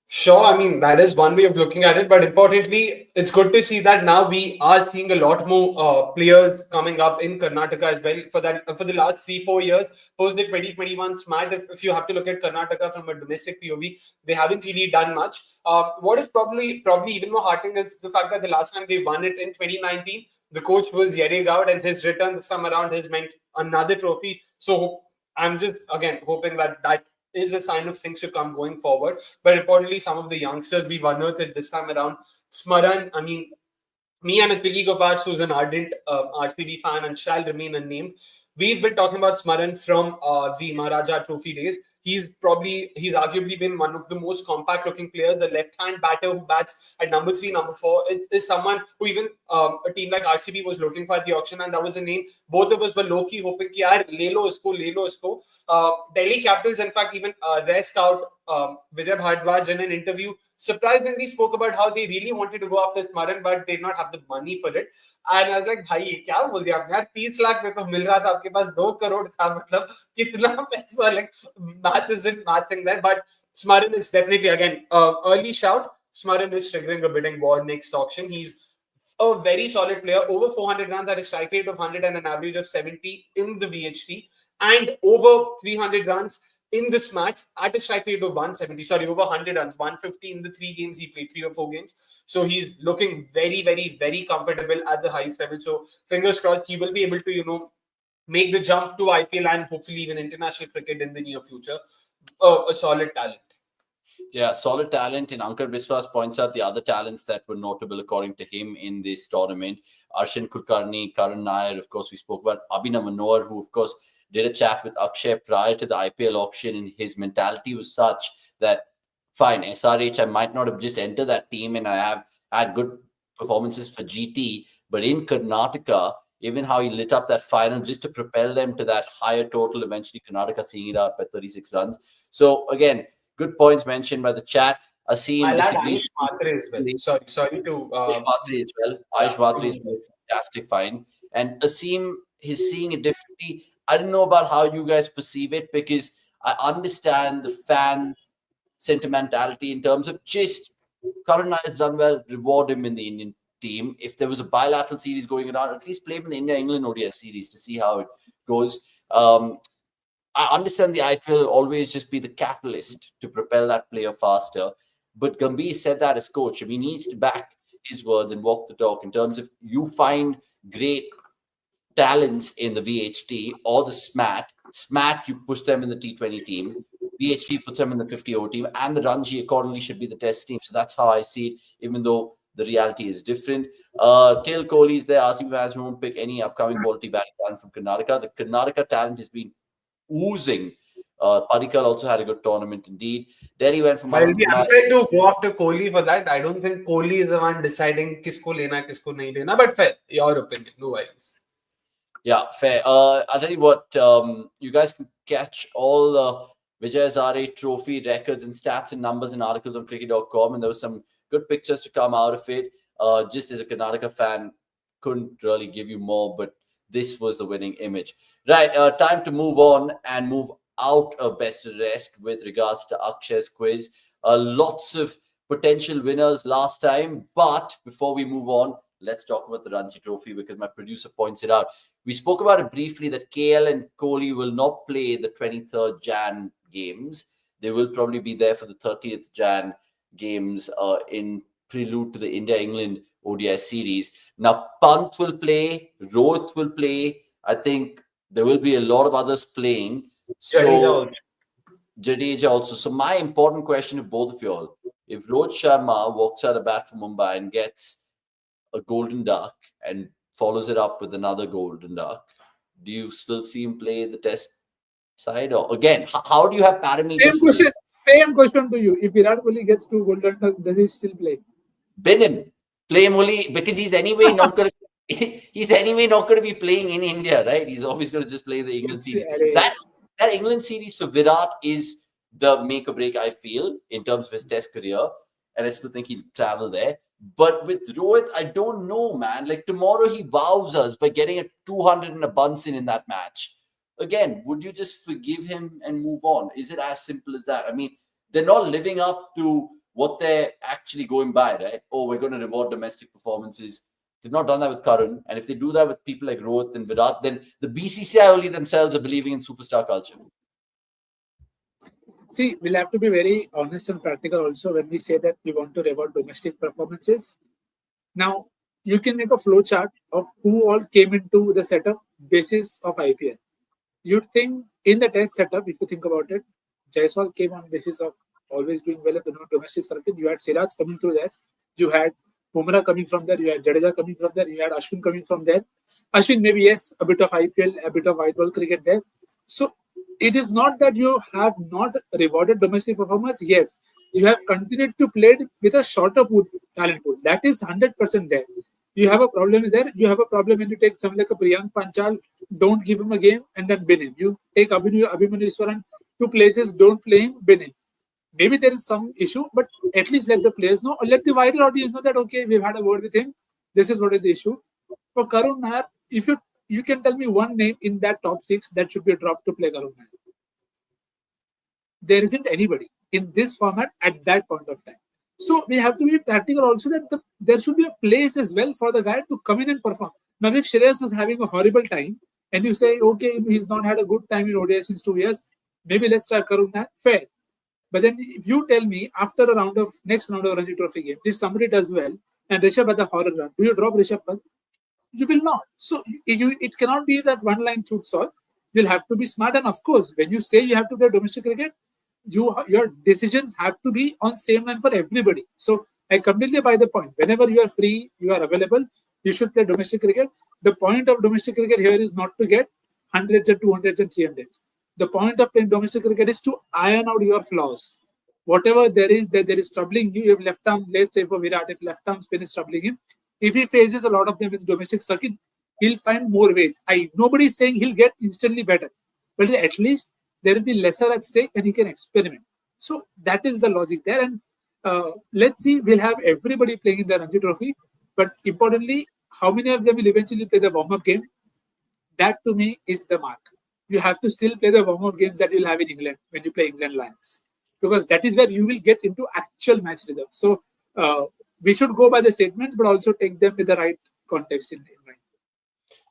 Sure, I mean, that is one way of looking at it. But importantly, it's good to see that now we are seeing a lot more players coming up in Karnataka as well. For the last 3-4 years, post the 2021 SMAT, if you have to look at Karnataka from a domestic POV, they haven't really done much. What is probably even more heartening is the fact that the last time they won it in 2019, the coach was Yeri Gaud, and his return this time around has meant another trophy. So I'm just, again, hoping that is a sign of things to come going forward. But importantly, some of the youngsters we've unearthed this time around. Smaran, I mean, me and a colleague of ours who's an ardent RCB fan and shall remain unnamed, we've been talking about Smaran from the Maharaja Trophy days. He's arguably been one of the most compact looking players. The left-hand batter who bats at number 3, number 4 is someone who even a team like RCB was looking for at the auction, and that was a name both of us were low-key hoping ki yaar le lo isko. Delhi Capitals, in fact, even their scout Vijay Bhardwaj in an interview surprisingly spoke about how they really wanted to go after Smaran, but they did not have the money for it. And I was like, भाई क्या बोल दिया आपने यार, 30 लाख में तो मिल रहा था, आपके पास 2 करोड़ था, मतलब कितना पैसा, like math isn't mathing there. But Smaran is definitely, again, early shout. Smaran is triggering a bidding war next auction. He's a very solid player, over 400 runs at a strike rate of 100 and an average of 70 in the VHT, and over 300 runs in this match at a strike rate of 170. Sorry, over 100 runs, 150 in the 3 games he played, 3 or 4 games. So he's looking very, very, very comfortable at the highest level. So fingers crossed he will be able to, make the jump to IPL and hopefully even international cricket in the near future. A solid talent. Yeah, solid talent. And Ankar Biswas points out the other talents that were notable according to him in this tournament. Arshin Kulkarni, Karun Nair, of course, we spoke about Abhinav Manohar, who, of course, did a chat with Akshay prior to the IPL auction, and his mentality was such that, fine, SRH, I might not have just entered that team and I have had good performances for GT, but in Karnataka, even how he lit up that final just to propel them to that higher total, eventually Karnataka seeing it out by 36 runs. So, again, good points mentioned by the chat. Asim disagrees. As well. Sorry to... Ayush Matre as well. Ayush Matre is a fantastic find. And Asim is seeing it differently. I don't know about how you guys perceive it, because I understand the fan sentimentality in terms of just Karun Nair has done well, reward him in the Indian team. If there was a bilateral series going around, at least play him in the India-England ODI series to see how it goes. I understand the IPL will always just be the catalyst to propel that player faster. But Gambhir said that as coach. I mean, he needs to back his words and walk the talk in terms of you find great talents in the VHT or the SMAT. SMAT, you push them in the T20 team. BHT puts him in the 50-over team, and the Ranji accordingly should be the test team. So that's how I see it, even though the reality is different. Till Kohli is there. RCB management won't pick any upcoming quality batting talent from Karnataka. The Karnataka talent has been oozing. Padikkal also had a good tournament indeed. Delhi went for I'll Manan be Kumar. unfair to go after Kohli for that. I don't think Kohli is the one deciding kisko lena, kisko nahi lena. But fair, your opinion, no worries. Yeah, fair. I'll tell you what, you guys can catch all the Vijay Hazare Trophy records and stats and numbers and articles on cricket.com, and there was some good pictures to come out of it. Just as a Karnataka fan, couldn't really give you more, but this was the winning image. Right, time to move on and move out of best and rest with regards to Akshay's quiz. Lots of potential winners last time, but before we move on, let's talk about the Ranji Trophy because my producer points it out. We spoke about it briefly that KL and Kohli will not play the 23rd Jan games. They will probably be there for the 30th Jan games in prelude to the India-England ODI series. Now, Pant will play, Rohit will play. I think there will be a lot of others playing. So, Jadeja also. So my important question to both of you all, if Rohit Sharma walks out a bat for Mumbai and gets a golden duck and follows it up with another golden duck, do you still see him play the test side? Or again, how do you have parameters? Same question to you. If Virat Kohli gets 2 golden ducks, does he still play? Bin him. Play him only because he's anyway not going to. He's anyway not going to be playing in India, right? He's always going to just play the England series. That England series for Virat is the make or break, I feel, in terms of his test career. And I still think he'll travel there. But with Rohit, I don't know, man. Like tomorrow he wows us by getting a 200 and a Bunsen in that match. Again, would you just forgive him and move on? Is it as simple as that? I mean, they're not living up to what they're actually going by, right? Oh, we're going to reward domestic performances. They've not done that with Karun. And if they do that with people like Rohit and Virat, then the BCCI only themselves are believing in superstar culture. See, we'll have to be very honest and practical also when we say that we want to reward domestic performances. Now, you can make a flow chart of who all came into the setup basis of IPL. You'd think in the test setup, if you think about it, Jaiswal came on basis of always doing well in the domestic circuit. You had Siraj coming through there. You had Bumrah coming from there. You had Jadeja coming from there. You had Ashwin coming from there. Ashwin, maybe yes, a bit of IPL, a bit of white ball cricket there. So it is not that you have not rewarded domestic performance. Yes, you have continued to play with a shorter talent pool. That is 100% there. You have a problem there. You have a problem when you take someone like a Priyank Panchal, don't give him a game and then bin him. You take Abhimanyu Iswaran to places, don't play him, bin him. Maybe there is some issue, but at least let the players know, or let the wider audience know that, okay, we've had a word with him. This is what is the issue. For Karun Nair, if you can tell me one name in that top 6 that should be dropped to play Karun Nair. There isn't anybody in this format at that point of time. So we have to be practical also that there should be a place as well for the guy to come in and perform. Now, if Shreyas was having a horrible time and you say, okay, he's not had a good time in ODI since 2 years, maybe let's try Karun Nair, fair. But then if you tell me after a next round of Ranji Trophy game, if somebody does well and Rishabh had a horror run, do you drop Rishabh Pant? You will not. So it cannot be that one line suits all. You'll have to be smart. And of course, when you say you have to play domestic cricket, your decisions have to be on same line for everybody. So I completely buy the point. Whenever you are free, you are available, you should play domestic cricket. The point of domestic cricket here is not to get hundreds and 200s and 300s. The point of playing domestic cricket is to iron out your flaws. Whatever there is troubling you, if left arm, let's say for Virat, if left arm spin is troubling him, if he faces a lot of them in the domestic circuit, he'll find more ways. Nobody is saying he'll get instantly better, but at least there will be lesser at stake and he can experiment. So that is the logic there. And let's see, we'll have everybody playing in the Ranji Trophy, but importantly, how many of them will eventually play the warm-up game? That to me is the mark. You have to still play the warm-up games that you'll have in England when you play England Lions, because that is where you will get into actual match rhythm. So we should go by the statements, but also take them with the right context in mind.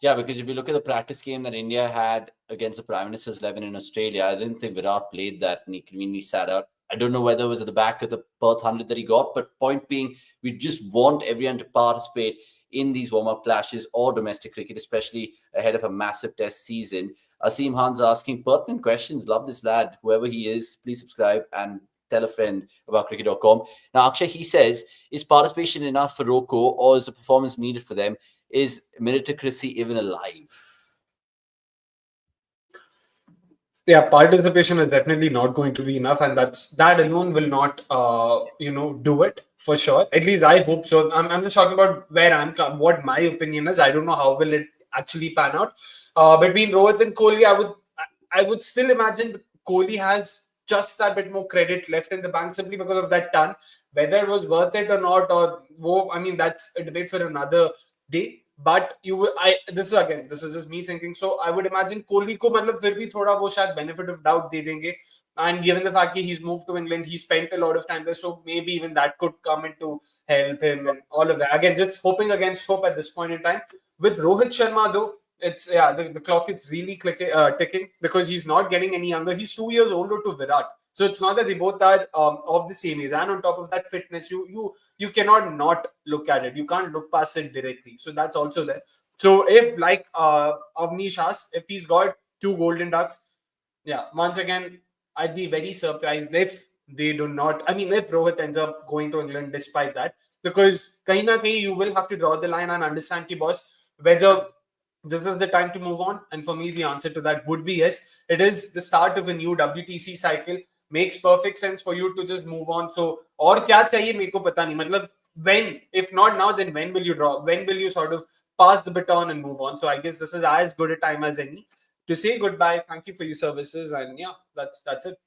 Yeah, because if you look at the practice game that India had against the Prime Minister's 11 in Australia, I didn't think Virat played that and he conveniently sat out. I don't know whether it was at the back of the Perth 100 that he got, but point being, we just want everyone to participate in these warm-up clashes or domestic cricket, especially ahead of a massive test season. Asim Han's asking pertinent questions. Love this lad. Whoever he is, please subscribe and tell a friend about cricket.com. Now, Akshay, he says, is participation enough for Roko, or is the performance needed for them? Is meritocracy even alive? Yeah, participation is definitely not going to be enough, and that alone will not, do it for sure. At least I hope so. I'm just talking about what my opinion is. I don't know how will it actually pan out. Between Rohit and Kohli, I would still imagine Kohli has just that bit more credit left in the bank simply because of that ton. Whether it was worth it or not, that's a debate for another day. But this is just me thinking. So I would imagine Kohli को मतलब फिर भी थोड़ा वो शायद benefit of doubt दे देंगे. And given the fact that he's moved to England, he spent a lot of time there, so maybe even that could come into help him and all of that. Again, just hoping against hope at this point in time. With Rohit Sharma though, the clock is really ticking because he's not getting any younger. He's 2 years older to Virat. So it's not that they both are of the same age. And on top of that fitness, you cannot not look at it. You can't look past it directly. So that's also there. So if like Avnish asked, if he's got 2 golden ducks, yeah, once again, I'd be very surprised if they do not. I mean, if Rohit ends up going to England despite that, because kahin na kahin you will have to draw the line and understand ki boss whether this is the time to move on. And for me, the answer to that would be yes. It is the start of a new WTC cycle. Makes perfect sense for you to just move on. So, और क्या चाहिए मेरे को पता नहीं. मतलब when, if not now, then when will you draw? When will you sort of pass the baton and move on? So I guess this is as good a time as any to say goodbye. Thank you for your services, and yeah, that's it.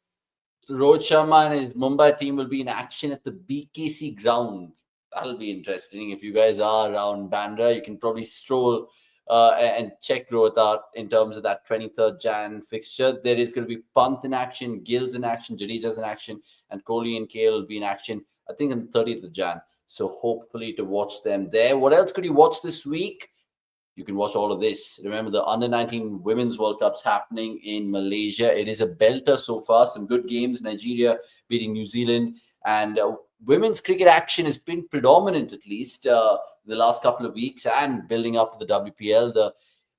Rohit Sharma and his Mumbai team will be in action at the BKC ground. That'll be interesting. If you guys are around Bandra, you can probably stroll and check Rohit out in terms of that 23rd Jan fixture. There is going to be Pant in action, Gill's in action, Jadeja's in action, and Kohli and KL will be in action, I think, on the 30th of Jan. So hopefully to watch them there. What else could you watch this week? You can watch all of this. Remember, the Under-19 Women's World Cup's happening in Malaysia. It is a belter so far. Some good games. Nigeria beating New Zealand. And women's cricket action has been predominant, at least, the last couple of weeks and building up to the WPL. The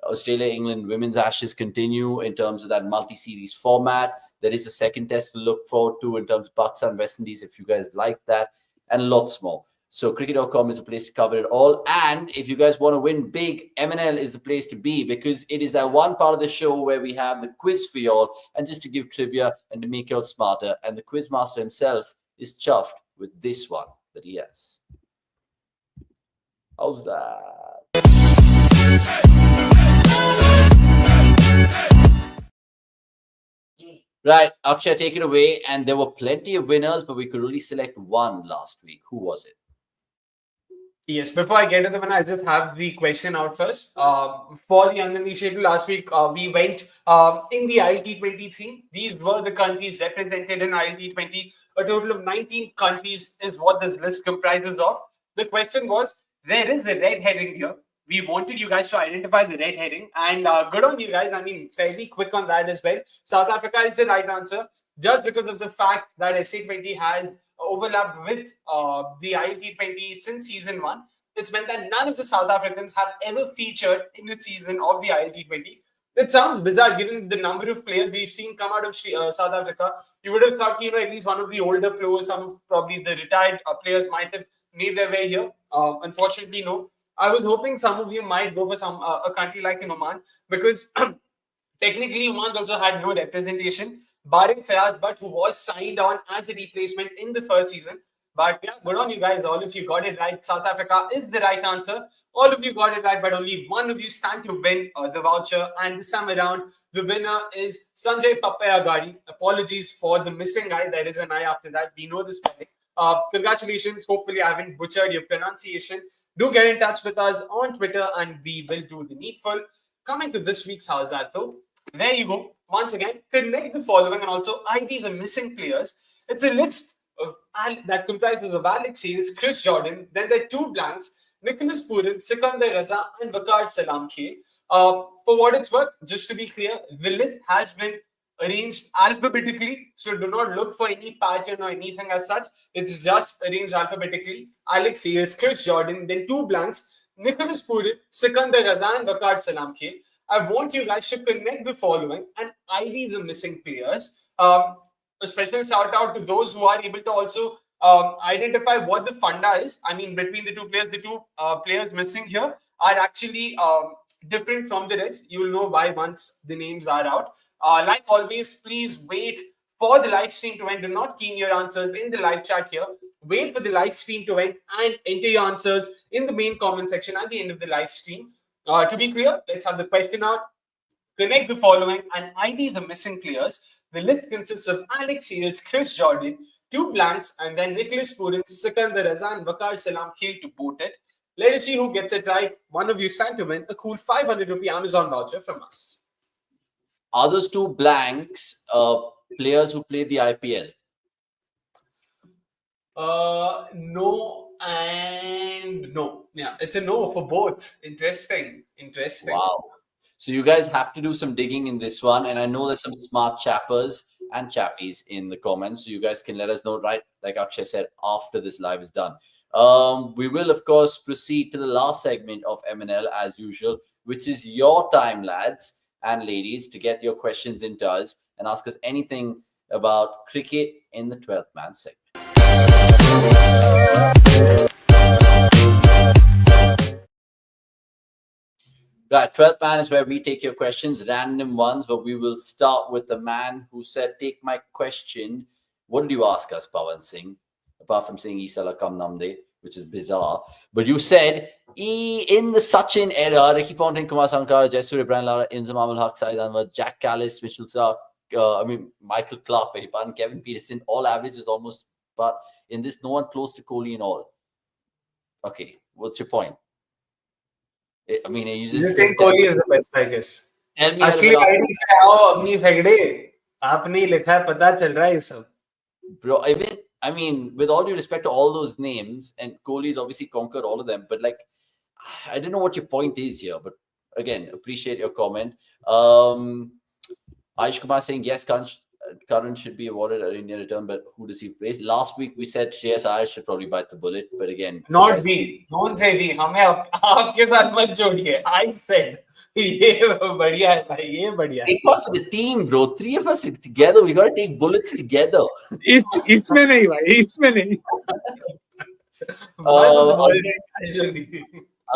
Australia-England Women's Ashes continue in terms of that multi-series format. There is a second test to look forward to in terms of Pakistan-West Indies, if you guys like that, and lots more. So cricket.com is a place to cover it all. And if you guys want to win big, MNL is the place to be, because it is that one part of the show where we have the quiz for y'all, and just to give trivia and to make y'all smarter. And the quiz master himself is chuffed with this one that he has. How's that? Right, Akshay, take it away. And there were plenty of winners, but we could only select one last week. Who was it? Yes, before I get to the one, I'll just have the question out first. For the uninitiated last week, we went in the ILT20 theme. These were the countries represented in ILT20. A total of 19 countries is what this list comprises of. The question was, there is a red herring here. We wanted you guys to identify the red herring, and good on you guys. I mean, fairly quick on that as well. South Africa is the right answer, just because of the fact that SA20 has overlapped with the ILT20 since season 1. It's meant that none of the South Africans have ever featured in the season of the ILT20. It sounds bizarre given the number of players we've seen come out of South Africa. You would have thought, at least one of the older players, some of probably the retired players might have made their way here. Unfortunately, no. I was hoping some of you might go for some a country like Oman, because technically Oman's also had no representation, barring Fayaz Butt, who was signed on as a replacement in the first season. But yeah, good on you guys. All of you got it right. South Africa is the right answer. All of you got it right, but only one of you stand to win the voucher. And this time around, the winner is Sanjay Pappayagadi. Apologies for the missing guy. There is an I after that. We know this spelling. Congratulations. Hopefully, I haven't butchered your pronunciation. Do get in touch with us on Twitter and we will do the needful. Coming to this week's Howzzaat though, there you go. Once again, connect the following and also ID the missing players. It's a list that comprises of Alex Hales, Chris Jordan, then there are 2 blanks, Nicholas Purin, Sikandar Raza, and Waqar Salam Khe. For what it's worth, just to be clear, the list has been arranged alphabetically, so do not look for any pattern or anything as such. It's just arranged alphabetically. Alex Hales, Chris Jordan, then 2 blanks, Nicholas Purin, Sikandar Raza, and Waqar Salam Khe. I want you guys to connect the following and ID the missing players. A special shout out to those who are able to also identify what the funda is. I mean, between the two players missing here are actually different from the rest. You'll know why once the names are out. Like always, please wait for the live stream to end. Do not key in your answers in the live chat here. Wait for the live stream to end and enter your answers in the main comment section at the end of the live stream. To be clear, let's have the question out. Connect the following and ID the missing players. The list consists of Alex Hales, Chris Jordan, 2 blanks, and then Nicholas Purin, Sikandar Raza, and Vakar Salam Khel to boot it. Let us see who gets it right. One of you stand to win a cool 500 rupee Amazon voucher from us. Are those 2 blanks players who played the IPL? No and no. Yeah, it's a no for both. Interesting. Wow. So you guys have to do some digging in this one. And I know there's some smart chappers and chappies in the comments. So you guys can let us know, right? Like Akshay said, after this live is done. We will, of course, proceed to the last segment of MNL as usual, which is your time, lads and ladies, to get your questions into us and ask us anything about cricket in the 12th man segment. Right, 12th man is where we take your questions, random ones, but we will start with the man who said, take my question. What did you ask us, Pawan Singh? Apart from saying Isala Kam Namde, which is bizarre. But you said, in the Sachin era, Ricky Ponting, Kumar Sankar, Jaisur, Brian Lara, Inzamam al-Haq, Saeed Anwar, Jack Callis, Mitchell Stark, Michael Clark, Kevin Peterson, all averages almost, but in this, no one close to Kohli and all. Okay, what's your point? I mean, you just saying Kohli is the best, I guess. Tell me Asli ID se aao Avnish Hegde. Aapne likha hai, pata chal raha hai ye sab. Bro, I mean, with all due respect to all those names, and Kohli's obviously conquered all of them, but like, I don't know what your point is here, but again, appreciate your comment. Aish Kumar saying, yes, Karan should be awarded an Indian return, but who does he face? Last week we said Shreyas Iyer should probably bite the bullet, but again, not we. Don't say we. हमें आपके साथ मत जोड़िए. I said, ये बढ़िया है भाई, ये बढ़िया. Take part for the team, bro. 3 of us together. We gotta take bullets together. इसमें नहीं भाई, इसमें नहीं.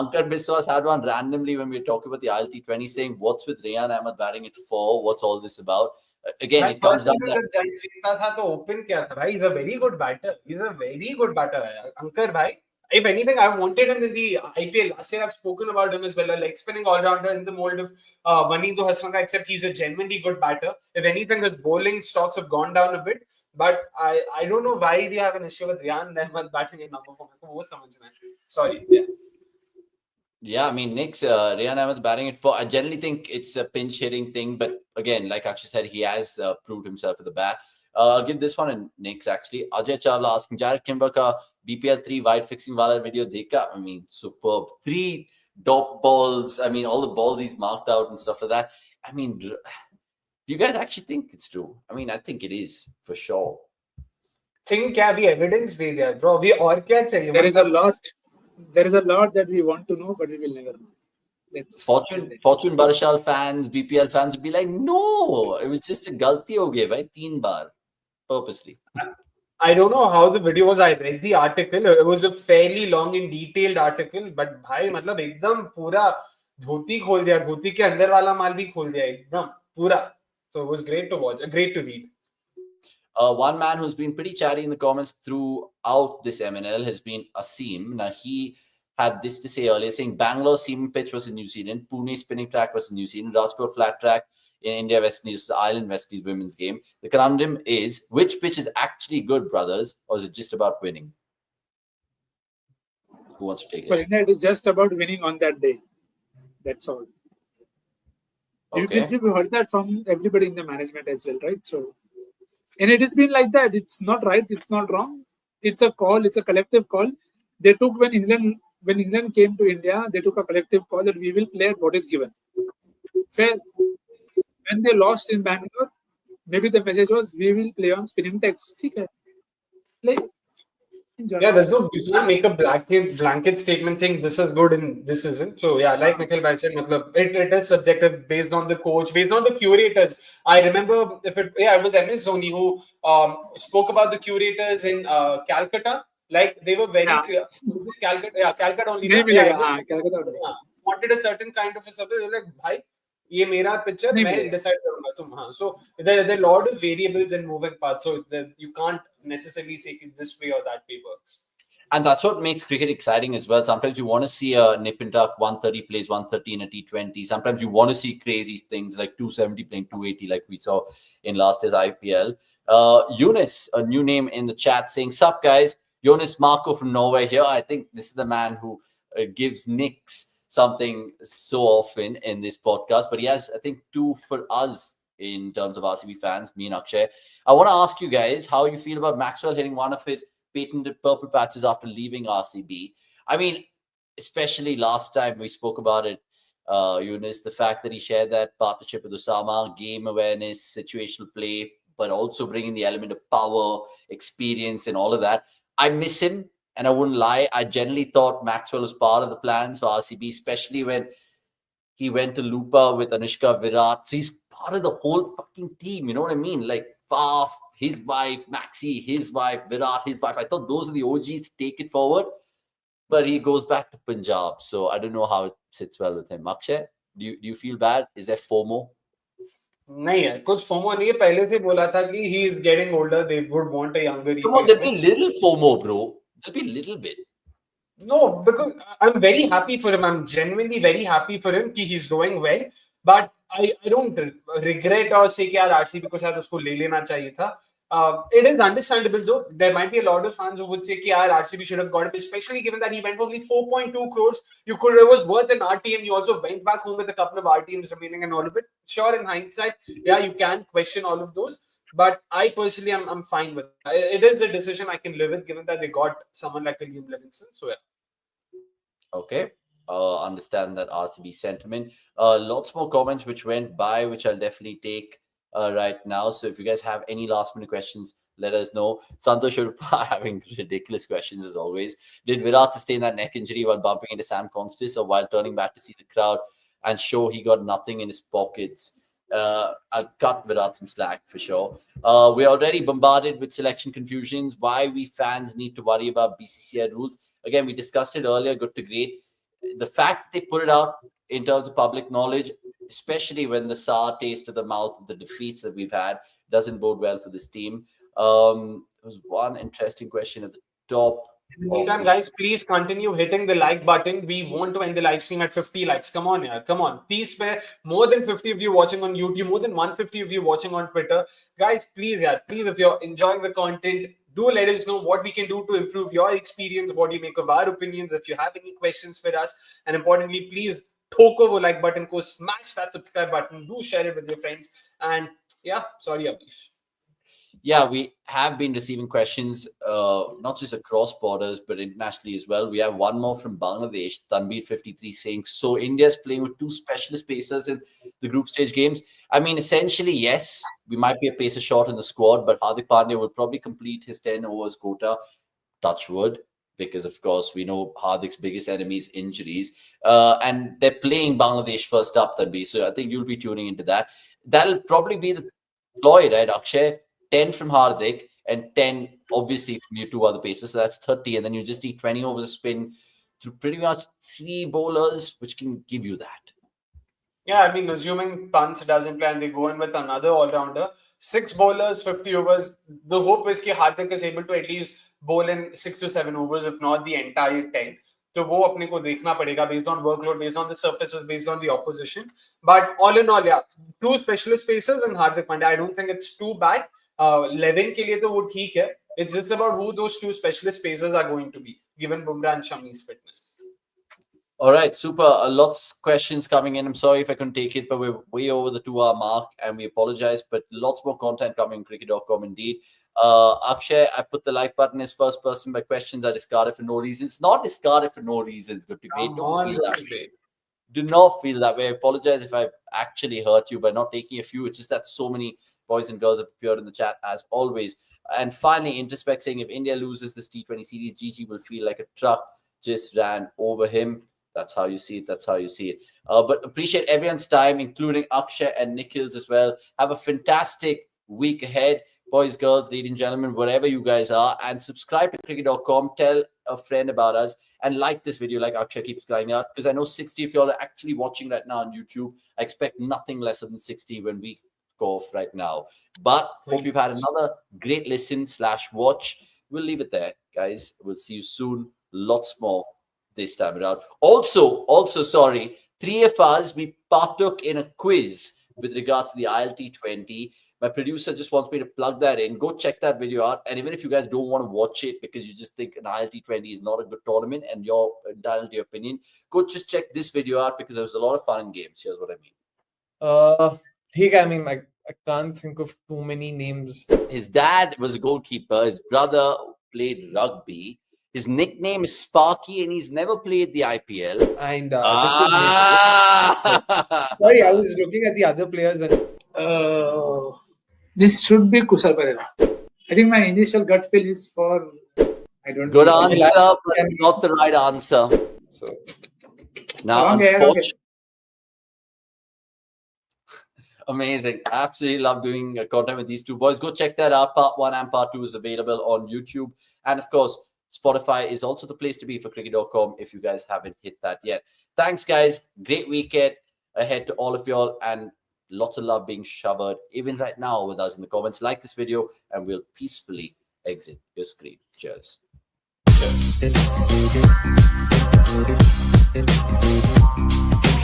Ankar Biswas had one randomly when we were talking about the ILT20 saying, what's with Rehan Ahmed batting at 4? What's all this about? Again, it comes down to that. Open kya tha, bhai. He's a very good batter. Ankar bhai. If anything, I wanted him in the IPL. Last year, I've spoken about him as well. A leg spinning all-rounder in the mold of Vaneedu Hasranka, except he's a genuinely good batter. If anything, his bowling stocks have gone down a bit. But I don't know why we have an issue with Rehan Ahmed batting at number 4. Sorry. Yeah. Yeah, I mean, Nick's Rehan Ahmed batting at 4. I generally think it's a pinch hitting thing, but again, like Akshay said, he has proved himself at the bat. I'll give this one in Nick's actually. Ajay Chawla asking, Jared Kimber ka BPL 3 wide fixing wala video dekha? I mean, superb. 3 dot balls. I mean, all the balls he's marked out and stuff like that. I mean, do you guys actually think it's true? I mean, I think it is for sure. Think kya bhi evidence de diya, bro. Abhi aur kya chahiye? There is a lot that we want to know, but we will never know. Fortune Barshal fans, BPL fans would be like, no, it was just a galti ho gaya, bhai, 3 baar, purposely. I don't know how the video was. I read the article. It was a fairly long and detailed article, but bhai, matlab ekdam pura dhoti khol diya, dhoti ke andar wala maal bhi khol diya, ekdam pura. So it was great to watch, great to read. One man who's been pretty chatty in the comments throughout this MNL has been Asim. Now, he had this to say earlier, saying Bangalore seam pitch versus New Zealand, Pune spinning track versus New Zealand, Rajkot flat track in India, West Indies, Ireland, West Indies women's game. The conundrum is, which pitch is actually good, brothers, or is it just about winning? Who wants to take it? For India, it is just about winning on that day. That's all. Okay. You've heard that from everybody in the management as well, right? So, and it has been like that. It's not right. It's not wrong. It's a call. It's a collective call. They took when England came to India, they took a collective call that we will play at what is given. Fair. When they lost in Bangalore, maybe the message was we will play on spinning text. Okay. Play. Yeah, there's no, you can't make a blanket statement saying this is good and this isn't. So yeah, like Nikhil Bhai said, matlab, it is subjective based on the coach, based on the curators. I remember it was MS Dhoni who spoke about the curators in Calcutta. Like they were very Yeah, clear. Calcutta, yeah, Calcutta only. नहीं Na? Yeah, मिलेगा, MS हाँ, Calcutta only. yeah, wanted a certain kind of a service. They were like, bhai, ये मेरा picture नहीं मैं मिलेगा. Decide करूंगा तुम हाँ so there are a lot of variables and moving parts so you can't necessarily say कि this way or that way works. And that's what makes cricket exciting as well. Sometimes you want to see a nip and tuck 130 plays 130 in a T20. Sometimes you want to see crazy things like 270 playing 280 like we saw in last year's IPL. Eunice, a new name in the chat saying, sup guys, Jonas Marco from Norway here. I think this is the man who gives Nicks something so often in this podcast. But he has, I think, two for us in terms of RCB fans, me and Akshay. I want to ask you guys how you feel about Maxwell hitting one of his patented purple patches after leaving RCB. I mean, especially last time we spoke about it, Eunice, the fact that he shared that partnership with Osama, game awareness, situational play, but also bringing the element of power, experience, and all of that. I miss him, and I wouldn't lie. I generally thought Maxwell was part of the plans for RCB, especially when he went to Lupa with Anushka Virat. So he's part of the whole fucking team. You know what I mean? Like Faf, his wife, Maxi, his wife, Virat, his wife. I thought those are the OGs to take it forward. But he goes back to Punjab. So I don't know how it sits well with him. Akshay, do you feel bad? Is there FOMO? नहीं है कुछ FOMO नहीं है पहले से बोला था कि he is getting older they would want a younger Come on, there'll replacement. be little FOMO, bro. There'll be a little bit. No, because I'm very happy for him. I'm genuinely very happy for him कि he's doing well. But I don't regret or say कि यार RCB को शायद उसको ले लेना चाहिए था. It is understandable though. There might be a lot of fans who would say कि यार RCB should have got him, especially given that he went for only 4.2 crores. It was worth an RTM. You also went back home with a couple of RTMs remaining and all of it. Sure, in hindsight, yeah, you can question all of those. But I personally, I'm fine with it. It is a decision I can live with, given that they got someone like William Livingston. So yeah. Okay. Understand that RCB sentiment. Lots more comments which went by, which I'll definitely take right now. So if you guys have any last minute questions, let us know. Santosh Urupa having ridiculous questions as always. Did Virat sustain that neck injury while bumping into Sam Constis or while turning back to see the crowd and show he got nothing in his pockets? I'll cut Virat some slack for sure. We're already bombarded with selection confusions. Why we fans need to worry about BCCI rules? Again, we discussed it earlier, good to great. The fact that they put it out in terms of public knowledge, especially when the sour taste of the mouth of the defeats that we've had, doesn't bode well for this team. There was one interesting question at the top. Meantime, guys, please continue hitting the like button. We want to end the live stream at 50 likes. Come on, yeah. Come on. Please spare more than 50 of you watching on YouTube, more than 150 of you watching on Twitter. Guys, please, yeah, please, if you're enjoying the content, do let us know what we can do to improve your experience, what do you make of our opinions, if you have any questions for us. And importantly, please thoko wo like button ko, smash that subscribe button, do share it with your friends. And yeah, sorry, Abhish. Yeah, we have been receiving questions, not just across borders, but internationally as well. We have one more from Bangladesh, Tanbir53, saying, so India's playing with two specialist pacers in the group stage games. I mean, essentially, yes, we might be a pacer short in the squad, but Hardik Pandya will probably complete his 10 overs quota, touch wood, because, of course, we know Hardik's biggest enemy is injuries. And they're playing Bangladesh first up, Tanbir. So I think you'll be tuning into that. That'll probably be the ploy, right, Akshay? 10 from Hardik and 10 obviously from your two other pacers. So that's 30. And then you just need 20 overs of spin through pretty much three bowlers, which can give you that. Yeah, I mean, assuming Pant doesn't play and they go in with another all-rounder, 6 bowlers, 50 overs. The hope is that Hardik is able to at least bowl in 6 to 7 overs, if not the entire 10. So वो अपने को देखना पड़ेगा based on workload, based on the surfaces, based on the opposition. But all in all, yeah, 2 specialist pacers and Hardik Pandya. I don't think it's too bad. 11 के लिए तो वो ठीक है. It's just about who those 2 specialist pacers are going to be, given Bumrah and Shami's fitness. All right, super. Lots of questions coming in. I'm sorry if I couldn't take it, but we're way over the 2-hour mark and we apologize. But lots more content coming on cricket.com indeed. Akshay, I put the like button as first person by questions I discarded for no reasons. Not discarded for no reasons. Good to great. Don't feel that way. Do not feel that way. I apologize if I've actually hurt you by not taking a few. It's just that so many boys and girls have appeared in the chat as always. And finally, Introspect saying if India loses this T20 series, GG will feel like a truck just ran over him. That's how you see it. That's how you see it. But appreciate everyone's time, including Akshay and Nikhil's as well. Have a fantastic week ahead. Boys, girls, ladies and gentlemen, wherever you guys are. And subscribe to cricket.com. Tell a friend about us. And like this video, like Akshay keeps crying out. Because I know 60 of you all are actually watching right now on YouTube. I expect nothing less than 60 when we go off right now. But hope you've had another great listen/watch. We'll leave it there, guys. We'll see you soon. Lots more this time around. Also, sorry, 3 of us, we partook in a quiz with regards to the ILT20. My producer just wants me to plug that in. Go check that video out. And even if you guys don't want to watch it because you just think an ILT20 is not a good tournament and you're entitled to your opinion, go just check this video out because there was a lot of fun in games. Here's what I mean. I mean, I can't think of too many names. His dad was a goalkeeper. His brother played rugby. His nickname is Sparky, and he's never played the IPL. And sorry, I was looking at the other players. And this should be Kusal Perera. I think my initial gut feel is for. I don't. Good know. answer, but not the right answer. So now, Okay. Amazing. Absolutely love doing content with these two boys. Go check that out. Part 1 and Part 2 is available on YouTube. And of course, Spotify is also the place to be for cricket.com if you guys haven't hit that yet. Thanks, guys. Great weekend ahead to all of y'all. And lots of love being showered even right now with us in the comments. Like this video and we'll peacefully exit your screen. Cheers. Cheers.